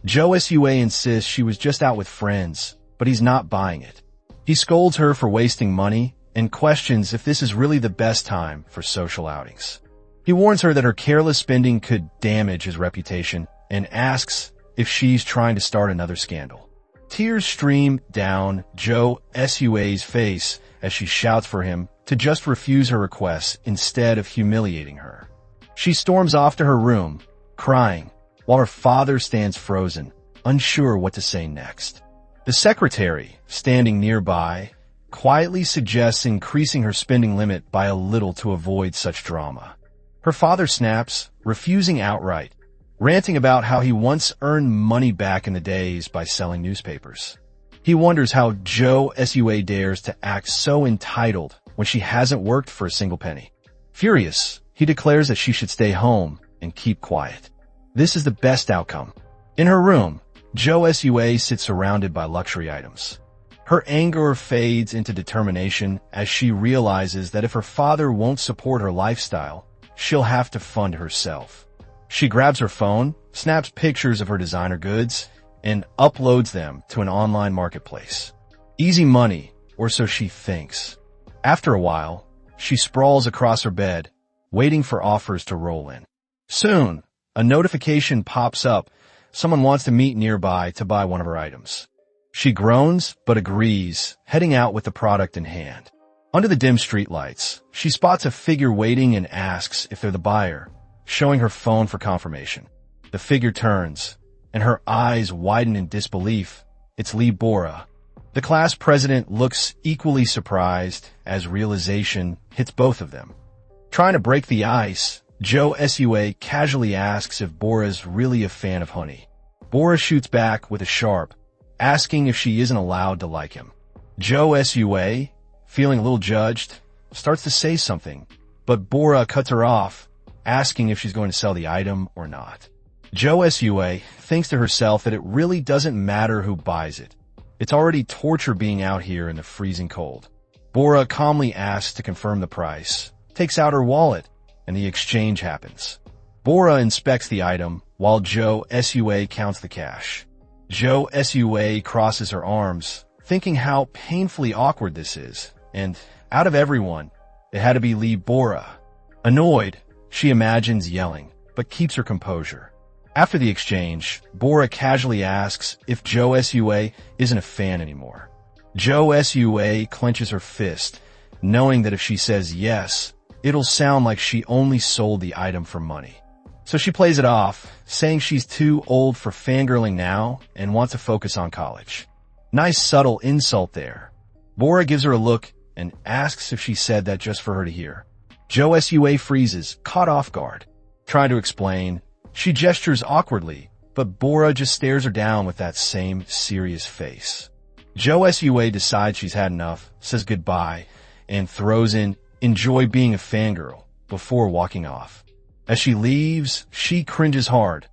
Jo Sua insists she was just out with friends, but he's not buying it. He scolds her for wasting money and questions if this is really the best time for social outings. He warns her that her careless spending could damage his reputation and asks if she's trying to start another scandal. Tears stream down Jo Sua's face as she shouts for him to just refuse her request instead of humiliating her. She storms off to her room, crying, while her father stands frozen, unsure what to say next. The secretary, standing nearby, quietly suggests increasing her spending limit by a little to avoid such drama. Her father snaps, refusing outright, ranting about how he once earned money back in the days by selling newspapers. He wonders how Jo Sua dares to act so entitled when she hasn't worked for a single penny. Furious, he declares that she should stay home and keep quiet. This is the best outcome. In her room, Jo Sua sits surrounded by luxury items. Her anger fades into determination as she realizes that if her father won't support her lifestyle, she'll have to fund herself. She grabs her phone, snaps pictures of her designer goods, and uploads them to an online marketplace. Easy money, or so she thinks. After a while, she sprawls across her bed, waiting for offers to roll in. Soon, a notification pops up. Someone wants to meet nearby to buy one of her items. She groans, but agrees, heading out with the product in hand. Under the dim streetlights, she spots a figure waiting and asks if they're the buyer, showing her phone for confirmation. The figure turns, and her eyes widen in disbelief. It's Lee Bora. The class president looks equally surprised as realization hits both of them. Trying to break the ice, Jo Sua casually asks if Bora's really a fan of honey. Bora shoots back with a sharp, asking if she isn't allowed to like him. Jo Sua, feeling a little judged, starts to say something, but Bora cuts her off, asking if she's going to sell the item or not. Jo Sua thinks to herself that it really doesn't matter who buys it. It's already torture being out here in the freezing cold. Bora calmly asks to confirm the price, takes out her wallet, and the exchange happens. Bora inspects the item while Jo Sua counts the cash. Jo Sua crosses her arms, thinking how painfully awkward this is, and out of everyone, it had to be Lee Bora. Annoyed, she imagines yelling, but keeps her composure. After the exchange, Bora casually asks if Jo Sua isn't a fan anymore. Jo Sua clenches her fist, knowing that if she says yes, it'll sound like she only sold the item for money. So she plays it off, saying she's too old for fangirling now and wants to focus on college. Nice subtle insult there. Bora gives her a look and asks if she said that just for her to hear. Jo Sua freezes, caught off guard. Trying to explain, she gestures awkwardly, but Bora just stares her down with that same serious face. Jo Sua decides she's had enough, says goodbye, and throws in, "Enjoy being a fangirl," before walking off. As she leaves, she cringes hard.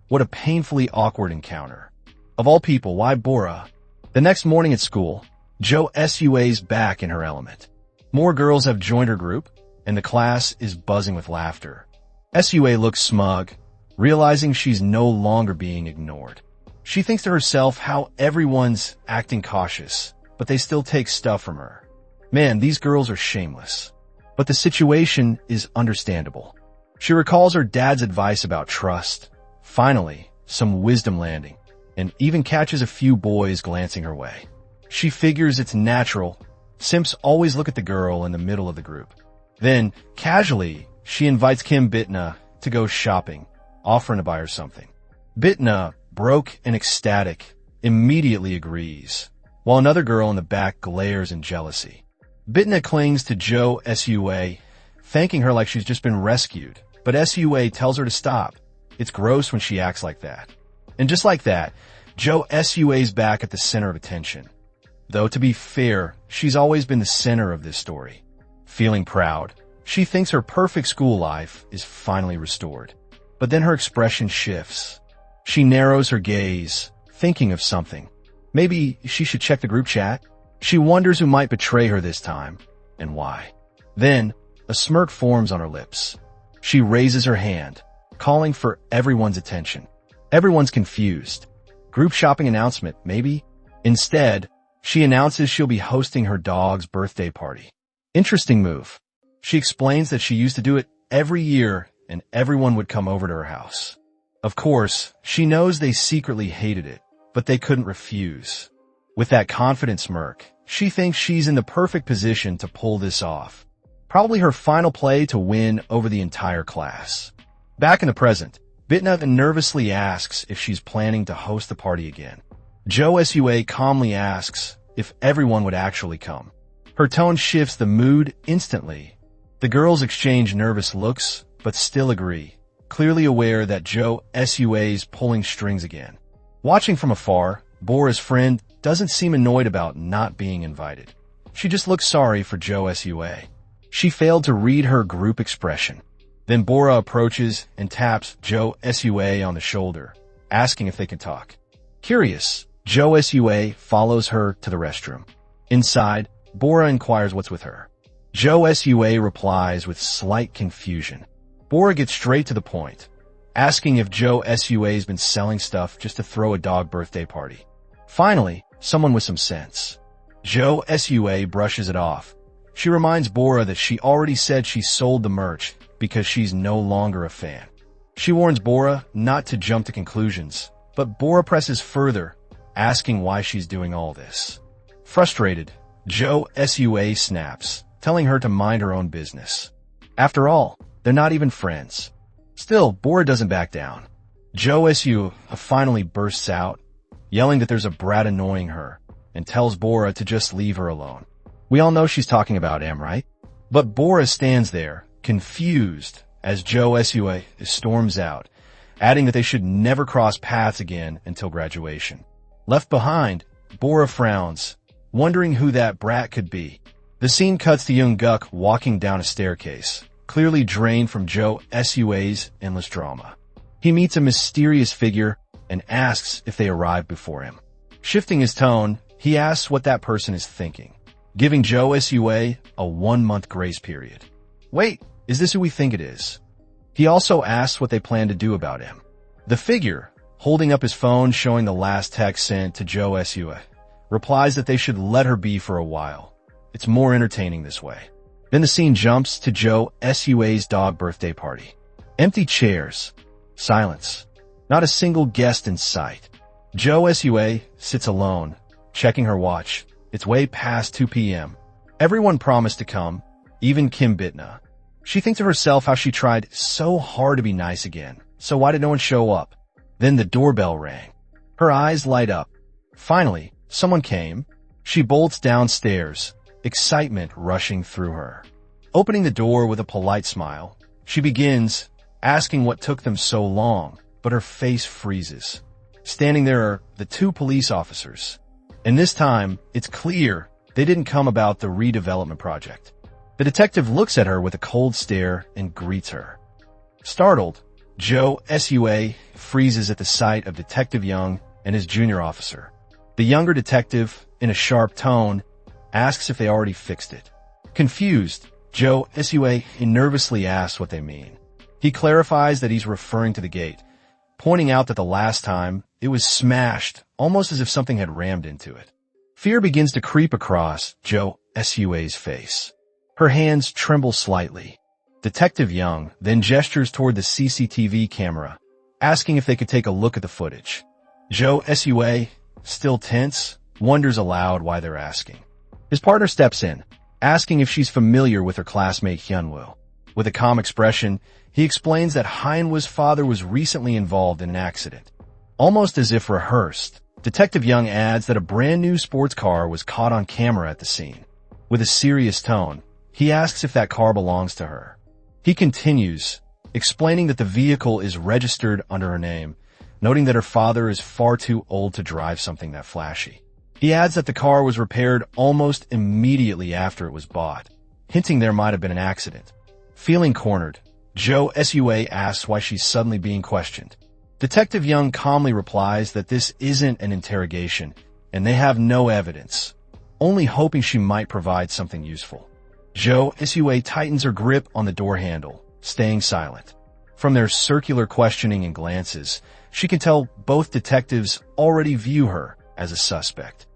What a painfully awkward encounter. Of all people, why Bora? The next morning at school, Jo Sua's back in her element. More girls have joined her group, and the class is buzzing with laughter. Sua looks smug, realizing she's no longer being ignored. She thinks to herself how everyone's acting cautious, but they still take stuff from her. Man, these girls are shameless. But the situation is understandable. She recalls her dad's advice about trust, finally, some wisdom landing, and even catches a few boys glancing her way. She figures it's natural. Simps always look at the girl in the middle of the group. Then, casually, she invites Kim Bitna to go shopping, offering to buy her something. Bitna, broke and ecstatic, immediately agrees, while another girl in the back glares in jealousy. Bitna clings to Jo Sua, thanking her like she's just been rescued, but Sua tells her to stop. It's gross when she acts like that. And just like that, Jo Sua's back at the center of attention. Though to be fair, she's always been the center of this story. Feeling proud, she thinks her perfect school life is finally restored. But then her expression shifts. She narrows her gaze, thinking of something. Maybe she should check the group chat. She wonders who might betray her this time, and why. Then, a smirk forms on her lips. She raises her hand, calling for everyone's attention. Everyone's confused. Group shopping announcement, maybe? Instead, she announces she'll be hosting her dog's birthday party. Interesting move. She explains that she used to do it every year and everyone would come over to her house. Of course, she knows they secretly hated it, but they couldn't refuse. With that confident smirk, she thinks she's in the perfect position to pull this off. Probably her final play to win over the entire class. Back in the present, Bitna nervously asks if she's planning to host the party again. Jo Sua calmly asks if everyone would actually come. Her tone shifts the mood instantly. The girls exchange nervous looks, but still agree, clearly aware that Jo Sua's pulling strings again. Watching from afar, Bora's friend doesn't seem annoyed about not being invited. She just looks sorry for Jo Sua. She failed to read her group expression. Then Bora approaches and taps Jo Sua on the shoulder, asking if they can talk. Curious, Jo Sua follows her to the restroom. Inside, Bora inquires what's with her. Jo Sua replies with slight confusion. Bora gets straight to the point, asking if Jo Sua's been selling stuff just to throw a dog birthday party. Finally, someone with some sense. Jo Sua brushes it off. She reminds Bora that she already said she sold the merch because she's no longer a fan. She warns Bora not to jump to conclusions, but Bora presses further, asking why she's doing all this. Frustrated, Jo Sua snaps, telling her to mind her own business. After all, they're not even friends. Still, Bora doesn't back down. Jo Sua finally bursts out, yelling that there's a brat annoying her, and tells Bora to just leave her alone. We all know she's talking about M, right? But Bora stands there, confused, as Jo Sua storms out, adding that they should never cross paths again until graduation. Left behind, Bora frowns, wondering who that brat could be. The scene cuts to young Guk walking down a staircase, clearly drained from Jo Sua's endless drama. He meets a mysterious figure and asks if they arrived before him. Shifting his tone, he asks what that person is thinking, giving Jo Sua a 1-month grace period. Wait, is this who we think it is? He also asks what they plan to do about him. The figure, holding up his phone showing the last text sent to Jo Sua, replies that they should let her be for a while. It's more entertaining this way. Then the scene jumps to Jo Sua's dog birthday party. Empty chairs. Silence. Not a single guest in sight. Jo Sua sits alone, checking her watch. It's way past 2 p.m. Everyone promised to come, even Kim Bitna. She thinks of herself how she tried so hard to be nice again. So why did no one show up? Then the doorbell rang. Her eyes light up. Finally, someone came. She bolts downstairs, excitement rushing through her. Opening the door with a polite smile, she begins, asking what took them so long, but her face freezes. Standing there are the 2 police officers. And this time, it's clear they didn't come about the redevelopment project. The detective looks at her with a cold stare and greets her. Startled, Jo Sua freezes at the sight of Detective Young and his junior officer. The younger detective, in a sharp tone, asks if they already fixed it. Confused, Jo Sua nervously asks what they mean. He clarifies that he's referring to the gate, pointing out that the last time it was smashed, almost as if something had rammed into it. Fear begins to creep across Jo Sua's face. Her hands tremble slightly. Detective Young then gestures toward the CCTV camera, asking if they could take a look at the footage. Jo Sua, still tense, wonders aloud why they're asking. His partner steps in, asking if she's familiar with her classmate Hyunwoo. With a calm expression, he explains that Hyunwoo's father was recently involved in an accident. Almost as if rehearsed, Detective Young adds that a brand new sports car was caught on camera at the scene. With a serious tone, he asks if that car belongs to her. He continues, explaining that the vehicle is registered under her name, noting that her father is far too old to drive something that flashy. He adds that the car was repaired almost immediately after it was bought, hinting there might have been an accident. Feeling cornered, Jo Sua asks why she's suddenly being questioned. Detective Young calmly replies that this isn't an interrogation, and they have no evidence, only hoping she might provide something useful. Jo Sua tightens her grip on the door handle, staying silent. From their circular questioning and glances, she can tell both detectives already view her as a suspect.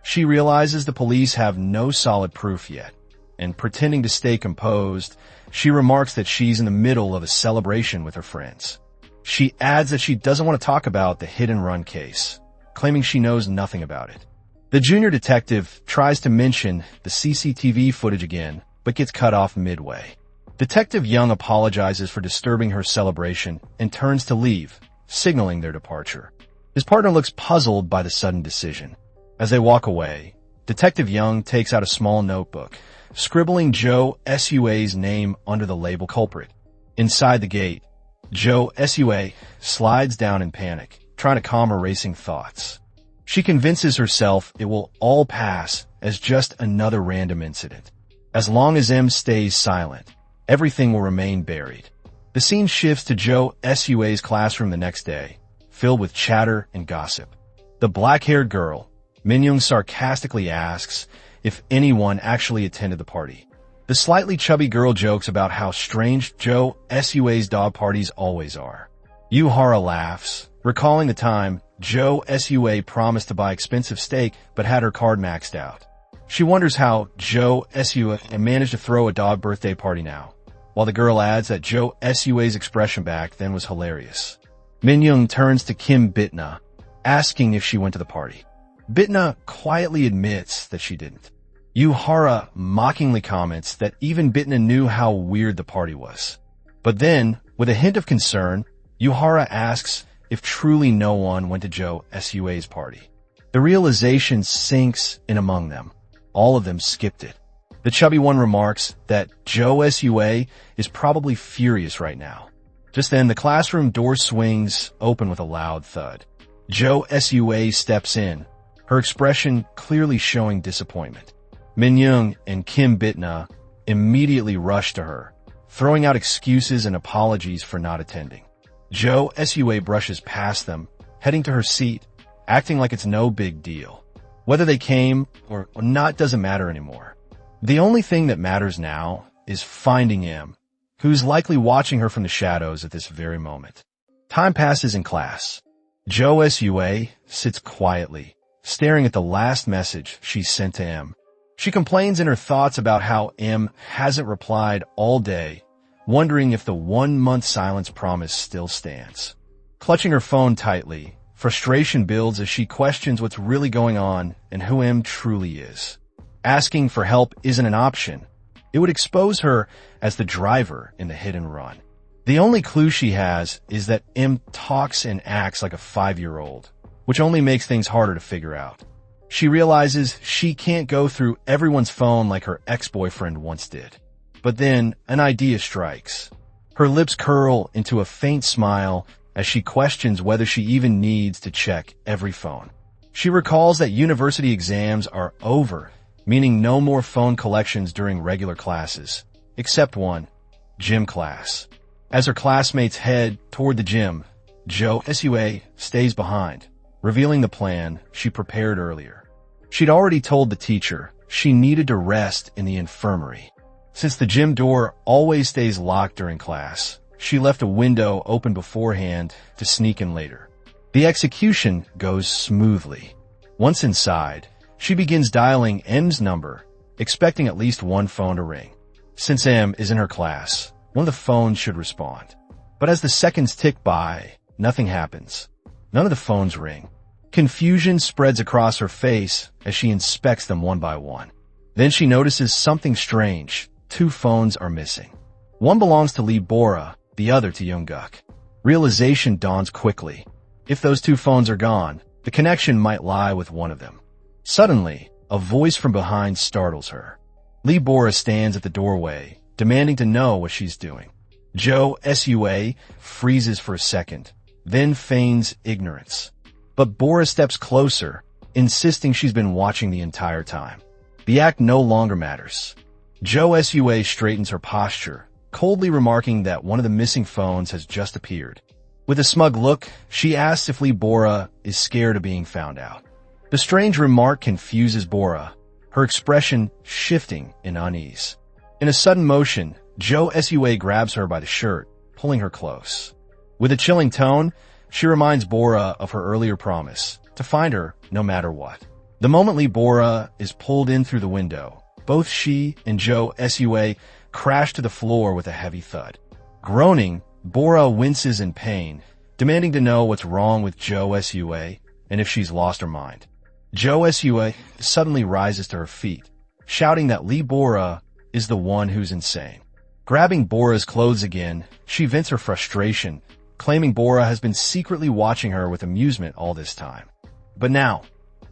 She realizes the police have no solid proof yet, and pretending to stay composed, she remarks that she's in the middle of a celebration with her friends. She adds that she doesn't want to talk about the hit-and-run case, claiming she knows nothing about it. The junior detective tries to mention the CCTV footage again, but gets cut off midway. Detective Young apologizes for disturbing her celebration and turns to leave, signaling their departure. His partner looks puzzled by the sudden decision. As they walk away, Detective Young takes out a small notebook, scribbling Jo Sua's name under the label culprit. Inside the gate, Jo Sua slides down in panic, trying to calm her racing thoughts. She convinces herself it will all pass as just another random incident. As long as M stays silent, everything will remain buried. The scene shifts to Jo Sua's classroom the next day, filled with chatter and gossip. The black-haired girl, Minyoung, sarcastically asks if anyone actually attended the party. The slightly chubby girl jokes about how strange Jo Sua's dog parties always are. Yuhara laughs, recalling the time Jo Sua promised to buy expensive steak but had her card maxed out. She wonders how Jo Sua managed to throw a dog birthday party now, while the girl adds that Jo Sua's expression back then was hilarious. Minyoung turns to Kim Bitna, asking if she went to the party. Bitna quietly admits that she didn't. Yuhara mockingly comments that even Bitna knew how weird the party was. But then, with a hint of concern, Yuhara asks if truly no one went to Jo Sua's party. The realization sinks in among them. All of them skipped it. The chubby one remarks that Jo Sua is probably furious right now. Just then, the classroom door swings open with a loud thud. Jo Sua steps in, her expression clearly showing disappointment. Min-young and Kim Bitna immediately rush to her, throwing out excuses and apologies for not attending. Jo Sua brushes past them, heading to her seat, acting like it's no big deal. Whether they came or not doesn't matter anymore. The only thing that matters now is finding M, who's likely watching her from the shadows at this very moment. Time passes in class. Jo Sua sits quietly, staring at the last message she sent to M. She complains in her thoughts about how M hasn't replied all day, wondering if the 1-month silence promise still stands. Clutching her phone tightly, frustration builds as she questions what's really going on and who M truly is. Asking for help isn't an option. It would expose her as the driver in the hit and run. The only clue she has is that M talks and acts like a 5-year-old, which only makes things harder to figure out. She realizes she can't go through everyone's phone like her ex-boyfriend once did. But then an idea strikes. Her lips curl into a faint smile as she questions whether she even needs to check every phone. She recalls that university exams are over, meaning no more phone collections during regular classes, except one, gym class. As her classmates head toward the gym, Jo Sua stays behind, revealing the plan she prepared earlier. She'd already told the teacher she needed to rest in the infirmary. Since the gym door always stays locked during class, she left a window open beforehand to sneak in later. The execution goes smoothly. Once inside, she begins dialing M's number, expecting at least one phone to ring. Since M is in her class, one of the phones should respond. But as the seconds tick by, nothing happens. None of the phones ring. Confusion spreads across her face as she inspects them one by one. Then she notices something strange. 2 phones are missing. One belongs to Lee Bora, the other to Yoongguk. Realization dawns quickly. If those 2 phones are gone, the connection might lie with one of them. Suddenly, a voice from behind startles her. Lee Bora stands at the doorway, demanding to know what she's doing. Jo Sua freezes for a second, then feigns ignorance. But Bora steps closer, insisting she's been watching the entire time. The act no longer matters. Jo Sua straightens her posture, coldly remarking that one of the missing phones has just appeared. With a smug look, she asks if Lee Bora is scared of being found out. The strange remark confuses Bora, her expression shifting in unease. In a sudden motion, Jo Sua grabs her by the shirt, pulling her close. With a chilling tone, she reminds Bora of her earlier promise, to find her no matter what. The moment Lee Bora is pulled in through the window, both she and Jo Sua crash to the floor with a heavy thud. Groaning, Bora winces in pain, demanding to know what's wrong with Jo Sua and if she's lost her mind. Jo Sua suddenly rises to her feet, shouting that Lee Bora is the one who's insane. Grabbing Bora's clothes again, she vents her frustration, claiming Bora has been secretly watching her with amusement all this time. But now,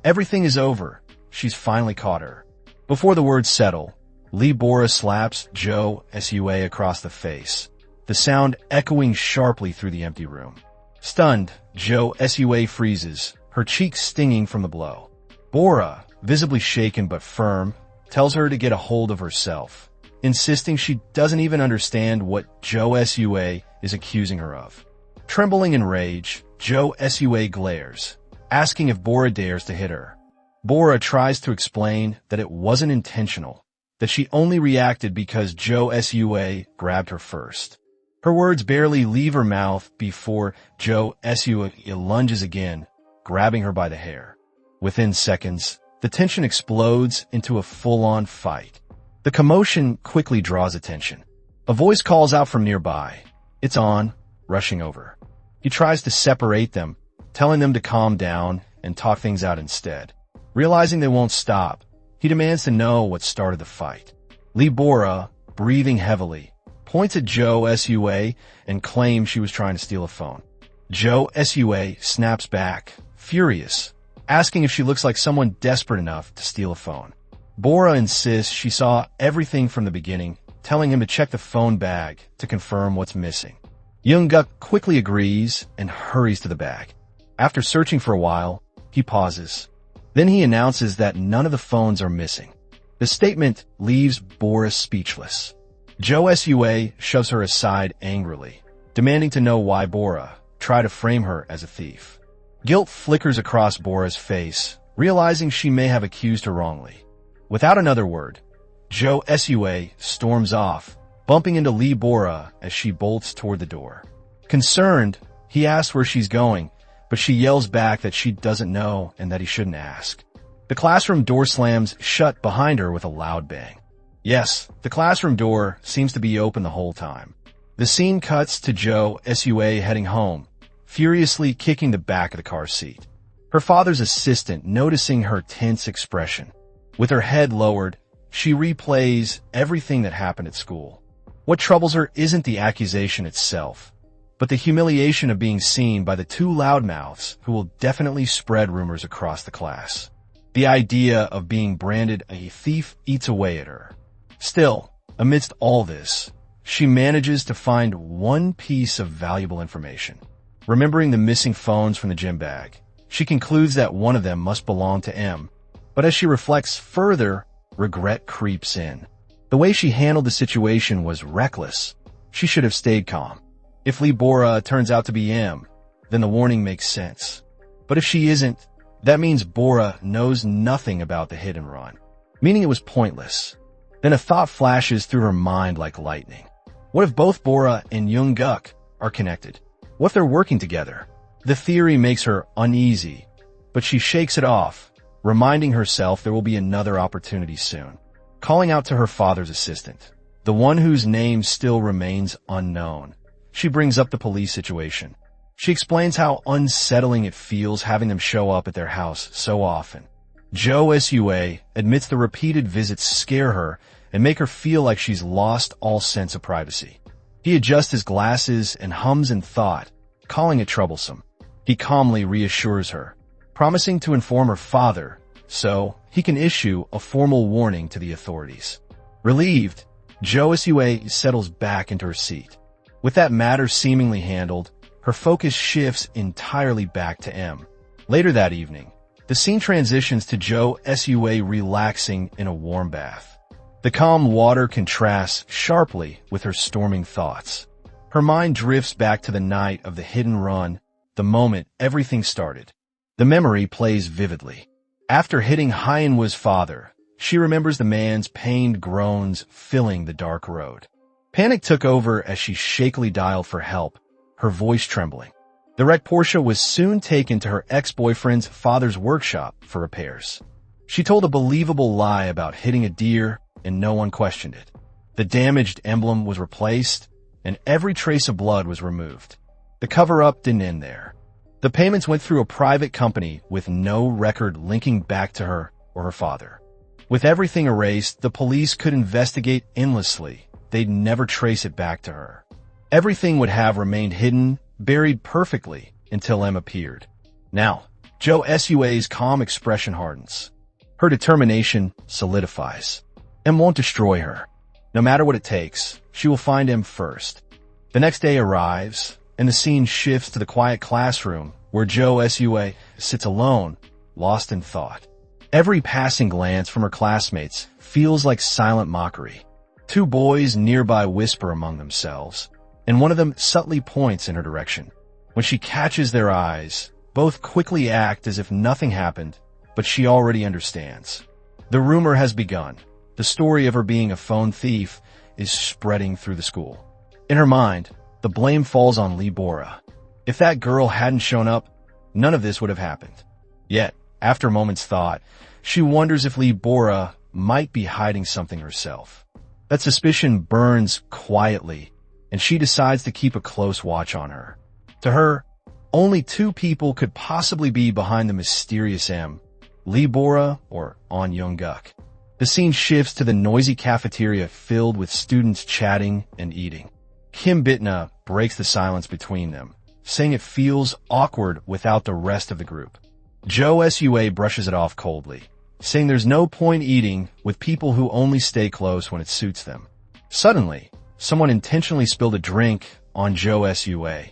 everything is over. She's finally caught her. Before the words settle, Lee Bora slaps Jo Sua across the face, the sound echoing sharply through the empty room. Stunned, Jo Sua freezes, her cheeks stinging from the blow. Bora, visibly shaken but firm, tells her to get a hold of herself, insisting she doesn't even understand what Jo Sua is accusing her of. Trembling in rage, Jo Sua glares, asking if Bora dares to hit her. Bora tries to explain that it wasn't intentional, that she only reacted because Jo Sua grabbed her first. Her words barely leave her mouth before Jo Sua lunges again, grabbing her by the hair. Within seconds, the tension explodes into a full-on fight. The commotion quickly draws attention. A voice calls out from nearby. It's On, rushing over. He tries to separate them, telling them to calm down and talk things out instead. Realizing they won't stop, he demands to know what started the fight. Lee Bora, breathing heavily, points at Jo Sua and claims she was trying to steal a phone. Jo Sua snaps back, furious, asking if she looks like someone desperate enough to steal a phone. Bora insists she saw everything from the beginning, telling him to check the phone bag to confirm what's missing. Yoongguk quickly agrees and hurries to the bag. After searching for a while, he pauses. Then he announces that none of the phones are missing. The statement leaves Bora speechless. Jo Sua shoves her aside angrily, demanding to know why Bora tried to frame her as a thief. Guilt flickers across Bora's face, realizing she may have accused her wrongly. Without another word, Jo Sua storms off, bumping into Lee Bora as she bolts toward the door. Concerned, he asks where she's going, but she yells back that she doesn't know and that he shouldn't ask. The classroom door slams shut behind her with a loud bang. Yes, the classroom door seems to be open the whole time. The scene cuts to Jo Sua heading home, furiously kicking the back of the car seat. Her father's assistant noticing her tense expression. With her head lowered, she replays everything that happened at school. What troubles her isn't the accusation itself, but the humiliation of being seen by the two loudmouths who will definitely spread rumors across the class. The idea of being branded a thief eats away at her. Still, amidst all this, she manages to find one piece of valuable information. Remembering the missing phones from the gym bag, she concludes that one of them must belong to M, but as she reflects further, regret creeps in. The way she handled the situation was reckless. She should have stayed calm. If Lee Bora turns out to be M, then the warning makes sense. But if she isn't, that means Bora knows nothing about the hit and run, meaning it was pointless. Then a thought flashes through her mind like lightning. What if both Bora and Young-guk are connected? What if they're working together? The theory makes her uneasy, but she shakes it off, reminding herself there will be another opportunity soon. Calling out to her father's assistant, the one whose name still remains unknown, she brings up the police situation. She explains how unsettling it feels having them show up at their house so often. Jo Sua admits the repeated visits scare her and make her feel like she's lost all sense of privacy. He adjusts his glasses and hums in thought, calling it troublesome. He calmly reassures her, promising to inform her father so he can issue a formal warning to the authorities. Relieved, Jo Sua settles back into her seat. With that matter seemingly handled, her focus shifts entirely back to M. Later that evening, the scene transitions to Jo Sua relaxing in a warm bath. The calm water contrasts sharply with her storming thoughts. Her mind drifts back to the night of the hidden run, the moment everything started. The memory plays vividly. After hitting Hyenwa's father, she remembers the man's pained groans filling the dark road. Panic took over as she shakily dialed for help, her voice trembling. The wrecked Porsche was soon taken to her ex-boyfriend's father's workshop for repairs. She told a believable lie about hitting a deer, and no one questioned it. The damaged emblem was replaced, and every trace of blood was removed. The cover-up didn't end there. The payments went through a private company with no record linking back to her or her father. With everything erased, the police could investigate endlessly. They'd never trace it back to her. Everything would have remained hidden, buried perfectly, until M appeared. Now, Jo Sua's calm expression hardens. Her determination solidifies. M won't destroy her. No matter what it takes, she will find M first. The next day arrives, and the scene shifts to the quiet classroom where Jo Sua sits alone, lost in thought. Every passing glance from her classmates feels like silent mockery. Two boys nearby whisper among themselves, and one of them subtly points in her direction. When she catches their eyes, both quickly act as if nothing happened, but she already understands. The rumor has begun. The story of her being a phone thief is spreading through the school. In her mind, the blame falls on Lee Bora. If that girl hadn't shown up, none of this would have happened. Yet, after a moment's thought, she wonders if Lee Bora might be hiding something herself. That suspicion burns quietly, and she decides to keep a close watch on her. To her, only two people could possibly be behind the mysterious M, Lee Bora or An Young-guk. The scene shifts to the noisy cafeteria filled with students chatting and eating. Kim Bitna breaks the silence between them, saying it feels awkward without the rest of the group. Jo Sua brushes it off coldly, saying there's no point eating with people who only stay close when it suits them. Suddenly, someone intentionally spilled a drink on Jo Sua.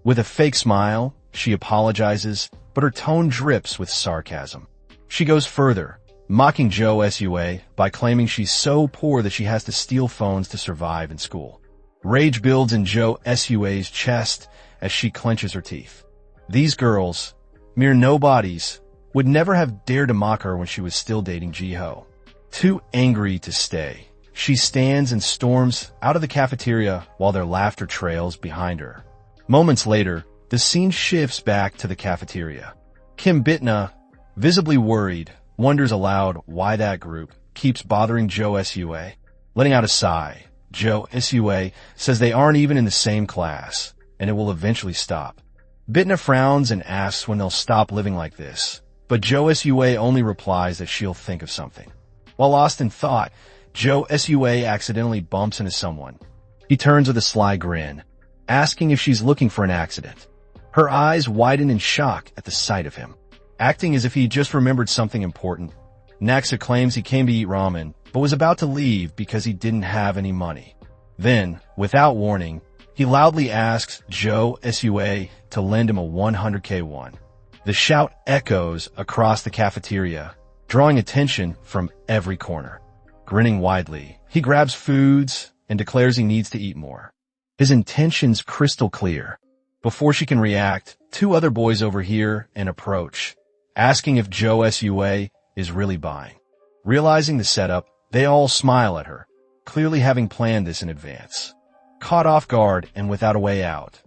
With a fake smile, She apologizes, but her tone drips with sarcasm. She goes further, mocking Jo Sua by claiming she's so poor that she has to steal phones to survive in school. Rage builds in Jo Sua's chest as she clenches her teeth. These girls, mere nobodies, would never have dared to mock her when she was still dating Jiho. Too angry to stay, she stands and storms out of the cafeteria while their laughter trails behind her. Moments later, the scene shifts back to the cafeteria. Kim Bitna, visibly worried, wonders aloud why that group keeps bothering Jo Sua. Letting out a sigh, Jo Sua says they aren't even in the same class, and it will eventually stop. Bitna frowns and asks when they'll stop living like this, but Jo Sua only replies that she'll think of something. While lost in thought, Jo Sua accidentally bumps into someone. He turns with a sly grin, asking if she's looking for an accident. Her eyes widen in shock at the sight of him. Acting as if he just remembered something important, Naxa claims he came to eat ramen, but was about to leave because he didn't have any money. Then, without warning, he loudly asks Jo Sua to lend him a 100k won. The shout echoes across the cafeteria, drawing attention from every corner. Grinning widely, he grabs foods and declares he needs to eat more. His intentions crystal clear. Before she can react, two other boys overhear and approach, asking if Jo Sua is really buying. Realizing the setup, they all smile at her, clearly having planned this in advance. Caught off guard and without a way out,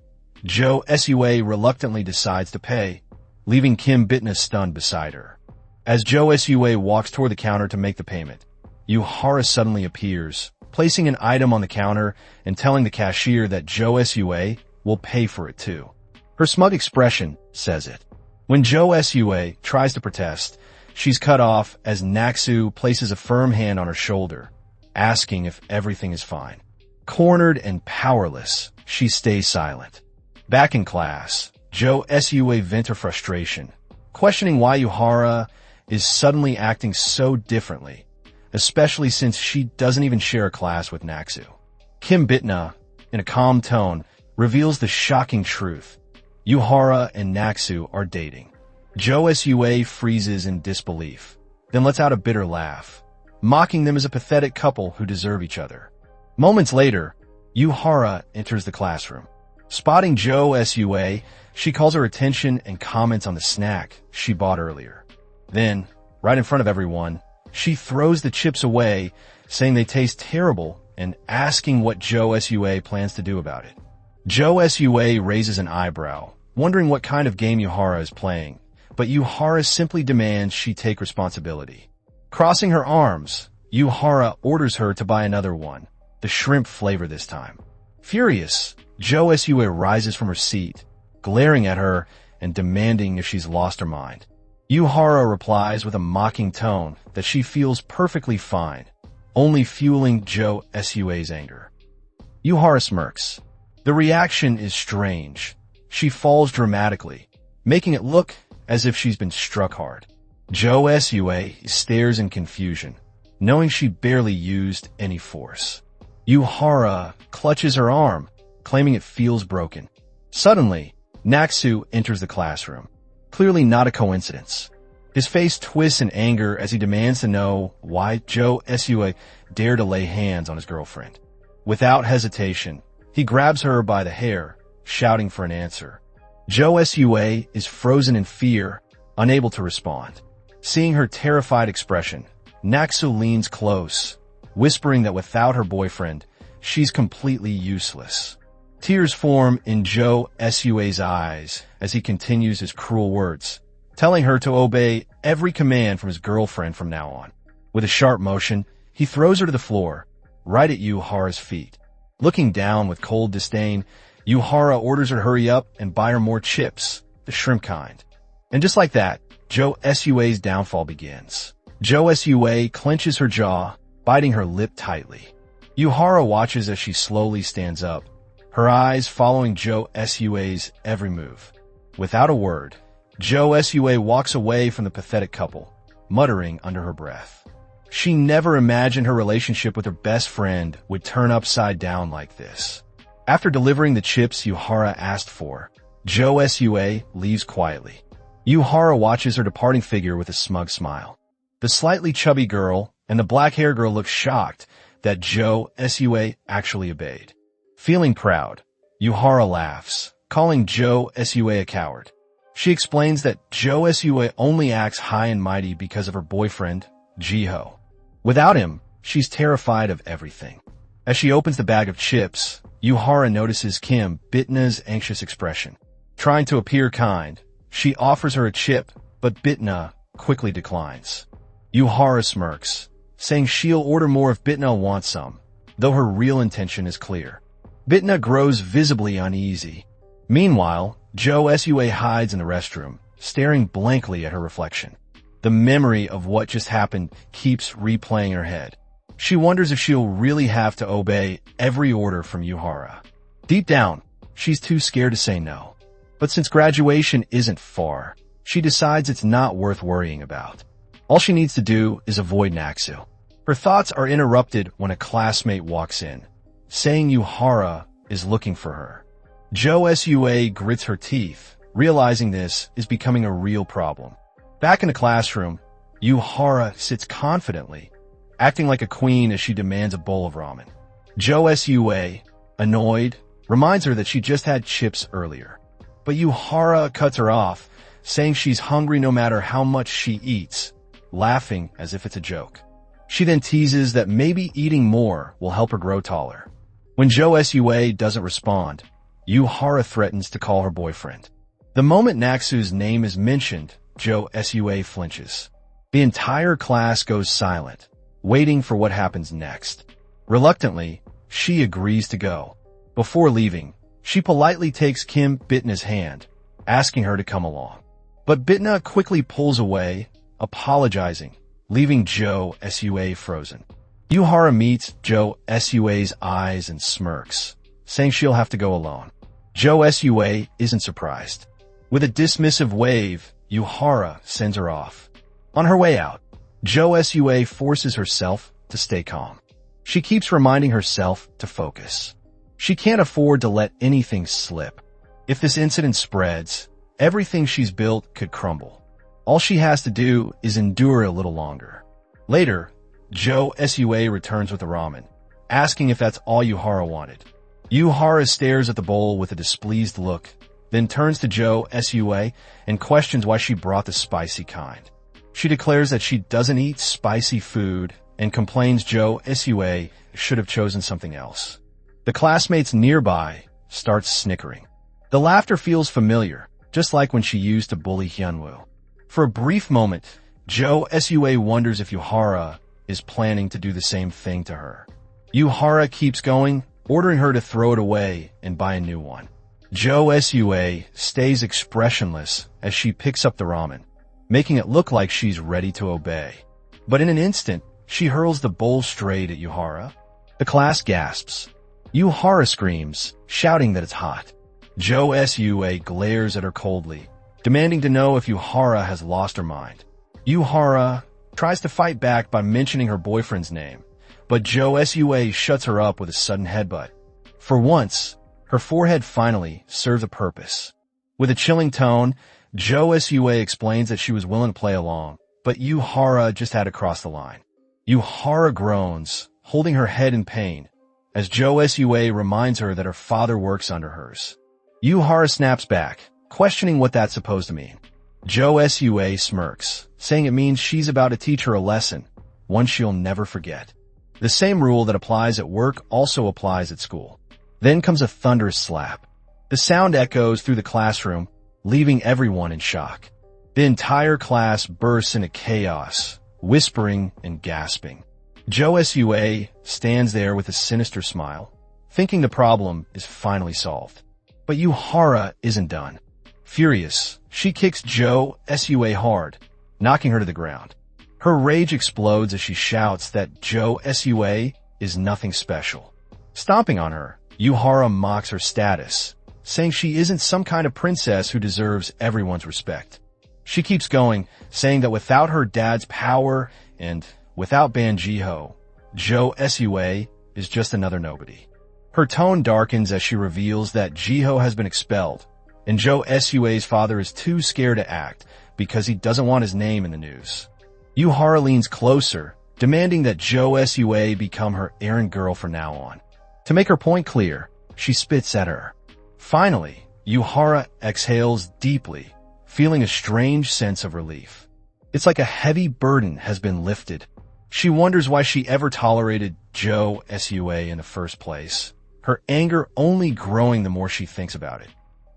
Jo Sua reluctantly decides to pay, leaving Kim Bitna stunned beside her. As Jo Sua walks toward the counter to make the payment, Yuhara suddenly appears, placing an item on the counter and telling the cashier that Jo Sua will pay for it too. Her smug expression says it. When Jo Sua tries to protest, she's cut off as Naxu places a firm hand on her shoulder, asking if everything is fine. Cornered and powerless, she stays silent. Back in class, Jo Sua vents her frustration, questioning why Yuhara is suddenly acting so differently, especially since she doesn't even share a class with Naxu. Kim Bitna, in a calm tone, reveals the shocking truth. Yuhara and Naxu are dating. Jo Sua freezes in disbelief, then lets out a bitter laugh, mocking them as a pathetic couple who deserve each other. Moments later, Yuhara enters the classroom. Spotting Jo Sua, she calls her attention and comments on the snack she bought earlier. Then, right in front of everyone, she throws the chips away, saying they taste terrible and asking what Jo Sua plans to do about it. Jo Sua raises an eyebrow, wondering what kind of game Yuhara is playing, but Yuhara simply demands she take responsibility. Crossing her arms, Yuhara orders her to buy another one, the shrimp flavor this time. Furious, Jo Sua rises from her seat, glaring at her and demanding if she's lost her mind. Yuhara replies with a mocking tone that she feels perfectly fine, only fueling Jo Sua's anger. Yuhara smirks. The reaction is strange. She falls dramatically, making it look as if she's been struck hard. Jo Sua stares in confusion, knowing she barely used any force. Yuhara clutches her arm, claiming it feels broken. Suddenly, Naxu enters the classroom. Clearly not a coincidence. His face twists in anger as he demands to know why Jo Sua dared to lay hands on his girlfriend. Without hesitation, he grabs her by the hair, shouting for an answer. Jo Sua is frozen in fear, unable to respond. Seeing her terrified expression, Naxu leans close, whispering that without her boyfriend, she's completely useless. Tears form in Jo Sua's eyes as he continues his cruel words, telling her to obey every command from his girlfriend from now on. With a sharp motion, he throws her to the floor, right at Yuhara's feet. Looking down with cold disdain, Yuhara orders her to hurry up and buy her more chips, the shrimp kind. And just like that, Jo Sua's downfall begins. Jo Sua clenches her jaw, biting her lip tightly. Yuhara watches as she slowly stands up, her eyes following Jo Sua's every move. Without a word, Jo Sua walks away from the pathetic couple, muttering under her breath. She never imagined her relationship with her best friend would turn upside down like this. After delivering the chips Yuhara asked for, Jo Sua leaves quietly. Yuhara watches her departing figure with a smug smile. The slightly chubby girl and the black-haired girl look shocked that Jo Sua actually obeyed. Feeling proud, Yuhara laughs, calling Jo Sua a coward. She explains that Jo Sua only acts high and mighty because of her boyfriend, Jiho. Without him, she's terrified of everything. As she opens the bag of chips, Yuhara notices Kim Bitna's anxious expression. Trying to appear kind, she offers her a chip, but Bitna quickly declines. Yuhara smirks, saying she'll order more if Bitna wants some, though her real intention is clear. Bitna grows visibly uneasy. Meanwhile, Jo Sua hides in the restroom, staring blankly at her reflection. The memory of what just happened keeps replaying in her head. She wonders if she'll really have to obey every order from Yuhara. Deep down, she's too scared to say no. But since graduation isn't far, she decides it's not worth worrying about. All she needs to do is avoid Naksu. Her thoughts are interrupted when a classmate walks in, saying Yuhara is looking for her. Jo Sua grits her teeth, realizing this is becoming a real problem. Back in the classroom, Yuhara sits confidently, acting like a queen as she demands a bowl of ramen. Jo Sua, annoyed, reminds her that she just had chips earlier. But Yuhara cuts her off, saying she's hungry no matter how much she eats, laughing as if it's a joke. She then teases that maybe eating more will help her grow taller. When Jo Sua doesn't respond, Yuhara threatens to call her boyfriend. The moment Naksu's name is mentioned, Jo Sua flinches. The entire class goes silent, waiting for what happens next. Reluctantly, she agrees to go. Before leaving, she politely takes Kim Bitna's hand, asking her to come along. But Bitna quickly pulls away, apologizing, leaving Jo Sua frozen. Yuhara meets Jo Sua's eyes and smirks, saying she'll have to go alone. Jo Sua isn't surprised. With a dismissive wave, Yuhara sends her off. On her way out, Jo Sua forces herself to stay calm. She keeps reminding herself to focus. She can't afford to let anything slip. If this incident spreads, everything she's built could crumble. All she has to do is endure a little longer. Later, Jo Sua returns with the ramen, asking if that's all Yuhara wanted. Yuhara stares at the bowl with a displeased look, then turns to Jo Sua and questions why she brought the spicy kind. She declares that she doesn't eat spicy food and complains Jo Sua should have chosen something else. The classmates nearby start snickering. The laughter feels familiar, just like when she used to bully Hyunwoo. For a brief moment, Jo Sua wonders if Yuhara is planning to do the same thing to her. Yuhara keeps going, ordering her to throw it away and buy a new one. Jo Sua stays expressionless as she picks up the ramen, making it look like she's ready to obey. But in an instant, she hurls the bowl straight at Yuhara. The class gasps. Yuhara screams, shouting that it's hot. Jo Sua glares at her coldly, demanding to know if Yuhara has lost her mind. Yuhara tries to fight back by mentioning her boyfriend's name, but Jo Sua shuts her up with a sudden headbutt. For once, her forehead finally serves a purpose. With a chilling tone, Jo Sua explains that she was willing to play along, but Yuhara just had to cross the line. Yuhara groans, holding her head in pain, as Jo Sua reminds her that her father works under hers. Yuhara snaps back, questioning what that's supposed to mean. Jo Sua smirks, saying it means she's about to teach her a lesson, one she'll never forget. The same rule that applies at work also applies at school. Then comes a thunderous slap. The sound echoes through the classroom, leaving everyone in shock. The entire class bursts into chaos, whispering and gasping. Jo Sua stands there with a sinister smile, thinking the problem is finally solved. But Yuhara isn't done. Furious, she kicks Jo Sua hard, knocking her to the ground. Her rage explodes as she shouts that Jo Sua is nothing special. Stomping on her, Yuhara mocks her status, saying she isn't some kind of princess who deserves everyone's respect. She keeps going, saying that without her dad's power and without Ban Jiho, Jo Sua is just another nobody. Her tone darkens as she reveals that Jiho has been expelled, and Jo Sua's father is too scared to act because he doesn't want his name in the news. Yuhara leans closer, demanding that Jo Sua become her errand girl from now on. To make her point clear, she spits at her. Finally, Yuhara exhales deeply, feeling a strange sense of relief. It's like a heavy burden has been lifted. She wonders why she ever tolerated Jo Sua in the first place, her anger only growing the more she thinks about it.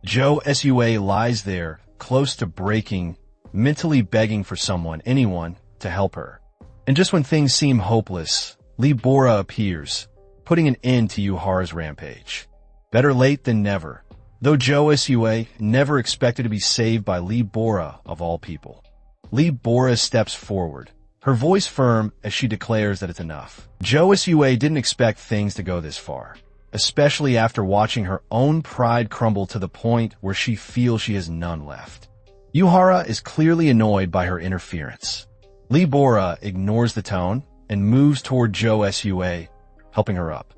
Jo Sua lies there, close to breaking, mentally begging for anyone, to help her. And just when things seem hopeless, Lee Bora appears, putting an end to Yuhara's rampage. Better late than never, though Jo Sua never expected to be saved by Lee Bora of all people. Lee Bora steps forward, her voice firm as she declares that it's enough. Jo Sua didn't expect things to go this far, especially after watching her own pride crumble to the point where she feels she has none left. Yuhara is clearly annoyed by her interference. Lee Bora ignores the tone and moves toward Jo Sua, helping her up.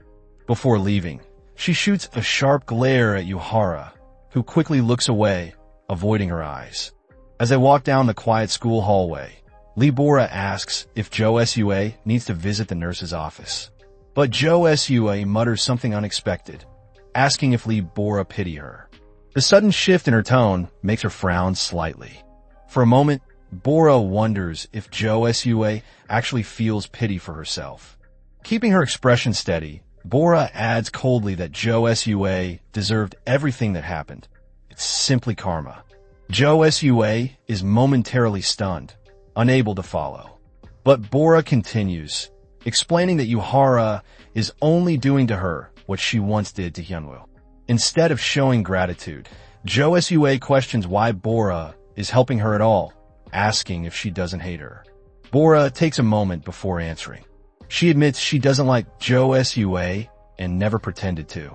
Before leaving, she shoots a sharp glare at Yuhara, who quickly looks away, avoiding her eyes. As they walk down the quiet school hallway, Lee Bora asks if Jo Sua needs to visit the nurse's office. But Jo Sua mutters something unexpected, asking if Lee Bora pity her. The sudden shift in her tone makes her frown slightly. For a moment, Bora wonders if Jo Sua actually feels pity for herself. Keeping her expression steady, Bora adds coldly that Jo Sua deserved everything that happened. It's simply karma. Jo Sua is momentarily stunned, unable to follow. But Bora continues, explaining that Yuhara is only doing to her what she once did to Hyunwoo. Instead of showing gratitude, Jo Sua questions why Bora is helping her at all, asking if she doesn't hate her. Bora takes a moment before answering. She admits she doesn't like Jo Sua and never pretended to.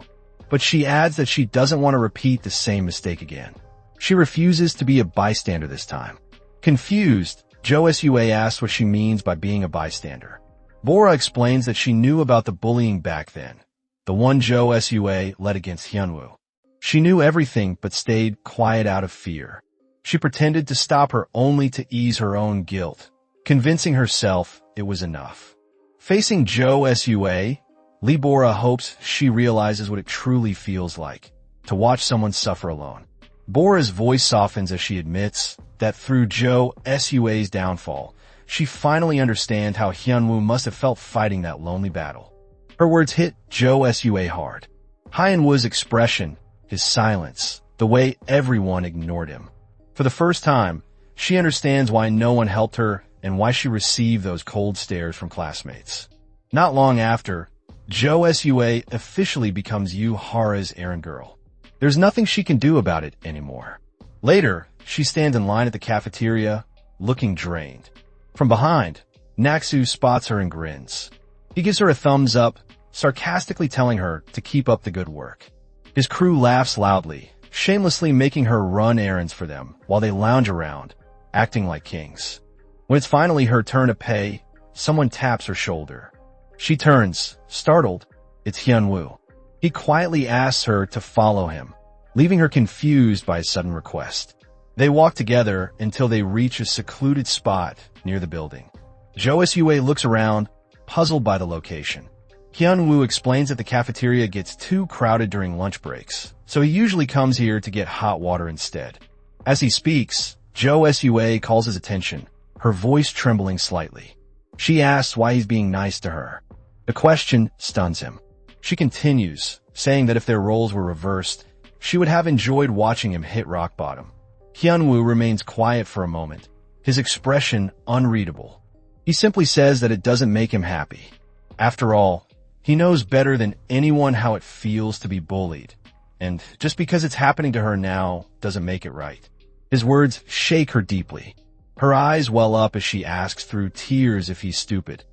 But she adds that she doesn't want to repeat the same mistake again. She refuses to be a bystander this time. Confused, Jo Sua asks what she means by being a bystander. Bora explains that she knew about the bullying back then, the one Jo Sua led against Hyunwoo. She knew everything but stayed quiet out of fear. She pretended to stop her only to ease her own guilt, convincing herself it was enough. Facing Jo Sua, Lee Bora hopes she realizes what it truly feels like to watch someone suffer alone. Bora's voice softens as she admits that through Jo Sua's downfall, she finally understands how Hyunwoo must have felt fighting that lonely battle. Her words hit Jo Sua hard. Hyunwoo's expression, his silence, the way everyone ignored him. For the first time, she understands why no one helped her and why she received those cold stares from classmates. Not long after, Jo Sua officially becomes Yuhara's errand girl. There's nothing she can do about it anymore. Later, she stands in line at the cafeteria, looking drained. From behind, Naksu spots her and grins. He gives her a thumbs up, sarcastically telling her to keep up the good work. His crew laughs loudly, shamelessly making her run errands for them while they lounge around, acting like kings. When it's finally her turn to pay, someone taps her shoulder. She turns, startled. It's Hyunwoo. He quietly asks her to follow him, leaving her confused by his sudden request. They walk together until they reach a secluded spot near the building. Jo Sua looks around, puzzled by the location. Hyunwoo explains that the cafeteria gets too crowded during lunch breaks, so he usually comes here to get hot water instead. As he speaks, Jo Sua calls his attention, her voice trembling slightly. She asks why he's being nice to her. The question stuns him. She continues, saying that if their roles were reversed, she would have enjoyed watching him hit rock bottom. Hyunwoo remains quiet for a moment, his expression unreadable. He simply says that it doesn't make him happy. After all, he knows better than anyone how it feels to be bullied, and just because it's happening to her now doesn't make it right. His words shake her deeply. Her eyes well up as she asks through tears if he's stupid.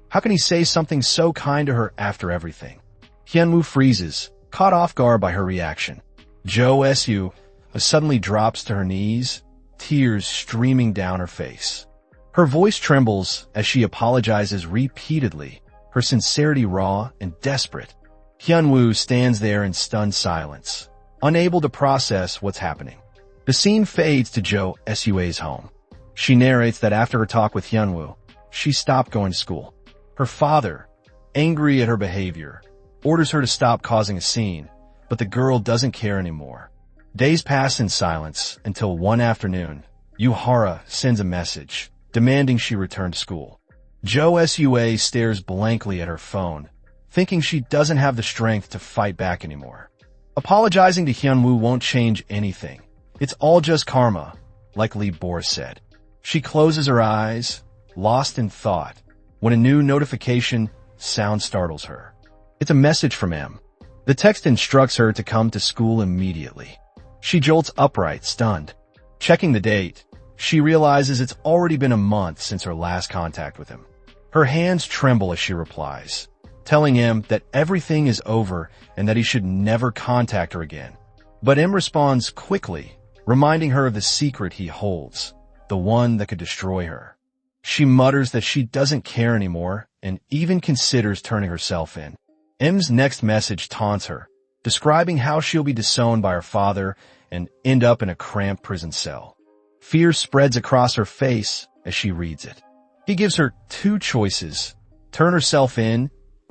How can he say something so kind to her after everything? Hyunwoo freezes, caught off guard by her reaction. Jo Sua suddenly drops to her knees, tears streaming down her face. Her voice trembles as she apologizes repeatedly, her sincerity raw and desperate. Hyunwoo stands there in stunned silence, unable to process what's happening. The scene fades to Jo Sua's home. She narrates that after her talk with Hyunwoo, she stopped going to school. Her father, angry at her behavior, orders her to stop causing a scene, but the girl doesn't care anymore. Days pass in silence until one afternoon, Yuhara sends a message, demanding she return to school. Jo Sua stares blankly at her phone, thinking she doesn't have the strength to fight back anymore. Apologizing to Hyunwoo won't change anything. It's all just karma, like Lee Boris said. She closes her eyes, lost in thought, when a new notification sound startles her. It's a message from M. The text instructs her to come to school immediately. She jolts upright, stunned. Checking the date, she realizes it's already been a month since her last contact with him. Her hands tremble as she replies, telling him that everything is over and that he should never contact her again. But M responds quickly, reminding her of the secret he holds, the one that could destroy her. She mutters that she doesn't care anymore and even considers turning herself in. M's next message taunts her, describing how she'll be disowned by her father and end up in a cramped prison cell. Fear spreads across her face as she reads it. He gives her two choices: turn herself in,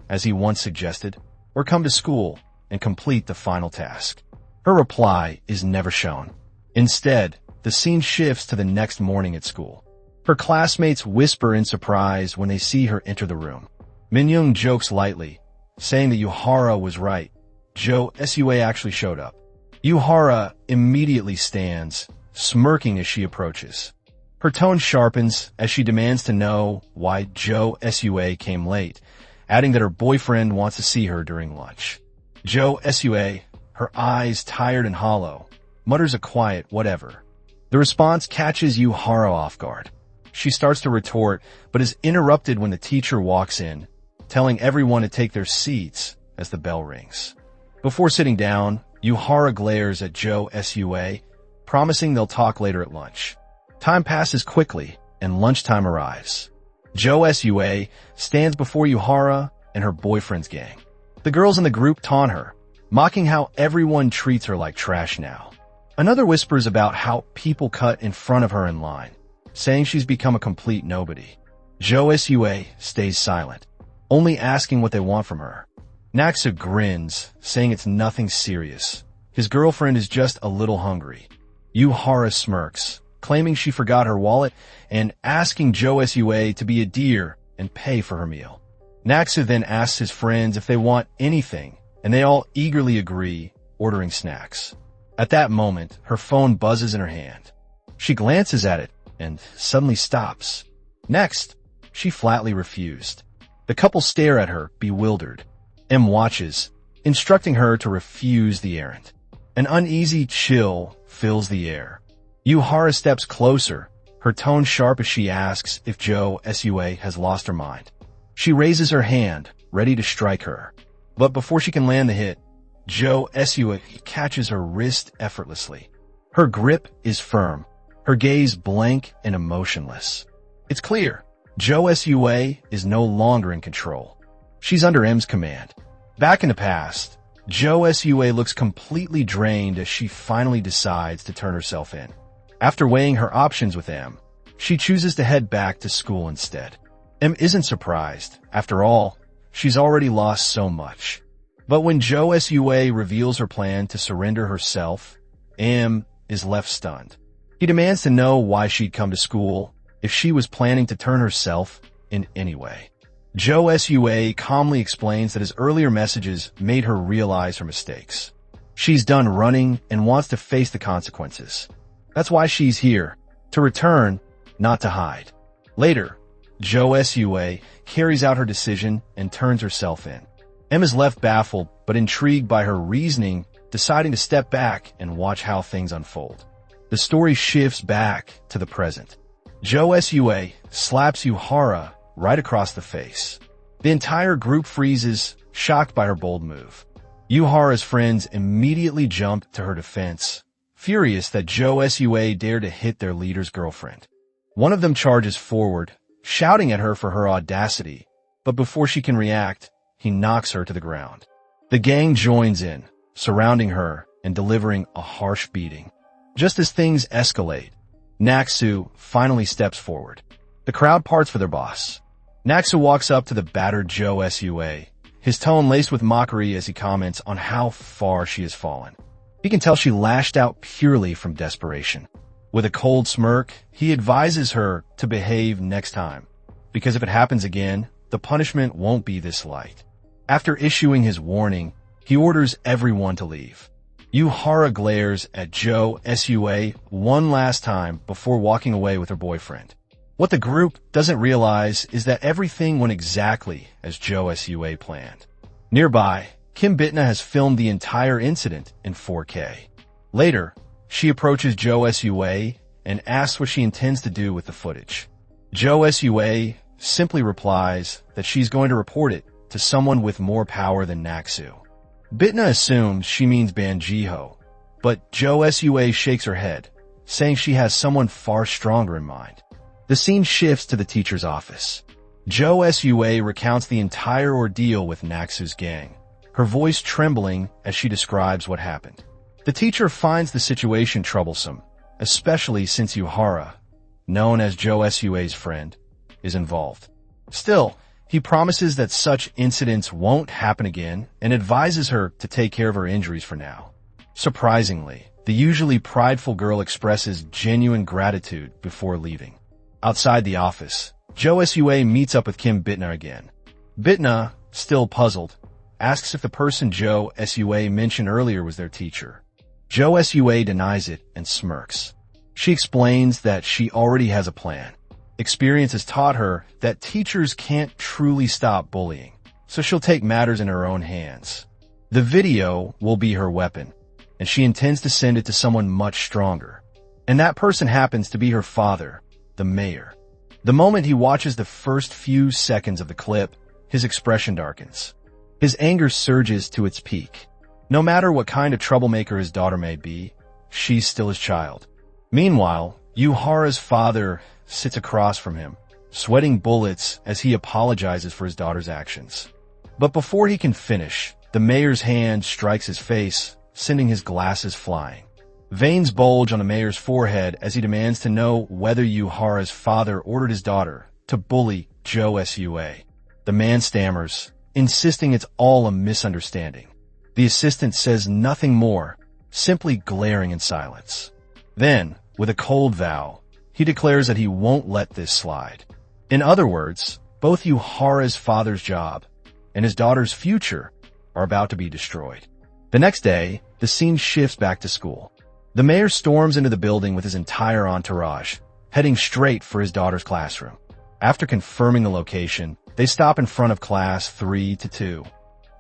as he once suggested, or come to school and complete the final task. Her reply is never shown. Instead, the scene shifts to the next morning at school. Her classmates whisper in surprise when they see her enter the room. Minyoung jokes lightly, saying that Yuhara was right. Jo Sua actually showed up. Yuhara immediately stands, smirking as she approaches. Her tone sharpens as she demands to know why Jo Sua came late, adding that her boyfriend wants to see her during lunch. Jo Sua, her eyes tired and hollow, mutters a quiet whatever. The response catches Yuhara off guard. She starts to retort, but is interrupted when the teacher walks in, telling everyone to take their seats as the bell rings. Before sitting down, Yuhara glares at Jo Sua, promising they'll talk later at lunch. Time passes quickly, and lunchtime arrives. Jo Sua stands before Yuhara and her boyfriend's gang. The girls in the group taunt her, mocking how everyone treats her like trash now. Another whispers about how people cut in front of her in line, saying she's become a complete nobody. Jo Sua stays silent, only asking what they want from her. Naksu grins, saying it's nothing serious. His girlfriend is just a little hungry. Yuhara smirks, claiming she forgot her wallet and asking Jo Sua to be a dear and pay for her meal. Naksu then asks his friends if they want anything, and they all eagerly agree, ordering snacks. At that moment, her phone buzzes in her hand. She glances at it and suddenly stops. Next, she flatly refused. The couple stare at her, bewildered. M watches, instructing her to refuse the errand. An uneasy chill fills the air. Yuhara steps closer, her tone sharp as she asks if Jo Sua has lost her mind. She raises her hand, ready to strike her. But before she can land the hit, Jo Sua catches her wrist effortlessly. Her grip is firm, her gaze blank and emotionless. It's clear, Jo Sua is no longer in control. She's under M's command. Back in the past, Jo Sua looks completely drained as she finally decides to turn herself in. After weighing her options with M, she chooses to head back to school instead. M isn't surprised. After all, she's already lost so much. But when Jo Sua reveals her plan to surrender herself, M is left stunned. He demands to know why she'd come to school if she was planning to turn herself in any way. Jo Sua calmly explains that his earlier messages made her realize her mistakes. She's done running and wants to face the consequences. That's why she's here, to return, not to hide. Later, Jo Sua carries out her decision and turns herself in. M is left baffled but intrigued by her reasoning, deciding to step back and watch how things unfold. The story shifts back to the present. Jo Sua slaps Yuhara right across the face. The entire group freezes, shocked by her bold move. Yuhara's friends immediately jump to her defense, furious that Jo Sua dared to hit their leader's girlfriend. One of them charges forward, shouting at her for her audacity, but before she can react, he knocks her to the ground. The gang joins in, surrounding her and delivering a harsh beating. Just as things escalate, Naksu finally steps forward. The crowd parts for their boss. Naksu walks up to the battered Jo Sua, his tone laced with mockery as he comments on how far she has fallen. He can tell she lashed out purely from desperation. With a cold smirk, he advises her to behave next time, because if it happens again, the punishment won't be this light. After issuing his warning, he orders everyone to leave. Yuhara glares at Jo Sua one last time before walking away with her boyfriend. What the group doesn't realize is that everything went exactly as Jo Sua planned. Nearby, Kim Bitna has filmed the entire incident in 4K. Later, she approaches Jo Sua and asks what she intends to do with the footage. Jo Sua simply replies that she's going to report it to someone with more power than Naksu. Bitna assumes she means Ban Jiho, but Jo Sua shakes her head, saying she has someone far stronger in mind. The scene shifts to the teacher's office. Jo Sua recounts the entire ordeal with Naksu's gang, her voice trembling as she describes what happened. The teacher finds the situation troublesome, especially since Yuhara, known as Jo Sua's friend, is involved. Still, he promises that such incidents won't happen again and advises her to take care of her injuries for now. Surprisingly, the usually prideful girl expresses genuine gratitude before leaving. Outside the office, Jo Sua meets up with Kim Bitna again. Bitna, still puzzled, asks if the person Jo Sua mentioned earlier was their teacher. Jo Sua denies it and smirks. She explains that she already has a plan. Experience has taught her that teachers can't truly stop bullying, so she'll take matters in her own hands. The video will be her weapon, and she intends to send it to someone much stronger. And that person happens to be her father, the mayor. The moment he watches the first few seconds of the clip, his expression darkens. His anger surges to its peak. No matter what kind of troublemaker his daughter may be, she's still his child. Meanwhile, Yuhara's father sits across from him, sweating bullets as he apologizes for his daughter's actions. But before he can finish, the mayor's hand strikes his face, sending his glasses flying. Veins bulge on the mayor's forehead as he demands to know whether Yuhara's father ordered his daughter to bully Jo Sua. The man stammers, insisting it's all a misunderstanding. The assistant says nothing more, simply glaring in silence. Then, with a cold vow, he declares that he won't let this slide. In other words, both Yuhara's father's job and his daughter's future are about to be destroyed. The next day, the scene shifts back to school. The mayor storms into the building with his entire entourage, heading straight for his daughter's classroom. After confirming the location, they stop in front of class 3-2.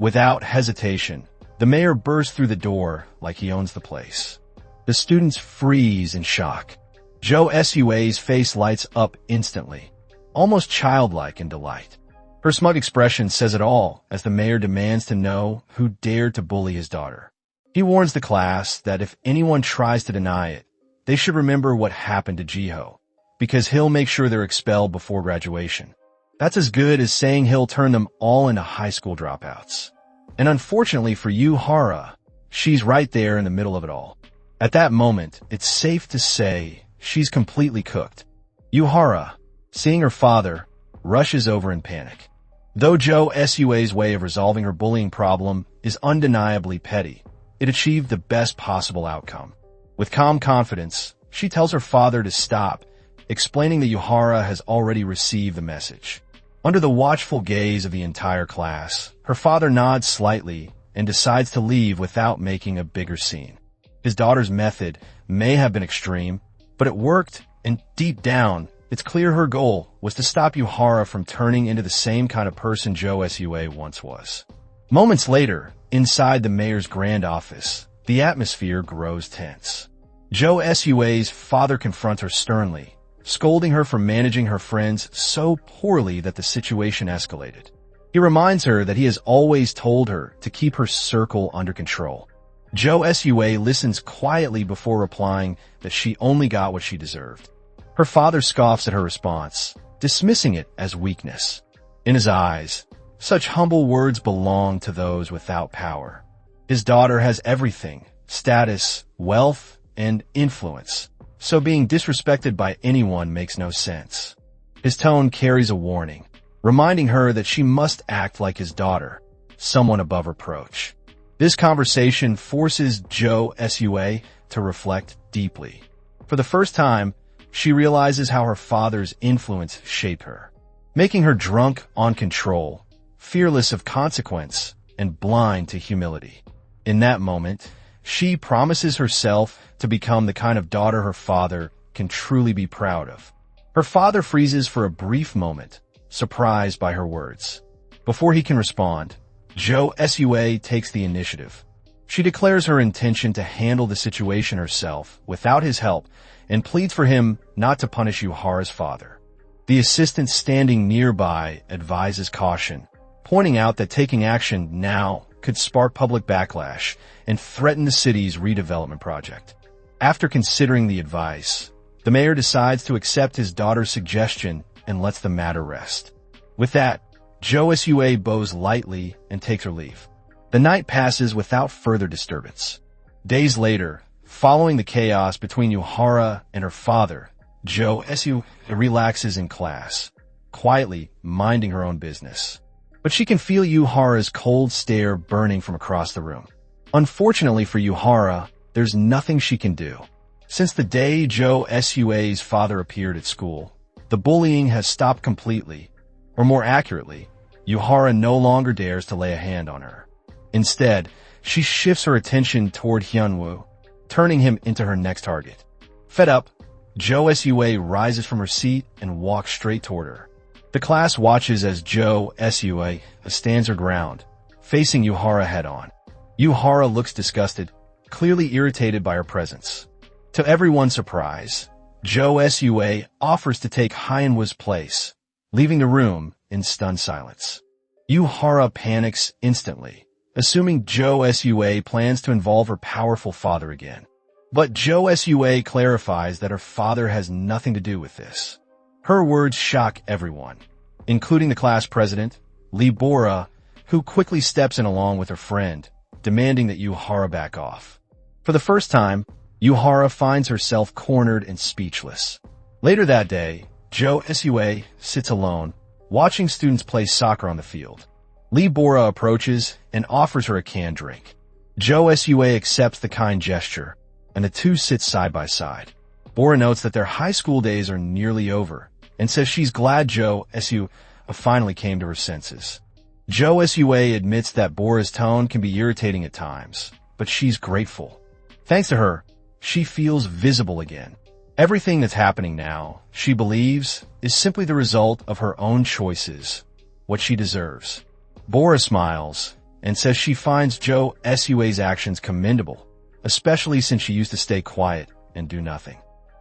Without hesitation, the mayor bursts through the door like he owns the place. The students freeze in shock. Jo Sua's face lights up instantly, almost childlike in delight. Her smug expression says it all as the mayor demands to know who dared to bully his daughter. He warns the class that if anyone tries to deny it, they should remember what happened to Jiho, because he'll make sure they're expelled before graduation. That's as good as saying he'll turn them all into high school dropouts. And unfortunately for Yuhara, she's right there in the middle of it all. At that moment, it's safe to say she's completely cooked. Yuhara, seeing her father, rushes over in panic. Though Jo Sua's way of resolving her bullying problem is undeniably petty, it achieved the best possible outcome. With calm confidence, she tells her father to stop, explaining that Yuhara has already received the message. Under the watchful gaze of the entire class, her father nods slightly and decides to leave without making a bigger scene. His daughter's method may have been extreme, but it worked, and deep down, it's clear her goal was to stop Yuhara from turning into the same kind of person Jo Sua once was. Moments later, inside the mayor's grand office, the atmosphere grows tense. Jo Sua's father confronts her sternly, scolding her for managing her friends so poorly that the situation escalated. He reminds her that he has always told her to keep her circle under control. Jo Sua listens quietly before replying that she only got what she deserved. Her father scoffs at her response, dismissing it as weakness. In his eyes, such humble words belong to those without power. His daughter has everything, status, wealth, and influence, so being disrespected by anyone makes no sense. His tone carries a warning, reminding her that she must act like his daughter, someone above reproach. This conversation forces Jo Sua to reflect deeply. For the first time, she realizes how her father's influence shaped her, making her drunk on control, fearless of consequence, and blind to humility. In that moment, she promises herself to become the kind of daughter her father can truly be proud of. Her father freezes for a brief moment, surprised by her words. Before he can respond, Jo Sua takes the initiative. She declares her intention to handle the situation herself without his help and pleads for him not to punish Yuhara's father. The assistant standing nearby advises caution, pointing out that taking action now could spark public backlash and threaten the city's redevelopment project. After considering the advice, the mayor decides to accept his daughter's suggestion and lets the matter rest. With that, Jo Sua bows lightly and takes her leave. The night passes without further disturbance. Days later, following the chaos between Yuhara and her father, Jo Sua relaxes in class, quietly minding her own business. But she can feel Yuhara's cold stare burning from across the room. Unfortunately for Yuhara, there's nothing she can do. Since the day Jo Sua's father appeared at school, the bullying has stopped completely, or more accurately, Yuhara no longer dares to lay a hand on her. Instead, she shifts her attention toward Hyunwoo, turning him into her next target. Fed up, Jo Sua rises from her seat and walks straight toward her. The class watches as Jo Sua stands her ground, facing Yuhara head-on. Yuhara looks disgusted, clearly irritated by her presence. To everyone's surprise, Jo Sua offers to take Hyunwoo's place, leaving the room in stunned silence. Yuhara panics instantly, assuming Jo Sua plans to involve her powerful father again. But Jo Sua clarifies that her father has nothing to do with this. Her words shock everyone, including the class president, Lee Bora, who quickly steps in along with her friend, demanding that Yuhara back off. For the first time, Yuhara finds herself cornered and speechless. Later that day, Jo Sua sits alone, watching students play soccer on the field. Lee Bora approaches and offers her a canned drink. Jo Sua accepts the kind gesture, and the two sit side by side. Bora notes that their high school days are nearly over, and says she's glad Jo Sua finally came to her senses. Jo Sua admits that Bora's tone can be irritating at times, but she's grateful. Thanks to her, she feels visible again. Everything that's happening now, she believes, is simply the result of her own choices, what she deserves. Bora smiles and says she finds Jo Sua's actions commendable, especially since she used to stay quiet and do nothing.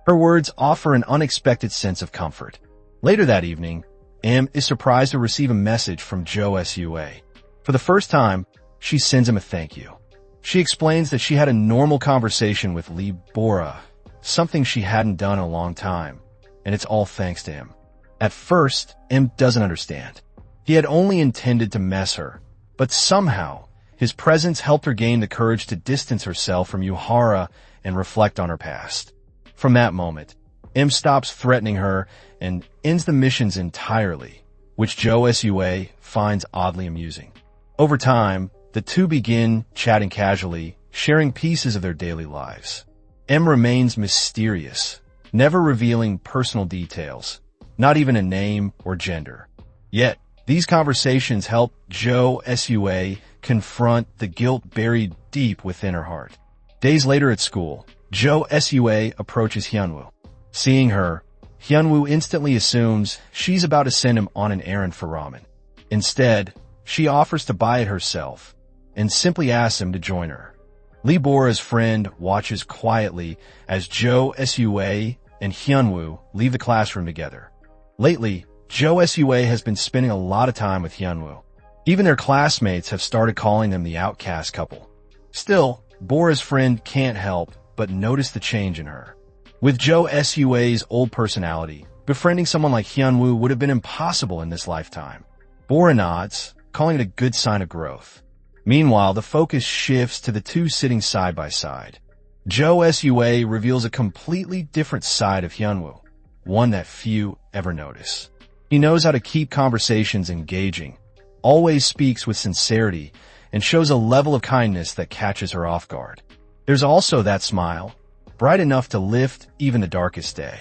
Her words offer an unexpected sense of comfort. Later that evening, is surprised to receive a message from Jo Sua. For the first time, she sends him a thank you. She explains that she had a normal conversation with Lee Bora, something she hadn't done in a long time, and it's all thanks to him. At first, doesn't understand. He had only intended to mess her, but somehow, his presence helped her gain the courage to distance herself from Yuhara and reflect on her past. From that moment, stops threatening her and ends the missions entirely, which Jo Sua finds oddly amusing. Over time, the two begin chatting casually, sharing pieces of their daily lives. Remains mysterious, never revealing personal details, not even a name or gender. Yet, these conversations help Jo Sua confront the guilt buried deep within her heart. Days later at school, Jo Sua approaches Hyunwoo. Seeing her, Hyunwoo instantly assumes she's about to send him on an errand for ramen. Instead, she offers to buy it herself and simply asks him to join her. Lee Bora's friend watches quietly as Jo Sua and Hyunwoo leave the classroom together. Lately, Jo Sua has been spending a lot of time with Hyunwoo. Even their classmates have started calling them the outcast couple. Still, Bora's friend can't help but notice the change in her. With Jo Sua's old personality, befriending someone like Hyunwoo would have been impossible in this lifetime. Bora nods, calling it a good sign of growth. Meanwhile, the focus shifts to the two sitting side by side. Jo Sua reveals a completely different side of Hyunwoo, one that few ever notice. He knows how to keep conversations engaging, always speaks with sincerity, and shows a level of kindness that catches her off guard. There's also that smile, bright enough to lift even the darkest day.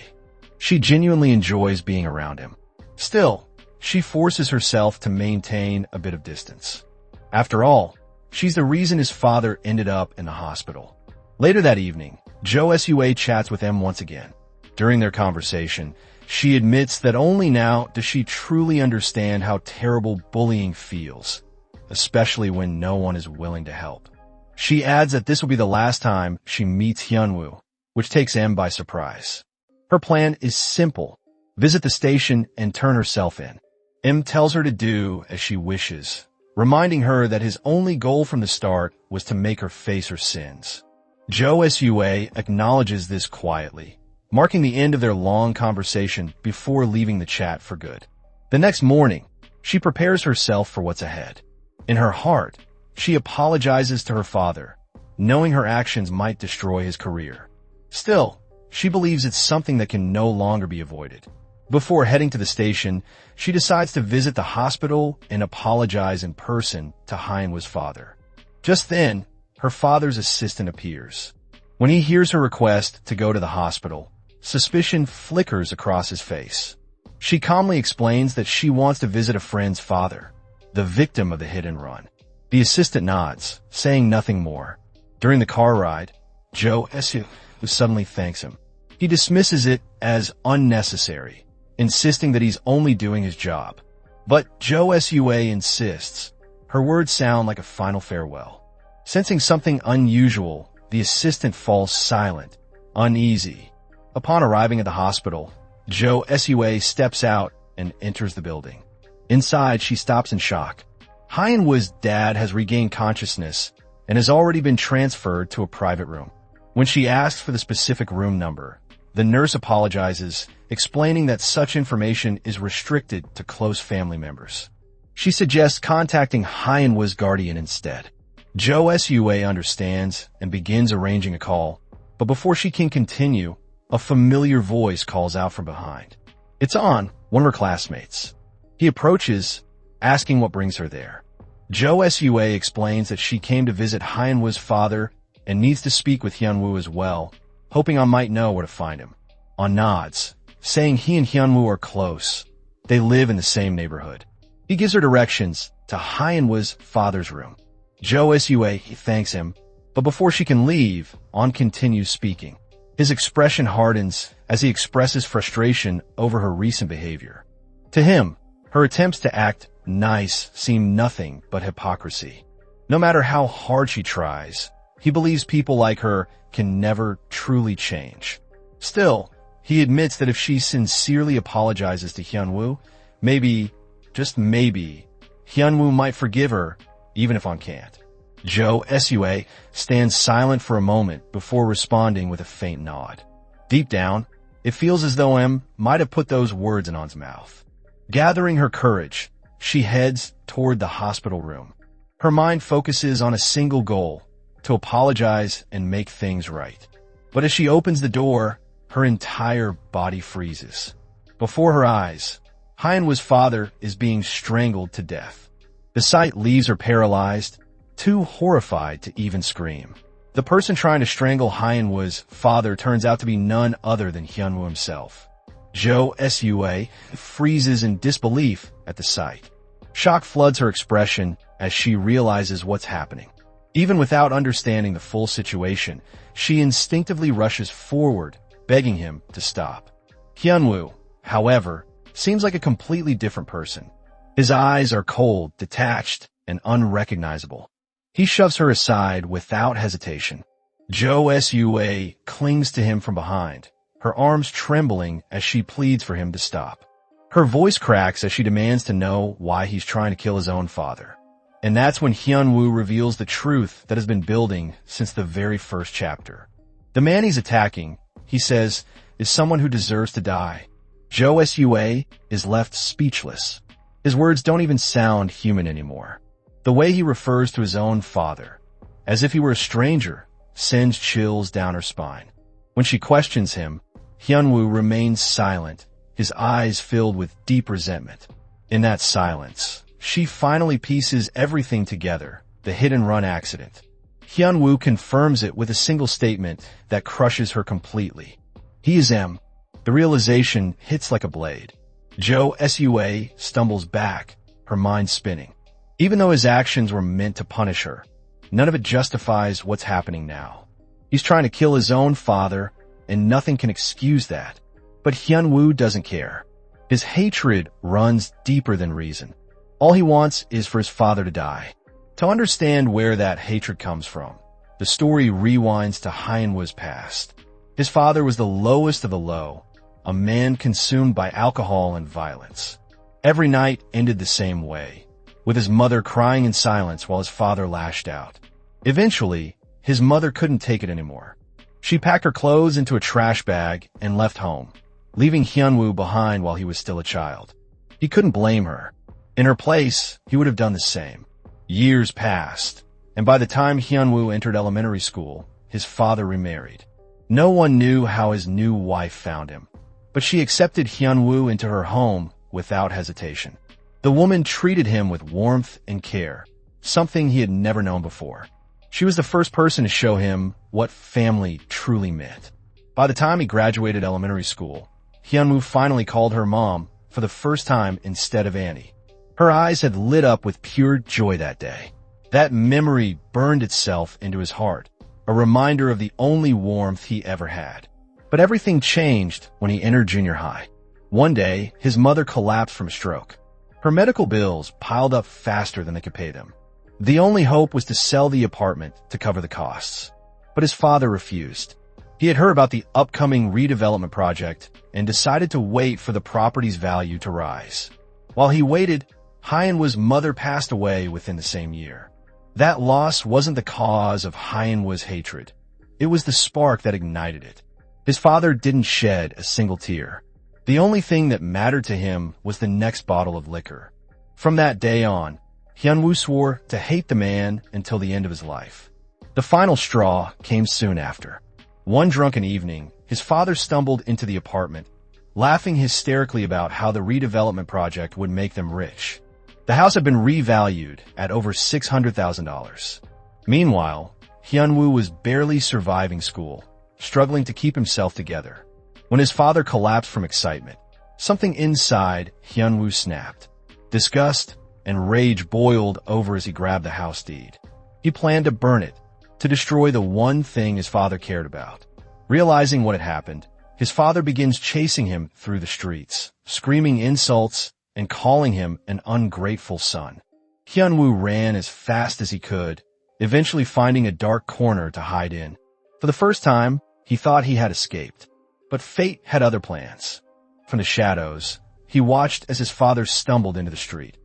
She genuinely enjoys being around him. Still, she forces herself to maintain a bit of distance. After all, she's the reason his father ended up in the hospital. Later that evening, Jo Sua chats with M once again. During their conversation, she admits that only now does she truly understand how terrible bullying feels, especially when no one is willing to help. She adds that this will be the last time she meets Hyunwoo, which takes M by surprise. Her plan is simple: visit the station and turn herself in. M tells her to do as she wishes, reminding her that his only goal from the start was to make her face her sins. Jo Sua acknowledges this quietly, marking the end of their long conversation before leaving the chat for good. The next morning, she prepares herself for what's ahead. In her heart, she apologizes to her father, knowing her actions might destroy his career. Still, she believes it's something that can no longer be avoided. Before heading to the station, she decides to visit the hospital and apologize in person to Hyunwoo's father. Just then, her father's assistant appears. When he hears her request to go to the hospital, suspicion flickers across his face. She calmly explains that she wants to visit a friend's father, the victim of the hit and run. The assistant nods, saying nothing more. During the car ride, Jo Sua suddenly thanks him. He dismisses it as unnecessary, insisting that he's only doing his job. But Jo Sua insists. Her words sound like a final farewell. Sensing something unusual, the assistant falls silent, uneasy. Upon arriving at the hospital, Jo Sua steps out and enters the building. Inside, she stops in shock. Hyunwoo's dad has regained consciousness and has already been transferred to a private room. When she asks for the specific room number, the nurse apologizes, explaining that such information is restricted to close family members. She suggests contacting Hyunwoo's guardian instead. Jo Sua understands and begins arranging a call, but before she can continue, a familiar voice calls out from behind. It's On, one of her classmates. He approaches, asking what brings her there. Jo Sua explains that she came to visit Hyunwoo's father and needs to speak with Hyunwoo as well, hoping On might know where to find him. On nods, saying he and Hyunwoo are close. They live in the same neighborhood. He gives her directions to Hyunwoo's father's room. Jo Sua thanks him, but before she can leave, On continues speaking. His expression hardens as he expresses frustration over her recent behavior. To him, her attempts to act nice seem nothing but hypocrisy. No matter how hard she tries, he believes people like her can never truly change. Still, he admits that if she sincerely apologizes to Hyunwoo, maybe, just maybe, Hyunwoo might forgive her, even if On can't. Jo Sua stands silent for a moment before responding with a faint nod. Deep down, it feels as though M might have put those words in On's mouth. Gathering her courage, she heads toward the hospital room. Her mind focuses on a single goal: to apologize and make things right. But as she opens the door, her entire body freezes. Before her eyes, Hyunwoo's father is being strangled to death. The sight leaves her paralyzed, too horrified to even scream. The person trying to strangle Hyunwoo's father turns out to be none other than Hyunwoo himself. Jo Sua freezes in disbelief at the sight. Shock floods her expression as she realizes what's happening. Even without understanding the full situation, she instinctively rushes forward, begging him to stop. Hyunwoo, however, seems like a completely different person. His eyes are cold, detached, and unrecognizable. He shoves her aside without hesitation. Jo Sua clings to him from behind, her arms trembling as she pleads for him to stop. Her voice cracks as she demands to know why he's trying to kill his own father. And that's when Hyunwoo reveals the truth that has been building since the very first chapter. The man he's attacking, he says, is someone who deserves to die. Jo Sua is left speechless. His words don't even sound human anymore. The way he refers to his own father, as if he were a stranger, sends chills down her spine. When she questions him, Hyunwoo remains silent, his eyes filled with deep resentment. In that silence, she finally pieces everything together, the hit-and-run accident. Hyunwoo confirms it with a single statement that crushes her completely. He is M. The realization hits like a blade. Jo Sua stumbles back, her mind spinning. Even though his actions were meant to punish her, none of it justifies what's happening now. He's trying to kill his own father, and nothing can excuse that. But Hyunwoo doesn't care. His hatred runs deeper than reason. All he wants is for his father to die. To understand where that hatred comes from, the story rewinds to Hyunwoo's past. His father was the lowest of the low, a man consumed by alcohol and violence. Every night ended the same way, with his mother crying in silence while his father lashed out. Eventually, his mother couldn't take it anymore. She packed her clothes into a trash bag and left home, leaving Hyunwoo behind while he was still a child. He couldn't blame her. In her place, he would have done the same. Years passed, and by the time Hyunwoo entered elementary school, his father remarried. No one knew how his new wife found him, but she accepted Hyunwoo into her home without hesitation. The woman treated him with warmth and care, something he had never known before. She was the first person to show him what family truly meant. By the time he graduated elementary school, Hyunwoo finally called her mom for the first time instead of Annie. Her eyes had lit up with pure joy that day. That memory burned itself into his heart, a reminder of the only warmth he ever had. But everything changed when he entered junior high. One day, his mother collapsed from a stroke. Her medical bills piled up faster than they could pay them. The only hope was to sell the apartment to cover the costs. But his father refused. He had heard about the upcoming redevelopment project and decided to wait for the property's value to rise. While he waited, Hyunwoo's mother passed away within the same year. That loss wasn't the cause of Hyunwoo's hatred. It was the spark that ignited it. His father didn't shed a single tear. The only thing that mattered to him was the next bottle of liquor. From that day on, Hyunwoo swore to hate the man until the end of his life. The final straw came soon after. One drunken evening, his father stumbled into the apartment, laughing hysterically about how the redevelopment project would make them rich. The house had been revalued at over $600,000. Meanwhile, Hyunwoo was barely surviving school, struggling to keep himself together. When his father collapsed from excitement, something inside Hyunwoo snapped. Disgust and rage boiled over as he grabbed the house deed. He planned to burn it, to destroy the one thing his father cared about. Realizing what had happened, his father begins chasing him through the streets, screaming insults and calling him an ungrateful son. Hyunwoo ran as fast as he could, eventually finding a dark corner to hide in. For the first time, he thought he had escaped. But fate had other plans. From the shadows, he watched as his father stumbled into the street.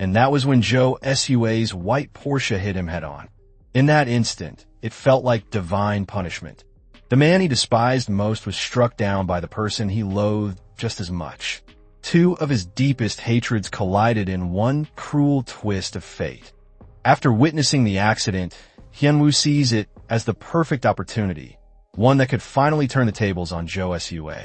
And that was when Jo Sua's white Porsche hit him head-on. In that instant, it felt like divine punishment. The man he despised most was struck down by the person he loathed just as much. Two of his deepest hatreds collided in one cruel twist of fate. After witnessing the accident, Hyunwoo sees it as the perfect opportunity, one that could finally turn the tables on Jo Sua.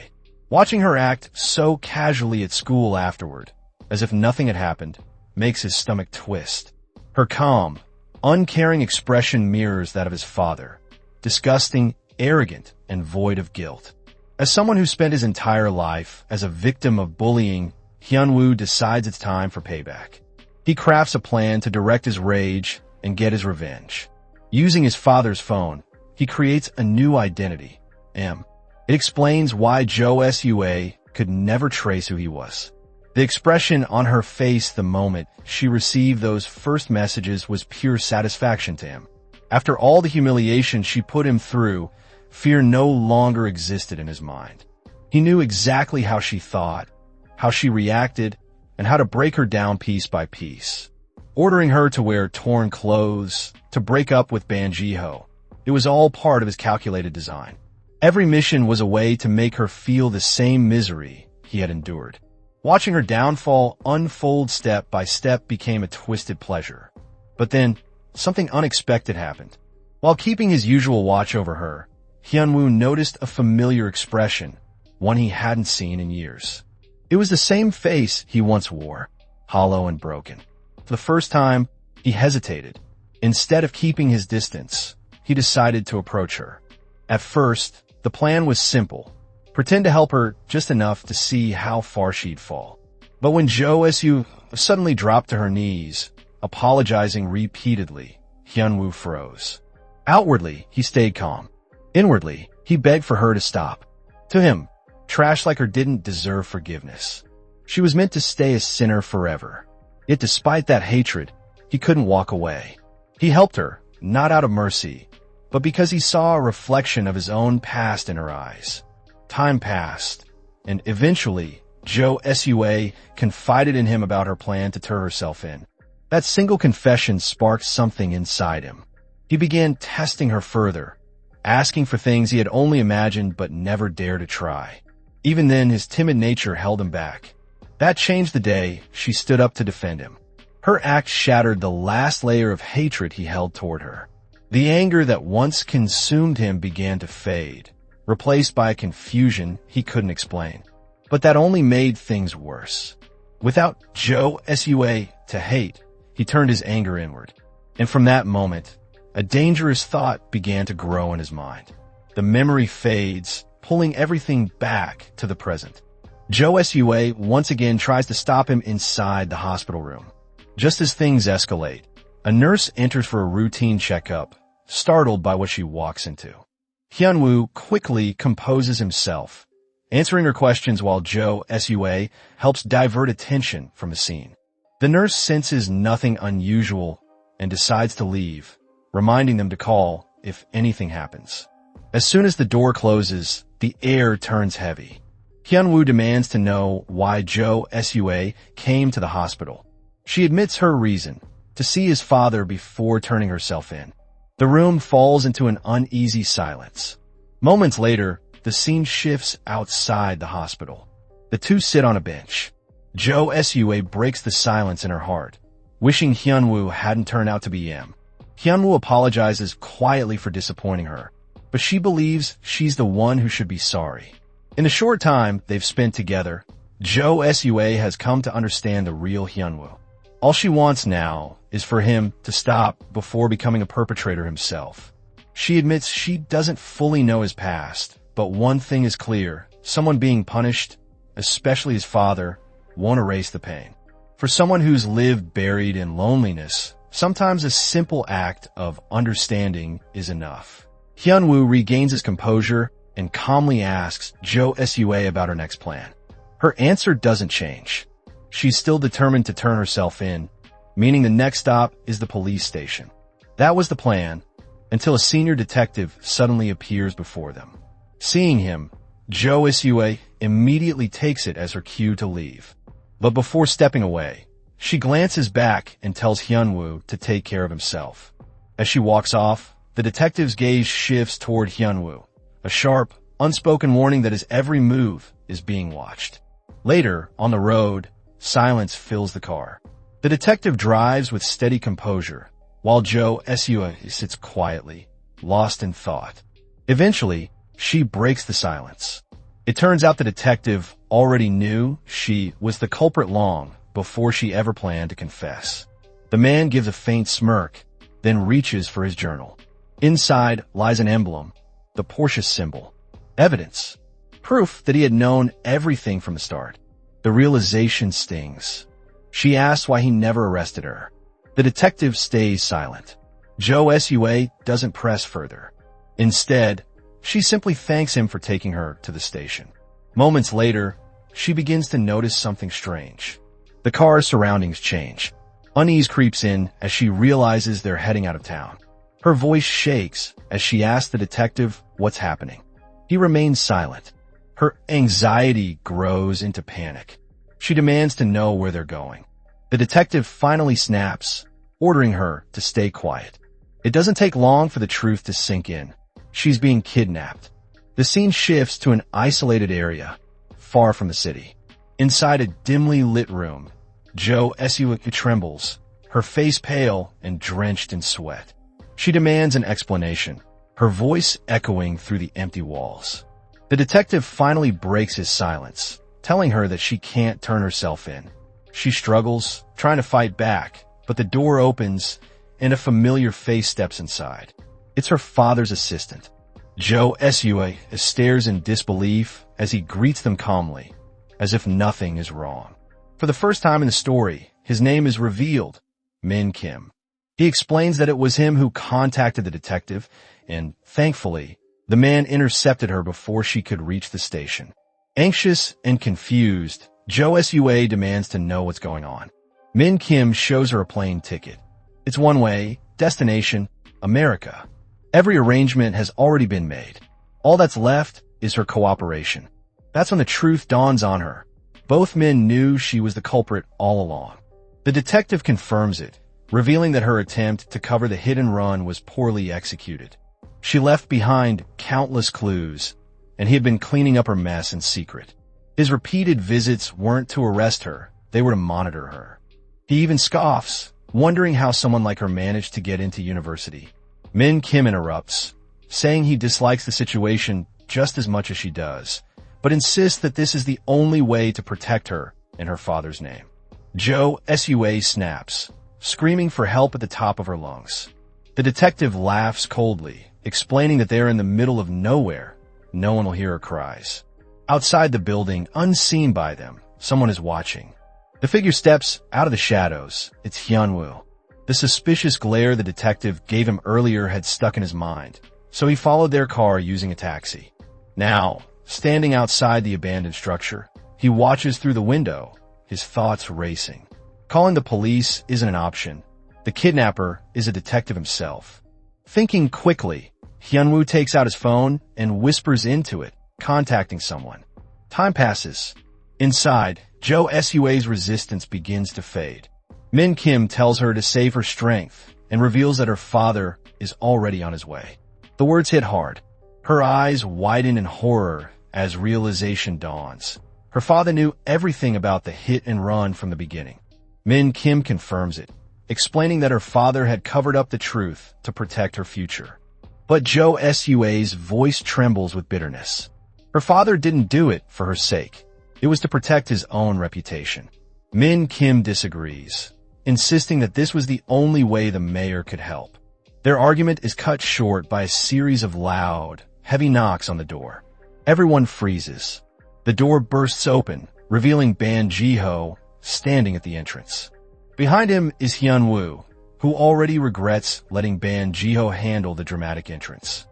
Watching her act so casually at school afterward, as if nothing had happened, makes his stomach twist. Her calm, uncaring expression mirrors that of his father, disgusting, arrogant, and void of guilt. As someone who spent his entire life as a victim of bullying, Hyunwoo decides it's time for payback. He crafts a plan to direct his rage and get his revenge. Using his father's phone, he creates a new identity, M. It explains why Jo Sua could never trace who he was. The expression on her face the moment she received those first messages was pure satisfaction to him. After all the humiliation she put him through, fear no longer existed in his mind. He knew exactly how she thought, how she reacted, and how to break her down piece by piece. Ordering her to wear torn clothes, to break up with Ban Ji-ho, it was all part of his calculated design. Every mission was a way to make her feel the same misery he had endured. Watching her downfall unfold step by step became a twisted pleasure. But then, something unexpected happened. While keeping his usual watch over her, Hyunwoo noticed a familiar expression, one he hadn't seen in years. It was the same face he once wore, hollow and broken. For the first time, he hesitated. Instead of keeping his distance, he decided to approach her. At first, the plan was simple. Pretend to help her just enough to see how far she'd fall. But when Jo Su suddenly dropped to her knees, apologizing repeatedly, Hyunwoo froze. Outwardly, he stayed calm. Inwardly, he begged for her to stop. To him, trash like her didn't deserve forgiveness. She was meant to stay a sinner forever. Yet despite that hatred, he couldn't walk away. He helped her, not out of mercy, but because he saw a reflection of his own past in her eyes. Time passed, and eventually, Jo Su confided in him about her plan to turn herself in. That single confession sparked something inside him. He began testing her further, asking for things he had only imagined but never dared to try. Even then, his timid nature held him back. That changed the day she stood up to defend him. Her act shattered the last layer of hatred he held toward her. The anger that once consumed him began to fade, replaced by a confusion he couldn't explain. But that only made things worse. Without Jo Su to hate, he turned his anger inward. And from that moment, a dangerous thought began to grow in his mind. The memory fades, pulling everything back to the present. Jo Su once again tries to stop him inside the hospital room. Just as things escalate, a nurse enters for a routine checkup, startled by what she walks into. Hyunwoo quickly composes himself, answering her questions while Jo Su helps divert attention from the scene. The nurse senses nothing unusual and decides to leave, reminding them to call if anything happens. As soon as the door closes, the air turns heavy. Hyunwoo demands to know why Jo Su came to the hospital. She admits her reason, to see his father before turning herself in. The room falls into an uneasy silence. Moments later, the scene shifts outside the hospital. The two sit on a bench. Jo Su breaks the silence in her heart, wishing Hyunwoo hadn't turned out to be him. Hyunwoo apologizes quietly for disappointing her, but she believes she's the one who should be sorry. In the short time they've spent together, Jo Su has come to understand the real Hyunwoo. All she wants now is for him to stop before becoming a perpetrator himself. She admits she doesn't fully know his past, but one thing is clear: someone being punished, especially his father, won't erase the pain. For someone who's lived buried in loneliness, sometimes a simple act of understanding is enough. Hyunwoo regains his composure and calmly asks Jo Su about her next plan. Her answer doesn't change. She's still determined to turn herself in, meaning the next stop is the police station. That was the plan, until a senior detective suddenly appears before them. Seeing him, Jo Su immediately takes it as her cue to leave. But before stepping away, she glances back and tells Hyunwoo to take care of himself. As she walks off, the detective's gaze shifts toward Hyunwoo, a sharp, unspoken warning that his every move is being watched. Later, on the road, silence fills the car. The detective drives with steady composure, while Jo Su sits quietly, lost in thought. Eventually, she breaks the silence. It turns out the detective already knew she was the culprit long before she ever planned to confess. The man gives a faint smirk, then reaches for his journal. Inside lies an emblem, the Porsche symbol. Evidence. Proof that he had known everything from the start. The realization stings. She asks why he never arrested her. The detective stays silent. Jo Su doesn't press further. Instead, she simply thanks him for taking her to the station. Moments later, she begins to notice something strange. The car's surroundings change. Unease creeps in as she realizes they're heading out of town. Her voice shakes as she asks the detective what's happening. He remains silent. Her anxiety grows into panic. She demands to know where they're going. The detective finally snaps, ordering her to stay quiet. It doesn't take long for the truth to sink in. She's being kidnapped. The scene shifts to an isolated area, far from the city. Inside a dimly lit room, Jo Su trembles, her face pale and drenched in sweat. She demands an explanation, her voice echoing through the empty walls. The detective finally breaks his silence, telling her that she can't turn herself in. She struggles, trying to fight back, but the door opens and a familiar face steps inside. It's her father's assistant. Joe Sue stares in disbelief as he greets them calmly, as if nothing is wrong. For the first time in the story, his name is revealed, Min Kim. He explains that it was him who contacted the detective, and, thankfully, the man intercepted her before she could reach the station. Anxious and confused, Joe Sue demands to know what's going on. Min Kim shows her a plane ticket. It's one way, destination, America. Every arrangement has already been made. All that's left is her cooperation. That's when the truth dawns on her. Both men knew she was the culprit all along. The detective confirms it, revealing that her attempt to cover the hit and run was poorly executed. She left behind countless clues, and he had been cleaning up her mess in secret. His repeated visits weren't to arrest her, they were to monitor her. He even scoffs, wondering how someone like her managed to get into university. Min Kim interrupts, saying he dislikes the situation just as much as she does, but insists that this is the only way to protect her in her father's name. Joe Sue snaps, screaming for help at the top of her lungs. The detective laughs coldly, explaining that they're in the middle of nowhere. No one will hear her cries. Outside the building, unseen by them, someone is watching. The figure steps out of the shadows. It's Hyunwoo. The suspicious glare the detective gave him earlier had stuck in his mind, so he followed their car using a taxi. Now, standing outside the abandoned structure, he watches through the window, his thoughts racing. Calling the police isn't an option. The kidnapper is a detective himself. Thinking quickly, Hyunwoo takes out his phone and whispers into it, contacting someone. Time passes. Inside, Joe Sue's resistance begins to fade. Min Kim tells her to save her strength and reveals that her father is already on his way. The words hit hard. Her eyes widen in horror as realization dawns. Her father knew everything about the hit and run from the beginning. Min Kim confirms it, explaining that her father had covered up the truth to protect her future. But Joe Sue's voice trembles with bitterness. Her father didn't do it for her sake. It was to protect his own reputation. Min Kim disagrees, insisting that this was the only way the mayor could help. Their argument is cut short by a series of loud, heavy knocks on the door. Everyone freezes. The door bursts open, revealing Ban Ji-ho standing at the entrance. Behind him is Hyunwoo, who already regrets letting Ban Ji-ho handle the dramatic entrance.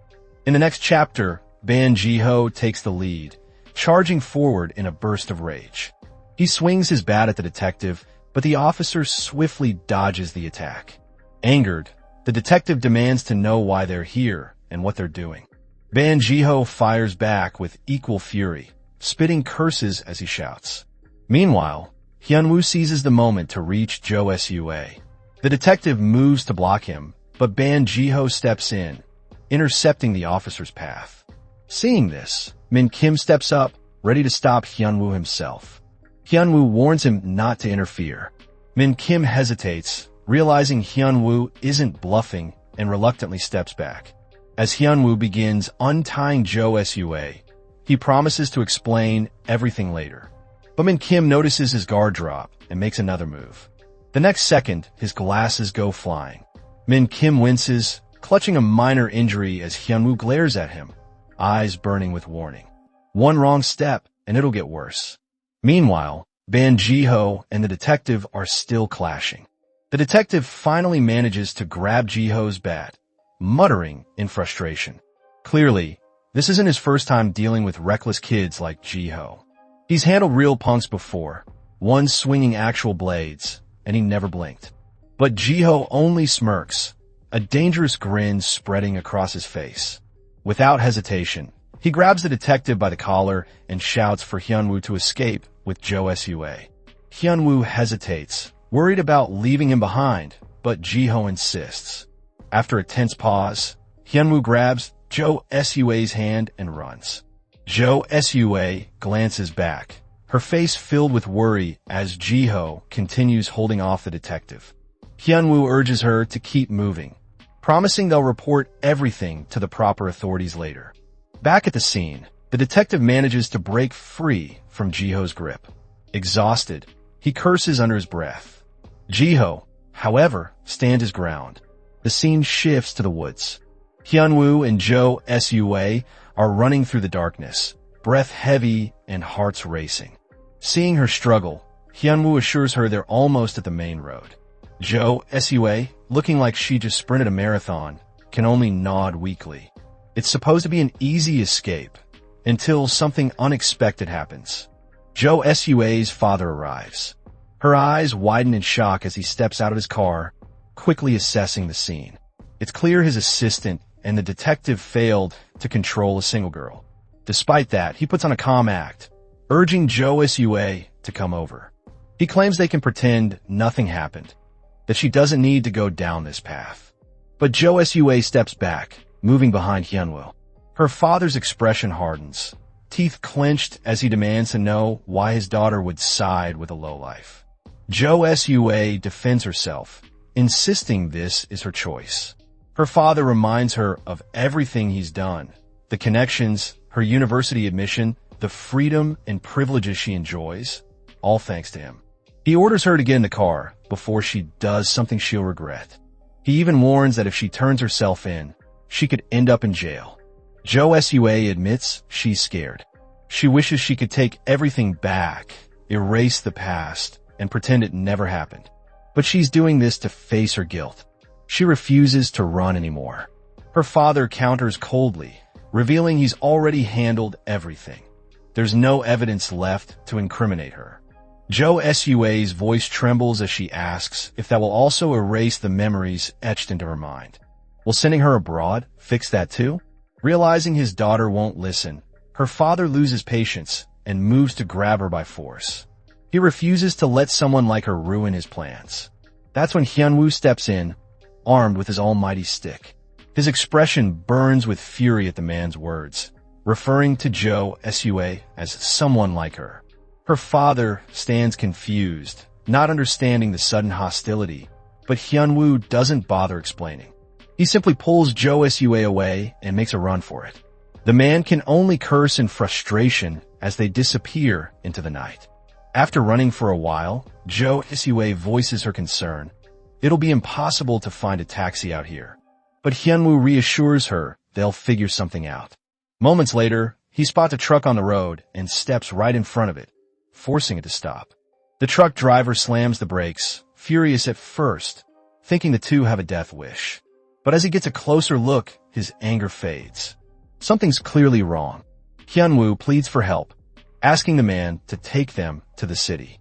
In the next chapter, Ban Ji-ho takes the lead, charging forward in a burst of rage. He swings his bat at the detective, but the officer swiftly dodges the attack. Angered, the detective demands to know why they're here and what they're doing. Ban Ji-ho fires back with equal fury, spitting curses as he shouts. Meanwhile, Hyunwoo seizes the moment to reach Joe Sue. The detective moves to block him, but Ban Ji-ho steps in, intercepting the officer's path. Seeing this, Min Kim steps up, ready to stop Hyunwoo himself. Hyunwoo warns him not to interfere. Min Kim hesitates, realizing Hyunwoo isn't bluffing, and reluctantly steps back. As Hyunwoo begins untying Joe Sue, he promises to explain everything later. But Min Kim notices his guard drop and makes another move. The next second, his glasses go flying. Min Kim winces, clutching a minor injury as Hyunwoo glares at him, eyes burning with warning. One wrong step, and it'll get worse. Meanwhile, Ban Ji-ho and the detective are still clashing. The detective finally manages to grab Ji-ho's bat, muttering in frustration. Clearly, this isn't his first time dealing with reckless kids like Ji-ho. He's handled real punks before, one swinging actual blades, and he never blinked. But Ji-ho only smirks, a dangerous grin spreading across his face. Without hesitation, he grabs the detective by the collar and shouts for Hyunwoo to escape with Joe Sue. Hyunwoo hesitates, worried about leaving him behind, but Ji-ho insists. After a tense pause, Hyunwoo grabs Joe Sue's hand and runs. Joe Sue glances back, her face filled with worry as Ji-ho continues holding off the detective. Hyunwoo urges her to keep moving, promising they'll report everything to the proper authorities later. Back at the scene, the detective manages to break free from Jiho's grip. Exhausted, he curses under his breath. Jiho, however, stands his ground. The scene shifts to the woods. Hyunwoo and Jo Sua are running through the darkness, breath heavy and hearts racing. Seeing her struggle, Hyunwoo assures her they're almost at the main road. Jo Sua, looking like she just sprinted a marathon, can only nod weakly. It's supposed to be an easy escape, until something unexpected happens. Jo Sua's father arrives. Her eyes widen in shock as he steps out of his car, quickly assessing the scene. It's clear his assistant and the detective failed to control a single girl. Despite that, he puts on a calm act, urging Jo Sua to come over. He claims they can pretend nothing happened, that she doesn't need to go down this path. But Jo Sua steps back, moving behind Hyunwoo. Her father's expression hardens, teeth clenched as he demands to know why his daughter would side with a lowlife. Jo Sua defends herself, insisting this is her choice. Her father reminds her of everything he's done, the connections, her university admission, the freedom and privileges she enjoys, all thanks to him. He orders her to get in the car before she does something she'll regret. He even warns that if she turns herself in, she could end up in jail. Jo Sua admits she's scared. She wishes she could take everything back, erase the past, and pretend it never happened. But she's doing this to face her guilt. She refuses to run anymore. Her father counters coldly, revealing he's already handled everything. There's no evidence left to incriminate her. Jo Sua's voice trembles as she asks if that will also erase the memories etched into her mind. Will sending her abroad fix that too? Realizing his daughter won't listen, her father loses patience and moves to grab her by force. He refuses to let someone like her ruin his plans. That's when Hyunwoo steps in, armed with his almighty stick. His expression burns with fury at the man's words, referring to Jo Sua as someone like her. Her father stands confused, not understanding the sudden hostility, but Hyunwoo doesn't bother explaining. He simply pulls Jo Sua away and makes a run for it. The man can only curse in frustration as they disappear into the night. After running for a while, Jo Sua voices her concern. It'll be impossible to find a taxi out here. But Hyunwoo reassures her they'll figure something out. Moments later, he spots a truck on the road and steps right in front of it, forcing it to stop. The truck driver slams the brakes, furious at first, thinking the two have a death wish. But as he gets a closer look, his anger fades. Something's clearly wrong. Hyunwoo pleads for help, asking the man to take them to the city.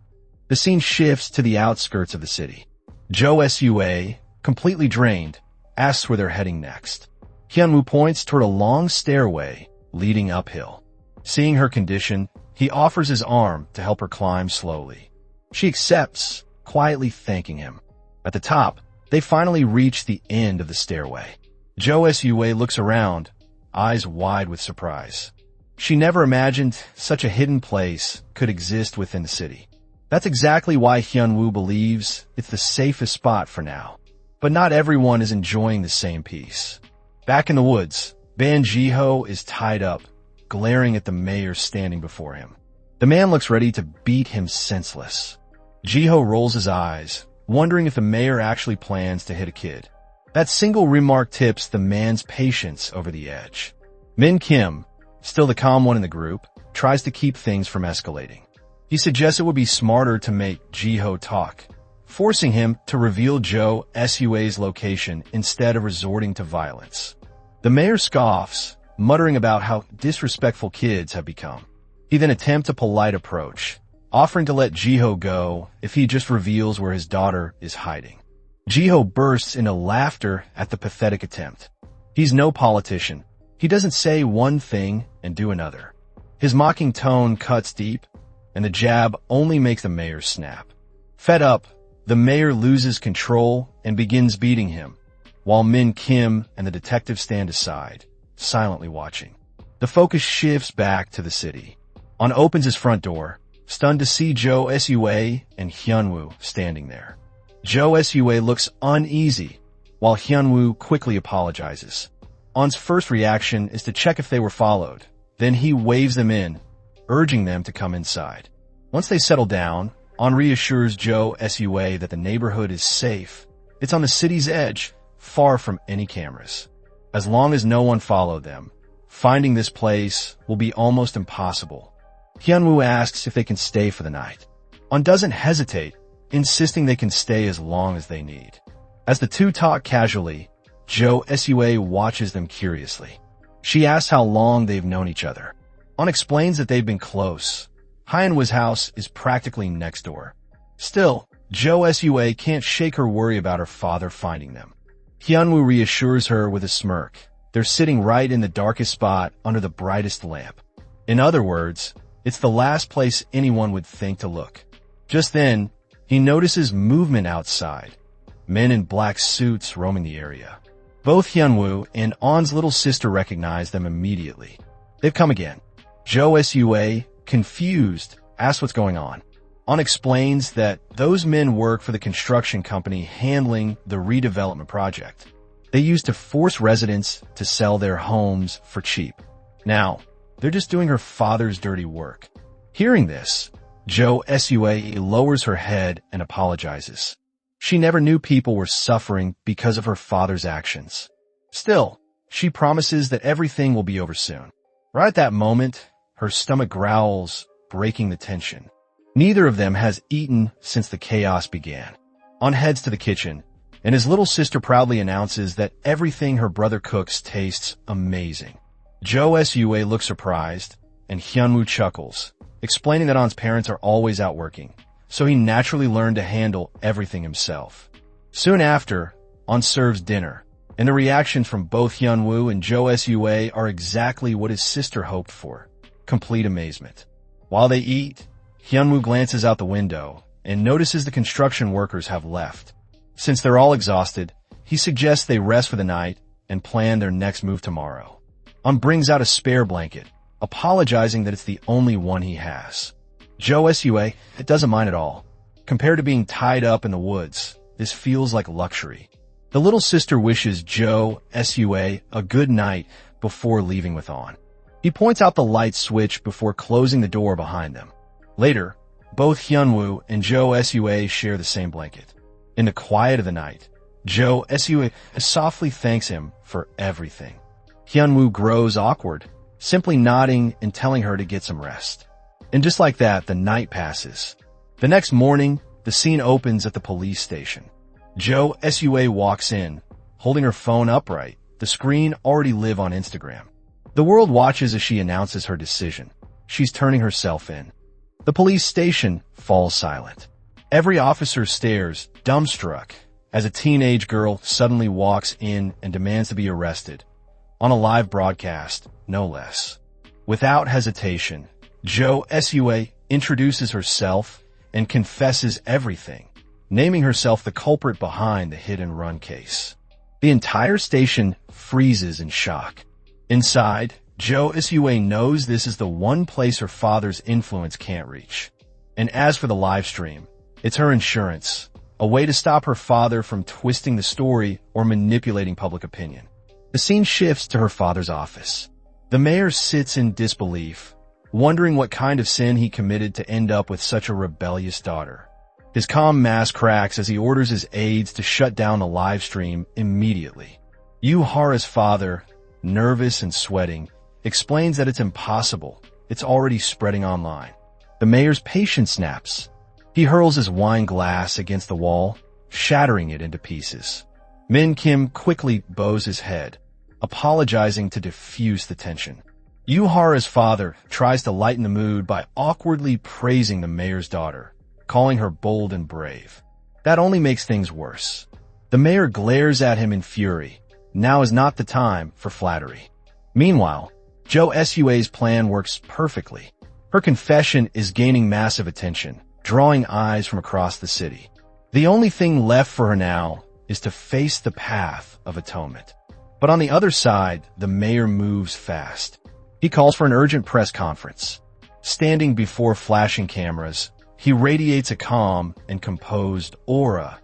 The scene shifts to the outskirts of the city. Jo Sua, completely drained, asks where they're heading next. Hyunwoo points toward a long stairway leading uphill. Seeing her condition, he offers his arm to help her climb slowly. She accepts, quietly thanking him. At the top, they finally reach the end of the stairway. Jo Sua looks around, eyes wide with surprise. She never imagined such a hidden place could exist within the city. That's exactly why Hyunwoo believes it's the safest spot for now. But not everyone is enjoying the same peace. Back in the woods, Ban Jiho is tied up, glaring at the mayor standing before him. The man looks ready to beat him senseless. Jiho rolls his eyes, wondering if the mayor actually plans to hit a kid. That single remark tips the man's patience over the edge. Min Kim, still the calm one in the group, tries to keep things from escalating. He suggests it would be smarter to make Jiho talk, forcing him to reveal Jo Sua's location instead of resorting to violence. The mayor scoffs, muttering about how disrespectful kids have become. He then attempts a polite approach, offering to let Jiho go if he just reveals where his daughter is hiding. Jiho bursts into laughter at the pathetic attempt. He's no politician. He doesn't say one thing and do another. His mocking tone cuts deep, and the jab only makes the mayor snap. Fed up, the mayor loses control and begins beating him, while Min Kim and the detective stand aside, silently watching. The focus shifts back to the city. An opens his front door, stunned to see Jo Sua and Hyunwoo standing there. Jo Sua looks uneasy, while Hyunwoo quickly apologizes. On's first reaction is to check if they were followed. Then he waves them in, urging them to come inside. Once they settle down, On reassures Jo Sua that the neighborhood is safe. It's on the city's edge, far from any cameras. As long as no one followed them, finding this place will be almost impossible. Hyunwoo asks if they can stay for the night. On doesn't hesitate, insisting they can stay as long as they need. As the two talk casually, Jo Sua watches them curiously. She asks how long they've known each other. On explains that they've been close. Hyunwoo's house is practically next door. Still, Jo Sua can't shake her worry about her father finding them. Hyunwoo reassures her with a smirk. They're sitting right in the darkest spot under the brightest lamp. In other words, it's the last place anyone would think to look. Just then, he notices movement outside. Men in black suits roaming the area. Both Hyunwoo and On's little sister recognize them immediately. They've come again. Jo Sua, confused, asks what's going on. On explains that those men work for the construction company handling the redevelopment project. They used to force residents to sell their homes for cheap. Now, they're just doing her father's dirty work. Hearing this, Jo Sua lowers her head and apologizes. She never knew people were suffering because of her father's actions. Still, she promises that everything will be over soon. Right at that moment, her stomach growls, breaking the tension. Neither of them has eaten since the chaos began. On heads to the kitchen, and his little sister proudly announces that everything her brother cooks tastes amazing. Jo Sua looks surprised, and Hyunwoo chuckles, explaining that On's parents are always out working, so he naturally learned to handle everything himself. Soon after, On serves dinner, and the reactions from both Hyunwoo and Jo Sua are exactly what his sister hoped for. Complete amazement. While they eat, Hyunwoo glances out the window and notices the construction workers have left. Since they're all exhausted, he suggests they rest for the night and plan their next move tomorrow. On brings out a spare blanket, apologizing that it's the only one he has. Jo Sua doesn't mind at all. Compared to being tied up in the woods, this feels like luxury. The little sister wishes Jo Sua a good night before leaving with On. He points out the light switch before closing the door behind them. Later, both Hyunwoo and Jo Sua share the same blanket. In the quiet of the night, Jo Sua softly thanks him for everything. Hyunwoo grows awkward, simply nodding and telling her to get some rest. And just like that, the night passes. The next morning, the scene opens at the police station. Jo Sua walks in, holding her phone upright, the screen already live on Instagram. The world watches as she announces her decision. She's turning herself in. The police station falls silent. Every officer stares, dumbstruck, as a teenage girl suddenly walks in and demands to be arrested. On a live broadcast, no less. Without hesitation, Jo Sua introduces herself and confesses everything, naming herself the culprit behind the hit-and-run case. The entire station freezes in shock. Inside, Jo Sua knows this is the one place her father's influence can't reach. And as for the live stream, it's her insurance, a way to stop her father from twisting the story or manipulating public opinion. The scene shifts to her father's office. The mayor sits in disbelief, wondering what kind of sin he committed to end up with such a rebellious daughter. His calm mask cracks as he orders his aides to shut down the live stream immediately. Hara's father, nervous and sweating, explains that it's impossible. It's already spreading online. The mayor's patience snaps. He hurls his wine glass against the wall, shattering it into pieces. Min Kim quickly bows his head, apologizing to diffuse the tension. Hara's father tries to lighten the mood by awkwardly praising the mayor's daughter, calling her bold and brave. That only makes things worse. The mayor glares at him in fury. Now is not the time for flattery. Meanwhile, Jo Sua's plan works perfectly. Her confession is gaining massive attention, drawing eyes from across the city. The only thing left for her now is to face the path of atonement. But on the other side, the mayor moves fast. He calls for an urgent press conference. Standing before flashing cameras, he radiates a calm and composed aura.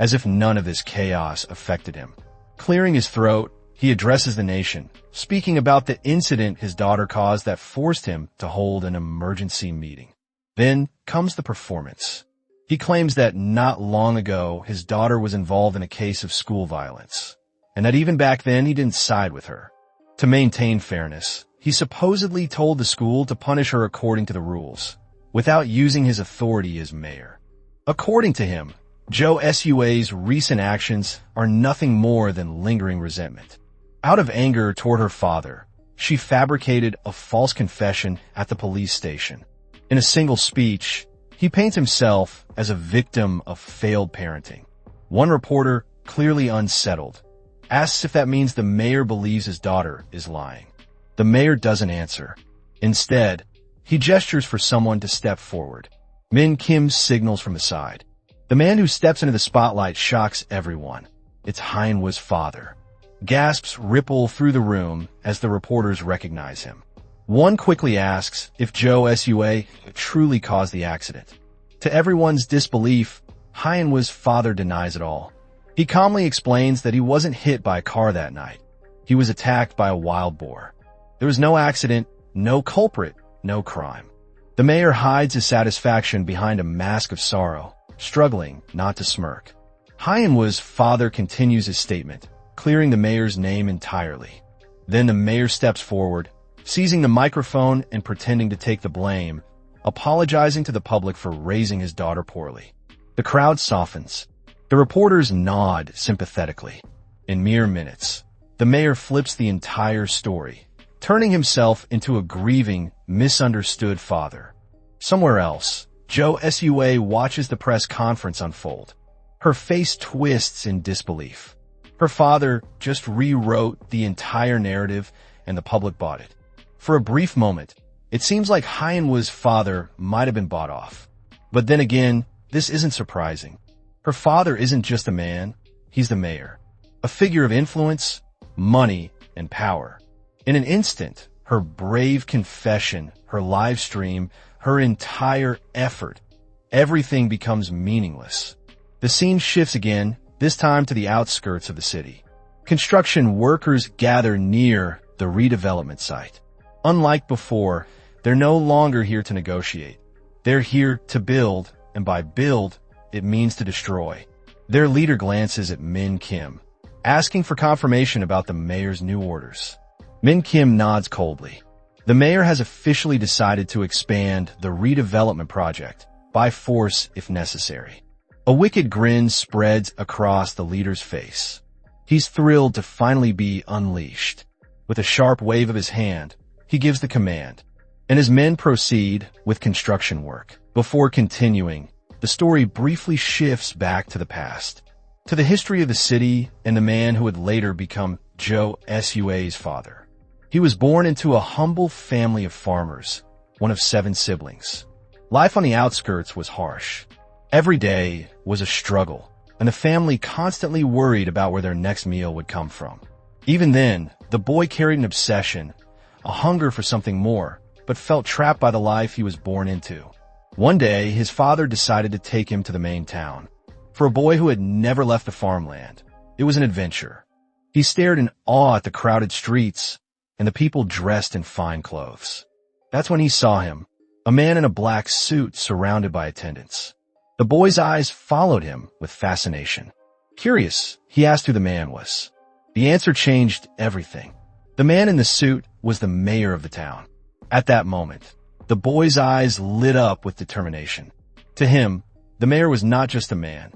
as if none of this chaos affected him. Clearing his throat, he addresses the nation, speaking about the incident his daughter caused that forced him to hold an emergency meeting. Then comes the performance. He claims that not long ago his daughter was involved in a case of school violence, and that even back then he didn't side with her. To maintain fairness, he supposedly told the school to punish her according to the rules, without using his authority as mayor. According to him, Jo Sua's recent actions are nothing more than lingering resentment. Out of anger toward her father, she fabricated a false confession at the police station. In a single speech, he paints himself as a victim of failed parenting. One reporter, clearly unsettled, asks if that means the mayor believes his daughter is lying. The mayor doesn't answer. Instead, he gestures for someone to step forward. Min Kim signals from the side. The man who steps into the spotlight shocks everyone. It's Manhwa's father. Gasps ripple through the room as the reporters recognize him. One quickly asks if Jo Sua truly caused the accident. To everyone's disbelief, Manhwa's father denies it all. He calmly explains that he wasn't hit by a car that night. He was attacked by a wild boar. There was no accident, no culprit, no crime. The mayor hides his satisfaction behind a mask of sorrow, struggling not to smirk. Manhwa's father continues his statement, clearing the mayor's name entirely. Then the mayor steps forward, seizing the microphone and pretending to take the blame, apologizing to the public for raising his daughter poorly. The crowd softens. The reporters nod sympathetically. In mere minutes, the mayor flips the entire story, turning himself into a grieving, misunderstood father. Somewhere else, Jo Sua watches the press conference unfold. Her face twists in disbelief. Her father just rewrote the entire narrative and the public bought it. For a brief moment, it seems like Manhwa's father might have been bought off. But then again, this isn't surprising. Her father isn't just a man, he's the mayor. A figure of influence, money, and power. In an instant, her brave confession, her live stream, her entire effort, everything becomes meaningless. The scene shifts again, this time to the outskirts of the city. Construction workers gather near the redevelopment site. Unlike before, they're no longer here to negotiate. They're here to build, and by build, it means to destroy. Their leader glances at Min Kim, asking for confirmation about the mayor's new orders. Min Kim nods coldly. The mayor has officially decided to expand the redevelopment project, by force if necessary. A wicked grin spreads across the leader's face. He's thrilled to finally be unleashed. With a sharp wave of his hand, he gives the command, and his men proceed with construction work. Before continuing, the story briefly shifts back to the past, to the history of the city and the man who would later become Jo Sua's father. He was born into a humble family of farmers, one of 7 siblings. Life on the outskirts was harsh. Every day was a struggle, and the family constantly worried about where their next meal would come from. Even then, the boy carried an obsession, a hunger for something more, but felt trapped by the life he was born into. One day, his father decided to take him to the main town. For a boy who had never left the farmland, it was an adventure. He stared in awe at the crowded streets and the people dressed in fine clothes. That's when he saw him, a man in a black suit surrounded by attendants. The boy's eyes followed him with fascination. Curious, he asked who the man was. The answer changed everything. The man in the suit was the mayor of the town. At that moment, the boy's eyes lit up with determination. To him, the mayor was not just a man.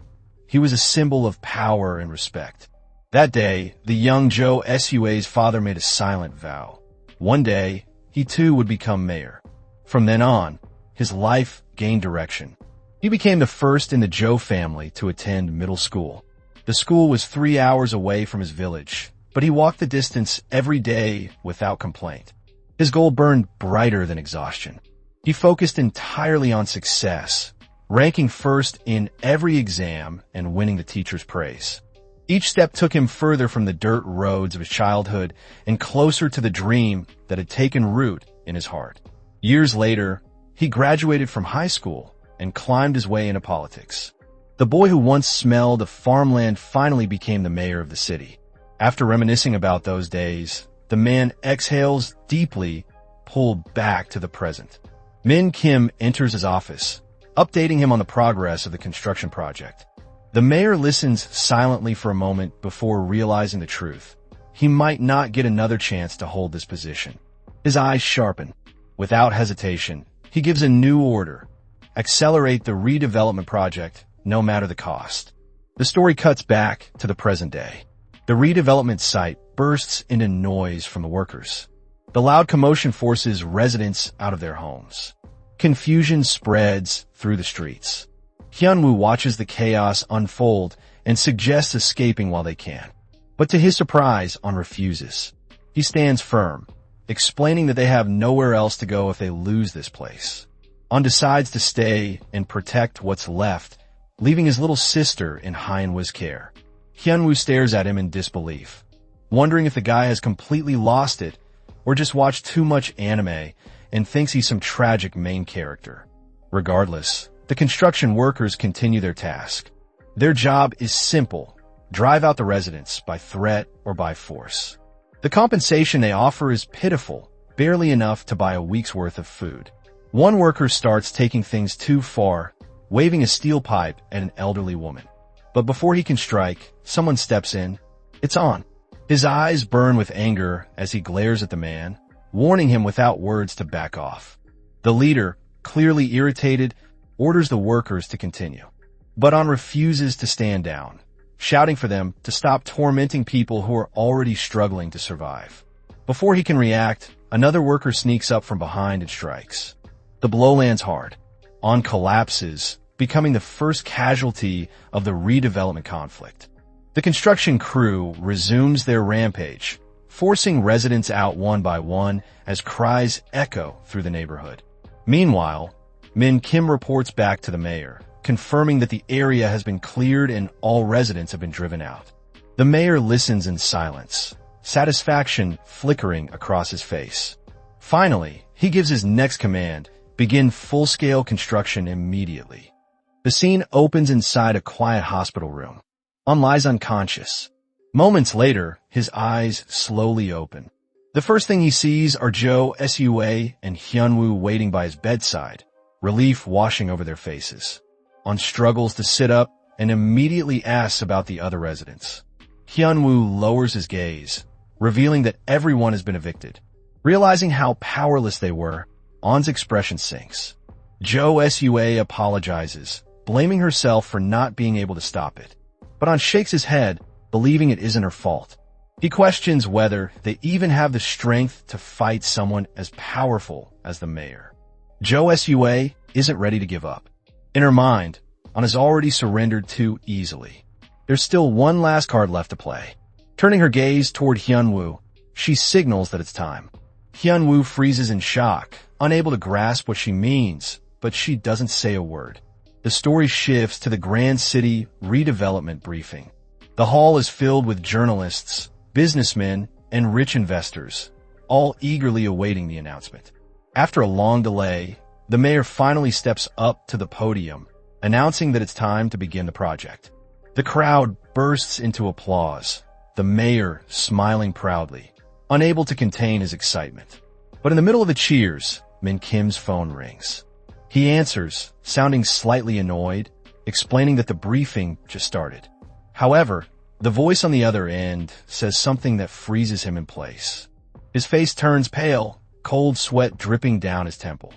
He was a symbol of power and respect. That day, the young Jo Sua's father made a silent vow. One day, he too would become mayor. From then on, his life gained direction. He became the first in the Jo family to attend middle school. The school was 3 hours away from his village, but he walked the distance every day without complaint. His goal burned brighter than exhaustion. He focused entirely on success, ranking first in every exam and winning the teacher's praise. Each step took him further from the dirt roads of his childhood and closer to the dream that had taken root in his heart. Years later, he graduated from high school and climbed his way into politics. The boy who once smelled of farmland finally became the mayor of the city. After reminiscing about those days, the man exhales deeply, pulled back to the present. Min Kim enters his office, updating him on the progress of the construction project. The mayor listens silently for a moment before realizing the truth. He might not get another chance to hold this position. His eyes sharpen. Without hesitation, he gives a new order. Accelerate the redevelopment project, no matter the cost. The story cuts back to the present day. The redevelopment site bursts into noise from the workers. The loud commotion forces residents out of their homes. Confusion spreads through the streets. Hyunwoo watches the chaos unfold and suggests escaping while they can. But to his surprise, On refuses. He stands firm, explaining that they have nowhere else to go if they lose this place. On decides to stay and protect what's left, leaving his little sister in Hyunwoo's care. Hyunwoo stares at him in disbelief, wondering if the guy has completely lost it or just watched too much anime and thinks he's some tragic main character. Regardless, the construction workers continue their task. Their job is simple: drive out the residents by threat or by force. The compensation they offer is pitiful, barely enough to buy a week's worth of food. One worker starts taking things too far, waving a steel pipe at an elderly woman. But before he can strike, someone steps in. It's On. His eyes burn with anger as he glares at the man, warning him without words to back off. The leader, clearly irritated, orders the workers to continue. But On refuses to stand down, shouting for them to stop tormenting people who are already struggling to survive. Before he can react, another worker sneaks up from behind and strikes. The blow lands hard. On collapses, becoming the first casualty of the redevelopment conflict. The construction crew resumes their rampage, forcing residents out one by one as cries echo through the neighborhood. Meanwhile, Min Kim reports back to the mayor, confirming that the area has been cleared and all residents have been driven out. The mayor listens in silence, satisfaction flickering across his face. Finally, he gives his next command: begin full-scale construction immediately. The scene opens inside a quiet hospital room. On lies unconscious. Moments later, his eyes slowly open. The first thing he sees are Jo Sua and Hyunwoo waiting by his bedside, relief washing over their faces. On struggles to sit up and immediately asks about the other residents. Hyunwoo lowers his gaze, revealing that everyone has been evicted. Realizing how powerless they were, On's expression sinks. Jo Sua apologizes, blaming herself for not being able to stop it. But On shakes his head, believing it isn't her fault. He questions whether they even have the strength to fight someone as powerful as the mayor. Jo Sua isn't ready to give up. In her mind, On has already surrendered too easily. There's still one last card left to play. Turning her gaze toward Hyunwoo, she signals that it's time. Hyunwoo freezes in shock, unable to grasp what she means, but she doesn't say a word. The story shifts to the Grand City redevelopment briefing. The hall is filled with journalists, businessmen, and rich investors, all eagerly awaiting the announcement. After a long delay, the mayor finally steps up to the podium, announcing that it's time to begin the project. The crowd bursts into applause, the mayor smiling proudly, unable to contain his excitement. But in the middle of the cheers, Min Kim's phone rings. He answers, sounding slightly annoyed, explaining that the briefing just started. However, the voice on the other end says something that freezes him in place. His face turns pale, cold sweat dripping down his temple.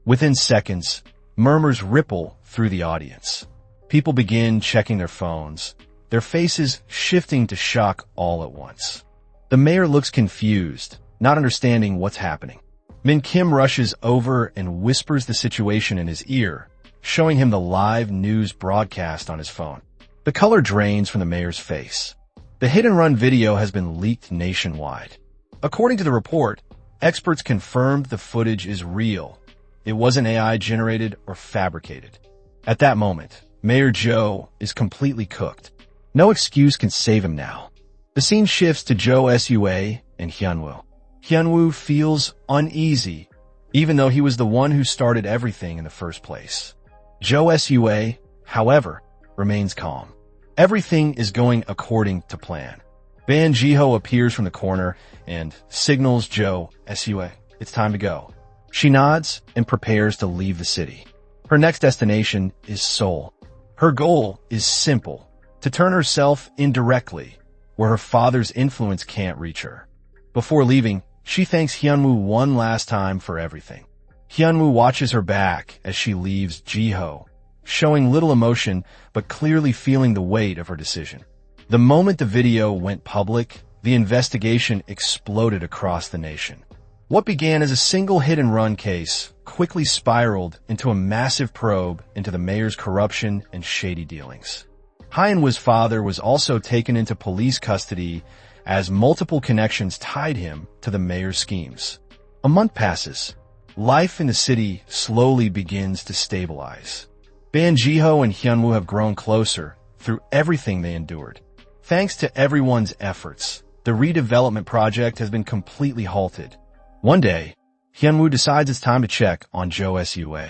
Within seconds, murmurs ripple through the audience. People begin checking their phones, their faces shifting to shock all at once. The mayor looks confused, not understanding what's happening. Min Kim rushes over and whispers the situation in his ear, showing him the live news broadcast on his phone. The color drains from the mayor's face. The hit-and-run video has been leaked nationwide. According to the report, experts confirmed the footage is real. It wasn't AI-generated or fabricated. At that moment, Mayor Jo is completely cooked. No excuse can save him now. The scene shifts to Jo Sua and Hyunwoo. Hyunwoo feels uneasy, even though he was the one who started everything in the first place. Jo Sua, however, remains calm. Everything is going according to plan. Ban Jiho appears from the corner and signals Jo Sua, it's time to go. She nods and prepares to leave the city. Her next destination is Seoul. Her goal is simple, to turn herself indirectly, where her father's influence can't reach her. Before leaving, she thanks Hyunwoo one last time for everything. Hyunwoo watches her back as she leaves Jiho, showing little emotion but clearly feeling the weight of her decision. The moment the video went public, the investigation exploded across the nation. What began as a single hit-and-run case quickly spiraled into a massive probe into the mayor's corruption and shady dealings. Hyunwoo's father was also taken into police custody as multiple connections tied him to the mayor's schemes. A month passes. Life in the city slowly begins to stabilize. Ban Jiho and Hyunwoo have grown closer through everything they endured. Thanks to everyone's efforts, the redevelopment project has been completely halted. One day, Hyunwoo decides it's time to check on Jo Sua.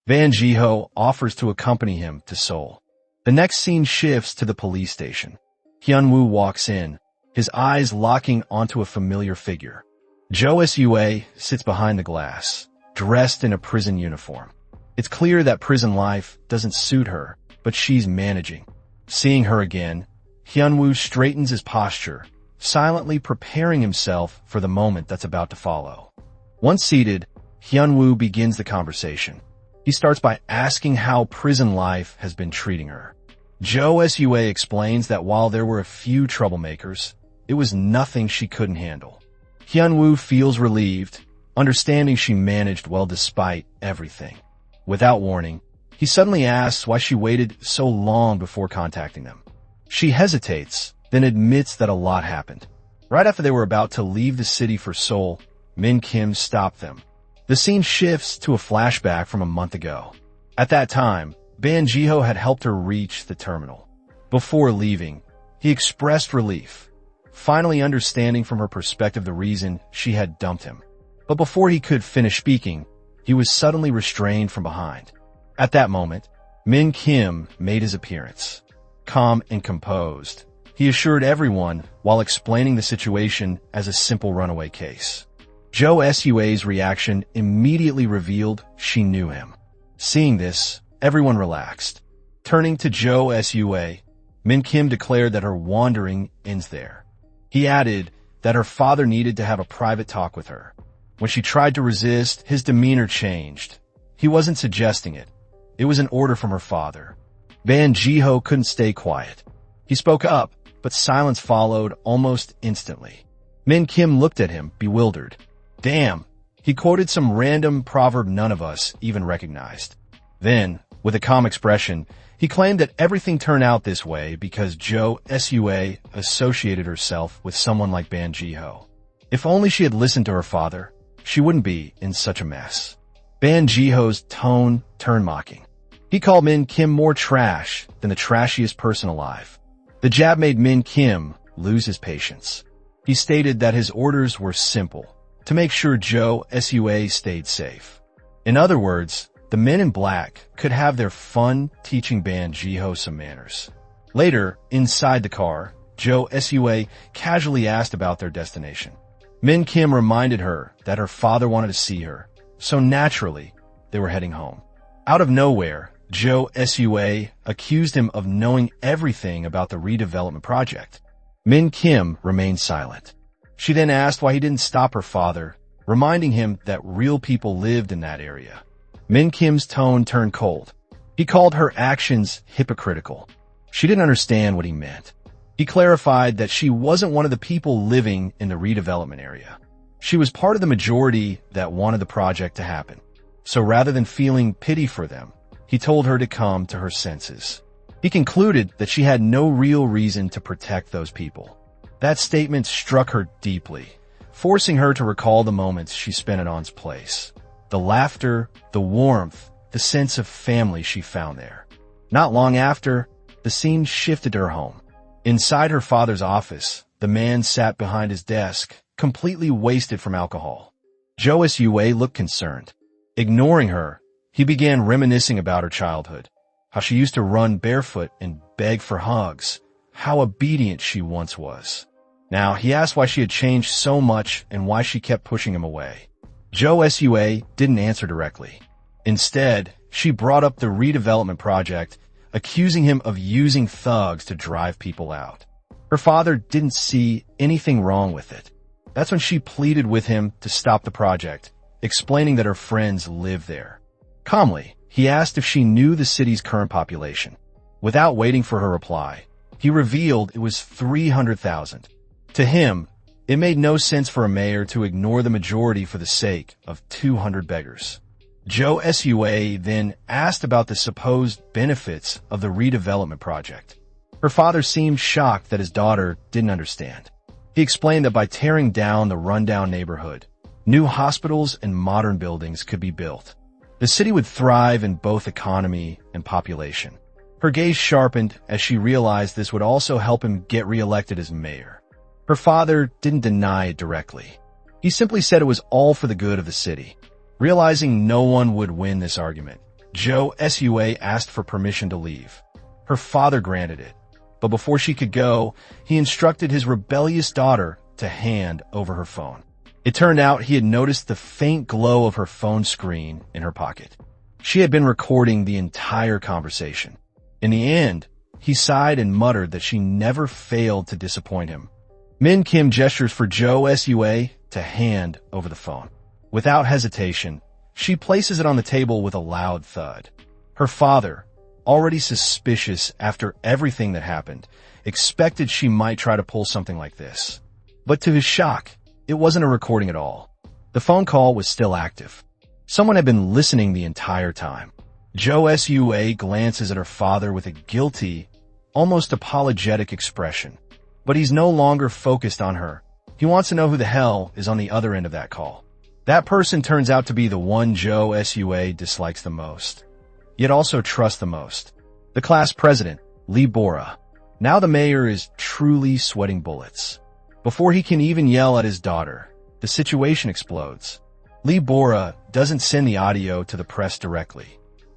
Ban Jiho offers to accompany him to Seoul. The next scene shifts to the police station. Hyunwoo walks in, his eyes locking onto a familiar figure. Jo Sua sits behind the glass, dressed in a prison uniform. It's clear that prison life doesn't suit her, but she's managing. Seeing her again, Hyunwoo straightens his posture, silently preparing himself for the moment that's about to follow. Once seated, Hyunwoo begins the conversation. He starts by asking how prison life has been treating her. Jo Sua explains that while there were a few troublemakers, it was nothing she couldn't handle. Hyunwoo feels relieved, understanding she managed well despite everything. Without warning, he suddenly asks why she waited so long before contacting them. She hesitates, then admits that a lot happened. Right after they were about to leave the city for Seoul, Min Kim stopped them. The scene shifts to a flashback from a month ago. At that time, Ban Jiho had helped her reach the terminal. Before leaving, he expressed relief, finally understanding from her perspective the reason she had dumped him. But before he could finish speaking, he was suddenly restrained from behind. At that moment, Min Kim made his appearance. Calm and composed, he assured everyone while explaining the situation as a simple runaway case. Jo Sua's reaction immediately revealed she knew him. Seeing this, everyone relaxed. Turning to Jo Sua, Min Kim declared that her wandering ends there. He added that her father needed to have a private talk with her. When she tried to resist, his demeanor changed. He wasn't suggesting it. It was an order from her father. Ban Jiho couldn't stay quiet. He spoke up, but silence followed almost instantly. Min Kim looked at him, bewildered. Damn, he quoted some random proverb none of us even recognized. Then, with a calm expression, he claimed that everything turned out this way because Jo Sua associated herself with someone like Ban Jiho. If only she had listened to her father, she wouldn't be in such a mess. Ban Jiho's tone turned mocking. He called Min Kim more trash than the trashiest person alive. The jab made Min Kim lose his patience. He stated that his orders were simple, to make sure Jo Sua stayed safe. In other words, the men in black could have their fun teaching Ban Jiho some manners. Later, inside the car, Jo Sua casually asked about their destination. Min Kim reminded her that her father wanted to see her, so naturally, they were heading home. Out of nowhere, Jo Sua accused him of knowing everything about the redevelopment project. Min Kim remained silent. She then asked why he didn't stop her father, reminding him that real people lived in that area. Min Kim's tone turned cold. He called her actions hypocritical. She didn't understand what he meant. He clarified that she wasn't one of the people living in the redevelopment area. She was part of the majority that wanted the project to happen. So rather than feeling pity for them, he told her to come to her senses. He concluded that she had no real reason to protect those people. That statement struck her deeply, forcing her to recall the moments she spent at On's place. The laughter, the warmth, the sense of family she found there. Not long after, the scene shifted to her home. Inside her father's office, the man sat behind his desk, completely wasted from alcohol. Jo Sua looked concerned. Ignoring her, he began reminiscing about her childhood. how she used to run barefoot and beg for hugs, how obedient she once was. Now, he asked why she had changed so much and why she kept pushing him away. Jo Sua didn't answer directly. Instead, she brought up the redevelopment project, accusing him of using thugs to drive people out. Her father didn't see anything wrong with it. That's when she pleaded with him to stop the project, explaining that her friends live there. Calmly, he asked if she knew the city's current population. Without waiting for her reply, he revealed it was 300,000. To him, it made no sense for a mayor to ignore the majority for the sake of 200 beggars. Jo Sua then asked about the supposed benefits of the redevelopment project. Her father seemed shocked that his daughter didn't understand. He explained that by tearing down the rundown neighborhood, new hospitals and modern buildings could be built. The city would thrive in both economy and population. Her gaze sharpened as she realized this would also help him get reelected as mayor. Her father didn't deny it directly. He simply said it was all for the good of the city. Realizing no one would win this argument, Jo Sua asked for permission to leave. Her father granted it, but before she could go, he instructed his rebellious daughter to hand over her phone. It turned out he had noticed the faint glow of her phone screen in her pocket. She had been recording the entire conversation. In the end, he sighed and muttered that she never failed to disappoint him. Min Kim gestures for Jo Sua to hand over the phone. Without hesitation, she places it on the table with a loud thud. Her father, already suspicious after everything that happened, expected she might try to pull something like this. But to his shock, it wasn't a recording at all. The phone call was still active. Someone had been listening the entire time. Jo Sua glances at her father with a guilty, almost apologetic expression. But he's no longer focused on her. He wants to know who the hell is on the other end of that call. That person turns out to be the one Jo Sua dislikes the most, yet also trusts the most. The class president, Lee Bora. Now the mayor is truly sweating bullets. Before he can even yell at his daughter, the situation explodes. Lee Bora doesn't send the audio to the press directly.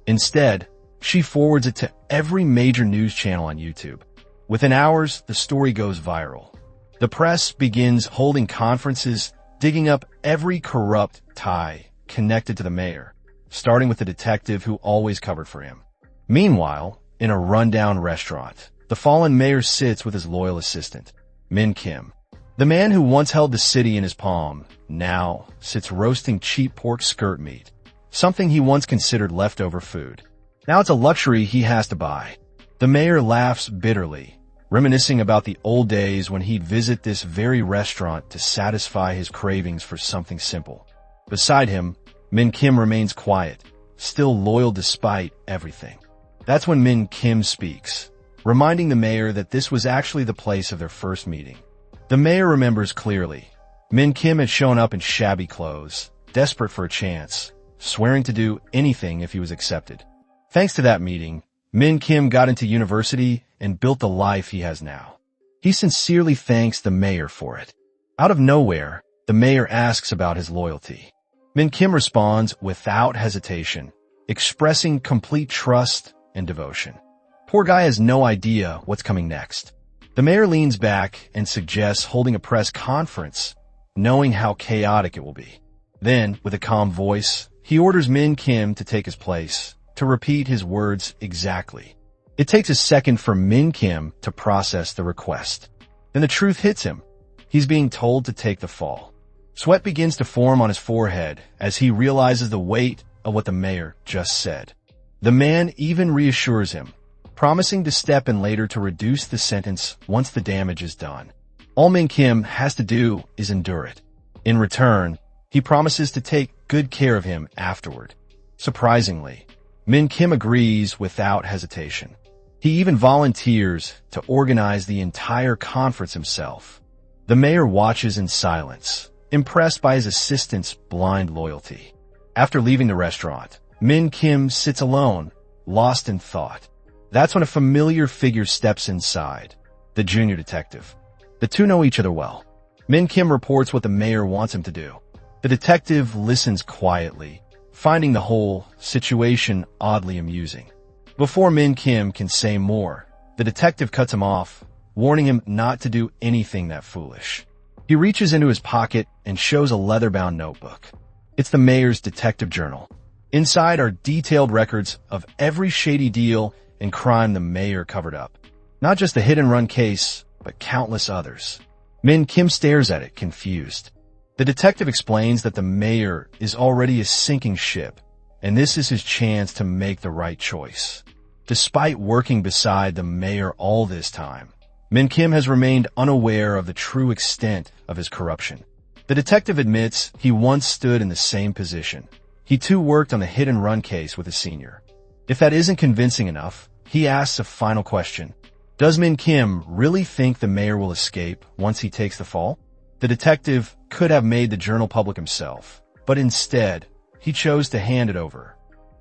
Instead, she forwards it to every major news channel on YouTube. Within hours, the story goes viral. The press begins holding conferences, digging up every corrupt tie connected to the mayor, starting with the detective who always covered for him. Meanwhile, in a rundown restaurant, the fallen mayor sits with his loyal assistant, Min Kim. The man who once held the city in his palm now sits roasting cheap pork skirt meat, something he once considered leftover food. Now it's a luxury he has to buy. The mayor laughs bitterly, reminiscing about the old days when he'd visit this very restaurant to satisfy his cravings for something simple. Beside him, Min Kim remains quiet, still loyal despite everything. That's when Min Kim speaks, reminding the mayor that this was actually the place of their first meeting. The mayor remembers clearly. Min Kim had shown up in shabby clothes, desperate for a chance, swearing to do anything if he was accepted. Thanks to that meeting, Min Kim got into university and built the life he has now. He sincerely thanks the mayor for it. Out of nowhere, the mayor asks about his loyalty. Min Kim responds without hesitation, expressing complete trust and devotion. Poor guy has no idea what's coming next. The mayor leans back and suggests holding a press conference, knowing how chaotic it will be. Then, with a calm voice, he orders Min Kim to take his place, to repeat his words exactly. It takes a second for Min Kim to process the request. Then the truth hits him. He's being told to take the fall. Sweat begins to form on his forehead as he realizes the weight of what the mayor just said. The man even reassures him, promising to step in later to reduce the sentence once the damage is done. All Min Kim has to do is endure it. In return, he promises to take good care of him afterward. Surprisingly, Min Kim agrees without hesitation. He even volunteers to organize the entire conference himself. The mayor watches in silence, impressed by his assistant's blind loyalty. After leaving the restaurant, Min Kim sits alone, lost in thought. That's when a familiar figure steps inside, the junior detective. The two know each other well. Min Kim reports what the mayor wants him to do. The detective listens quietly, finding the whole situation oddly amusing. Before Min Kim can say more, the detective cuts him off, warning him not to do anything that foolish. He reaches into his pocket and shows a leather-bound notebook. It's the mayor's detective journal. Inside are detailed records of every shady deal and crime the mayor covered up. Not just the hit-and-run case, but countless others. Min Kim stares at it, confused. The detective explains that the mayor is already a sinking ship, and this is his chance to make the right choice. Despite working beside the mayor all this time, Min Kim has remained unaware of the true extent of his corruption. The detective admits he once stood in the same position. He too worked on the hit-and-run case with a senior. If that isn't convincing enough, he asks a final question. Does Min Kim really think the mayor will escape once he takes the fall? The detective could have made the journal public himself, but instead, he chose to hand it over.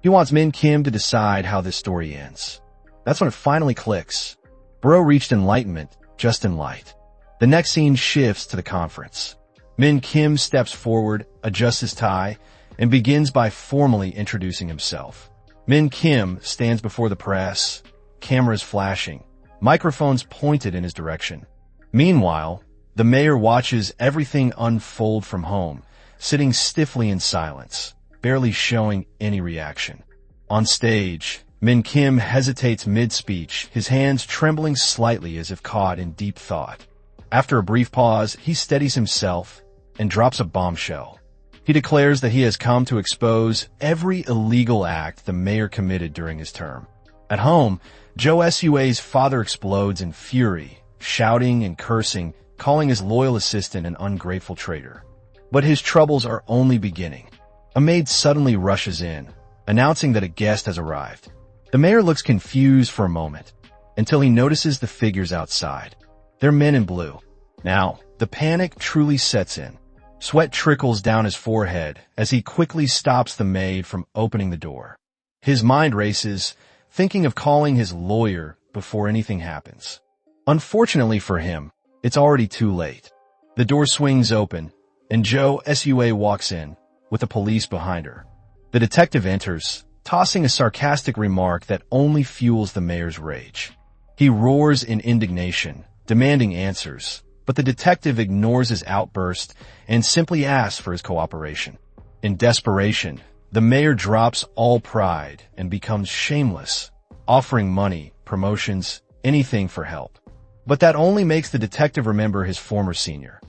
He wants Min Kim to decide how this story ends. That's when it finally clicks. Bro reached enlightenment just in light. The next scene shifts to the conference. Min Kim steps forward, adjusts his tie, and begins by formally introducing himself. Min Kim stands before the press, cameras flashing, microphones pointed in his direction. Meanwhile, the mayor watches everything unfold from home, sitting stiffly in silence, barely showing any reaction. On stage, Min Kim hesitates mid-speech, his hands trembling slightly as if caught in deep thought. After a brief pause, he steadies himself and drops a bombshell. He declares that he has come to expose every illegal act the mayor committed during his term. At home, Jo Sua's father explodes in fury, shouting and cursing, calling his loyal assistant an ungrateful traitor. But his troubles are only beginning. A maid suddenly rushes in, announcing that a guest has arrived. The mayor looks confused for a moment, until he notices the figures outside. They're men in blue. Now, the panic truly sets in. Sweat trickles down his forehead as he quickly stops the maid from opening the door. His mind races, thinking of calling his lawyer before anything happens. Unfortunately for him, it's already too late. The door swings open, and Jo Sua walks in, with the police behind her. The detective enters, tossing a sarcastic remark that only fuels the mayor's rage. He roars in indignation, demanding answers, but the detective ignores his outburst and simply asks for his cooperation. In desperation, the mayor drops all pride and becomes shameless, offering money, promotions, anything for help. But that only makes the detective remember his former senior,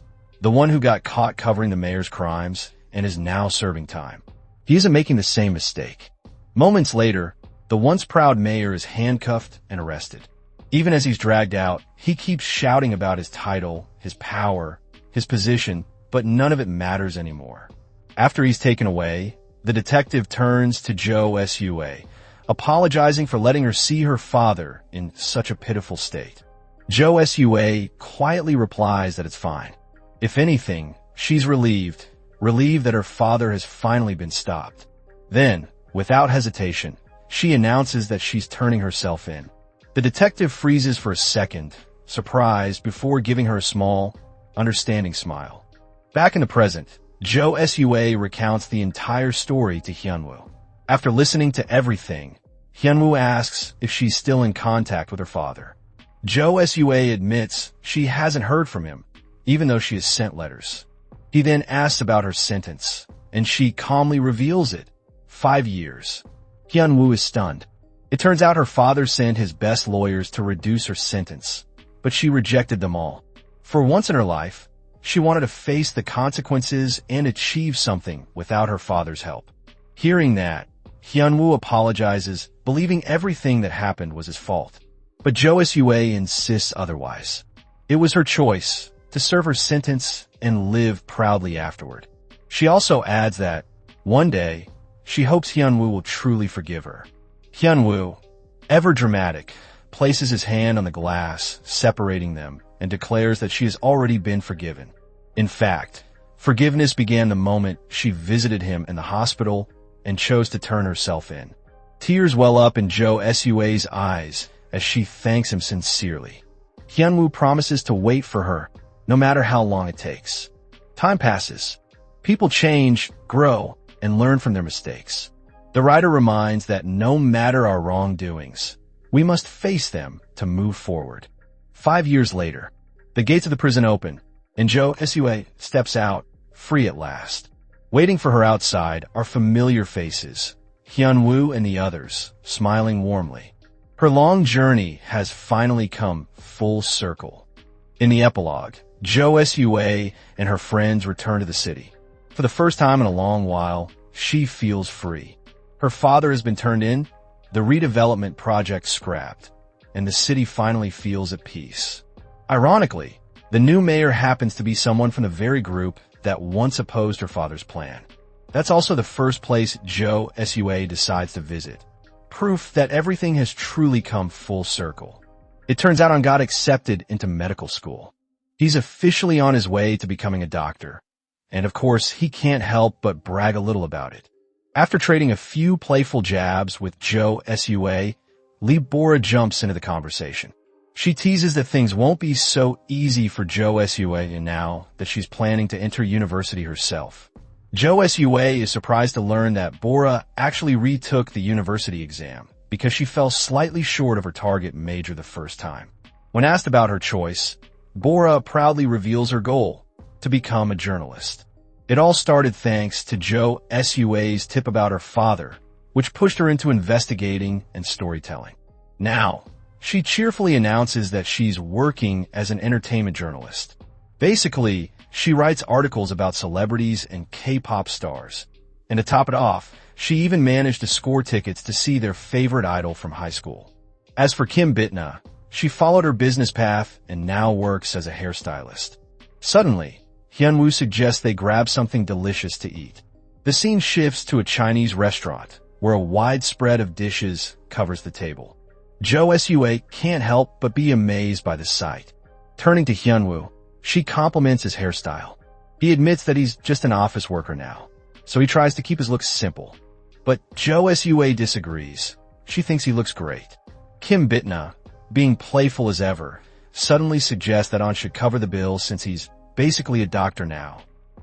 the one who got caught covering the mayor's crimes and is now serving time. He isn't making the same mistake. Moments later, the once proud mayor is handcuffed and arrested. Even as he's dragged out, he keeps shouting about his title, his power, his position, but none of it matters anymore. After he's taken away, the detective turns to Jo Sua, apologizing for letting her see her father in such a pitiful state. Jo Sua quietly replies that it's fine. If anything, she's relieved that her father has finally been stopped. Then, without hesitation, she announces that she's turning herself in. The detective freezes for a second, surprised, before giving her a small, understanding smile. Back in the present, Jo Sua recounts the entire story to Hyunwoo. After listening to everything, Hyunwoo asks if she's still in contact with her father. Jo Sua admits she hasn't heard from him, even though she has sent letters. He then asks about her sentence, and she calmly reveals it. 5 years. Hyunwoo is stunned. It turns out her father sent his best lawyers to reduce her sentence, but she rejected them all. For once in her life, she wanted to face the consequences and achieve something without her father's help. Hearing that, Hyunwoo apologizes, believing everything that happened was his fault. But Jo Sua insists otherwise. It was her choice to serve her sentence and live proudly afterward. She also adds that, one day, she hopes Hyunwoo will truly forgive her. Hyunwoo, ever dramatic, places his hand on the glass, separating them, and declares that she has already been forgiven. In fact, forgiveness began the moment she visited him in the hospital and chose to turn herself in. Tears well up in Jo Sua's eyes as she thanks him sincerely. Hyunwoo promises to wait for her, no matter how long it takes. Time passes. People change, grow, and learn from their mistakes. The writer reminds that no matter our wrongdoings, we must face them to move forward. 5 years later, the gates of the prison open, and Jo Sue steps out, free at last. Waiting for her outside are familiar faces, Hyunwoo and the others, smiling warmly. Her long journey has finally come full circle. In the epilogue, Jo Sue and her friends return to the city. For the first time in a long while, she feels free. Her father has been turned in, the redevelopment project scrapped, and the city finally feels at peace. Ironically, the new mayor happens to be someone from the very group that once opposed her father's plan. That's also the first place Jo Sue decides to visit. Proof that everything has truly come full circle. It turns out On got accepted into medical school. He's officially on his way to becoming a doctor. And of course, he can't help but brag a little about it. After trading a few playful jabs with Jo Sue, Lee Bora jumps into the conversation. She teases that things won't be so easy for Jo Sue and now that she's planning to enter university herself. Jo Sue is surprised to learn that Bora actually retook the university exam because she fell slightly short of her target major the first time. When asked about her choice, Bora proudly reveals her goal, to become a journalist. It all started thanks to Jo Sue's tip about her father, which pushed her into investigating and storytelling. Now, she cheerfully announces that she's working as an entertainment journalist. Basically, she writes articles about celebrities and K-pop stars. And to top it off, she even managed to score tickets to see their favorite idol from high school. As for Kim Bitna, she followed her business path and now works as a hairstylist. Suddenly, Hyunwoo suggests they grab something delicious to eat. The scene shifts to a Chinese restaurant, where a wide spread of dishes covers the table. Jo Sue can't help but be amazed by the sight. Turning to Hyunwoo, she compliments his hairstyle. He admits that he's just an office worker now, so he tries to keep his looks simple. But Jo Sue disagrees. She thinks he looks great. Kim Bitna, being playful as ever, suddenly suggests that On should cover the bill since he's basically a doctor now.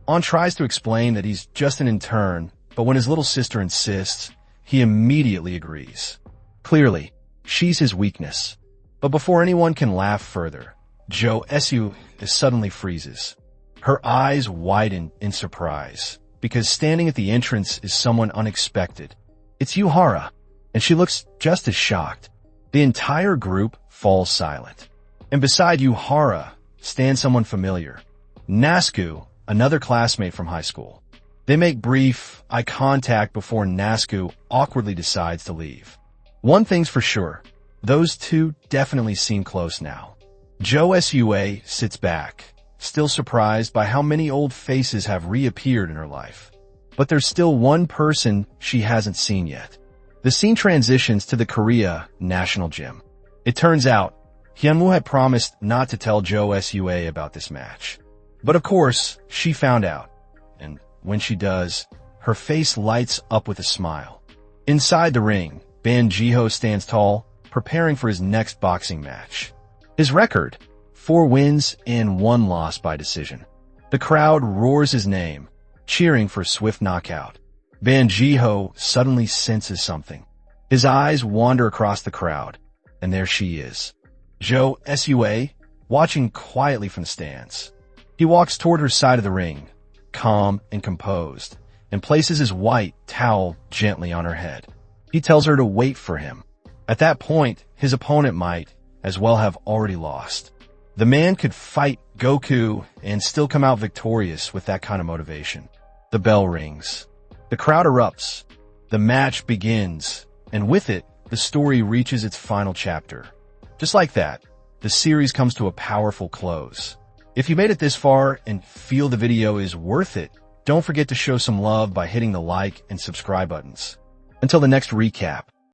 On tries to explain that he's just an intern, but when his little sister insists, he immediately agrees. Clearly, she's his weakness. But before anyone can laugh further, Jo Sue suddenly freezes. Her eyes widen in surprise, because standing at the entrance is someone unexpected. It's Yuhara, and she looks just as shocked. The entire group falls silent. And beside Yuhara stands someone familiar. Nasku, another classmate from high school. They make brief eye contact before Nasku awkwardly decides to leave. One thing's for sure, those two definitely seem close now. Jo Sue sits back, still surprised by how many old faces have reappeared in her life. But there's still one person she hasn't seen yet. The scene transitions to the Korea National Gym. It turns out, Hyunwoo had promised not to tell Jo Sue about this match. But of course, she found out. And when she does, her face lights up with a smile. Inside the ring, Ban Jiho stands tall, preparing for his next boxing match. His record, 4 wins and 1 loss by decision. The crowd roars his name, cheering for a swift knockout. Ban Jiho suddenly senses something. His eyes wander across the crowd, and there she is. Jo Sue, watching quietly from the stands. He walks toward her side of the ring, calm and composed, and places his white towel gently on her head. He tells her to wait for him. At that point, his opponent might as well have already lost. The man could fight Goku and still come out victorious with that kind of motivation. The bell rings. The crowd erupts. The match begins, and with it, the story reaches its final chapter. Just like that, the series comes to a powerful close. If you made it this far and feel the video is worth it, don't forget to show some love by hitting the like and subscribe buttons. Until the next recap.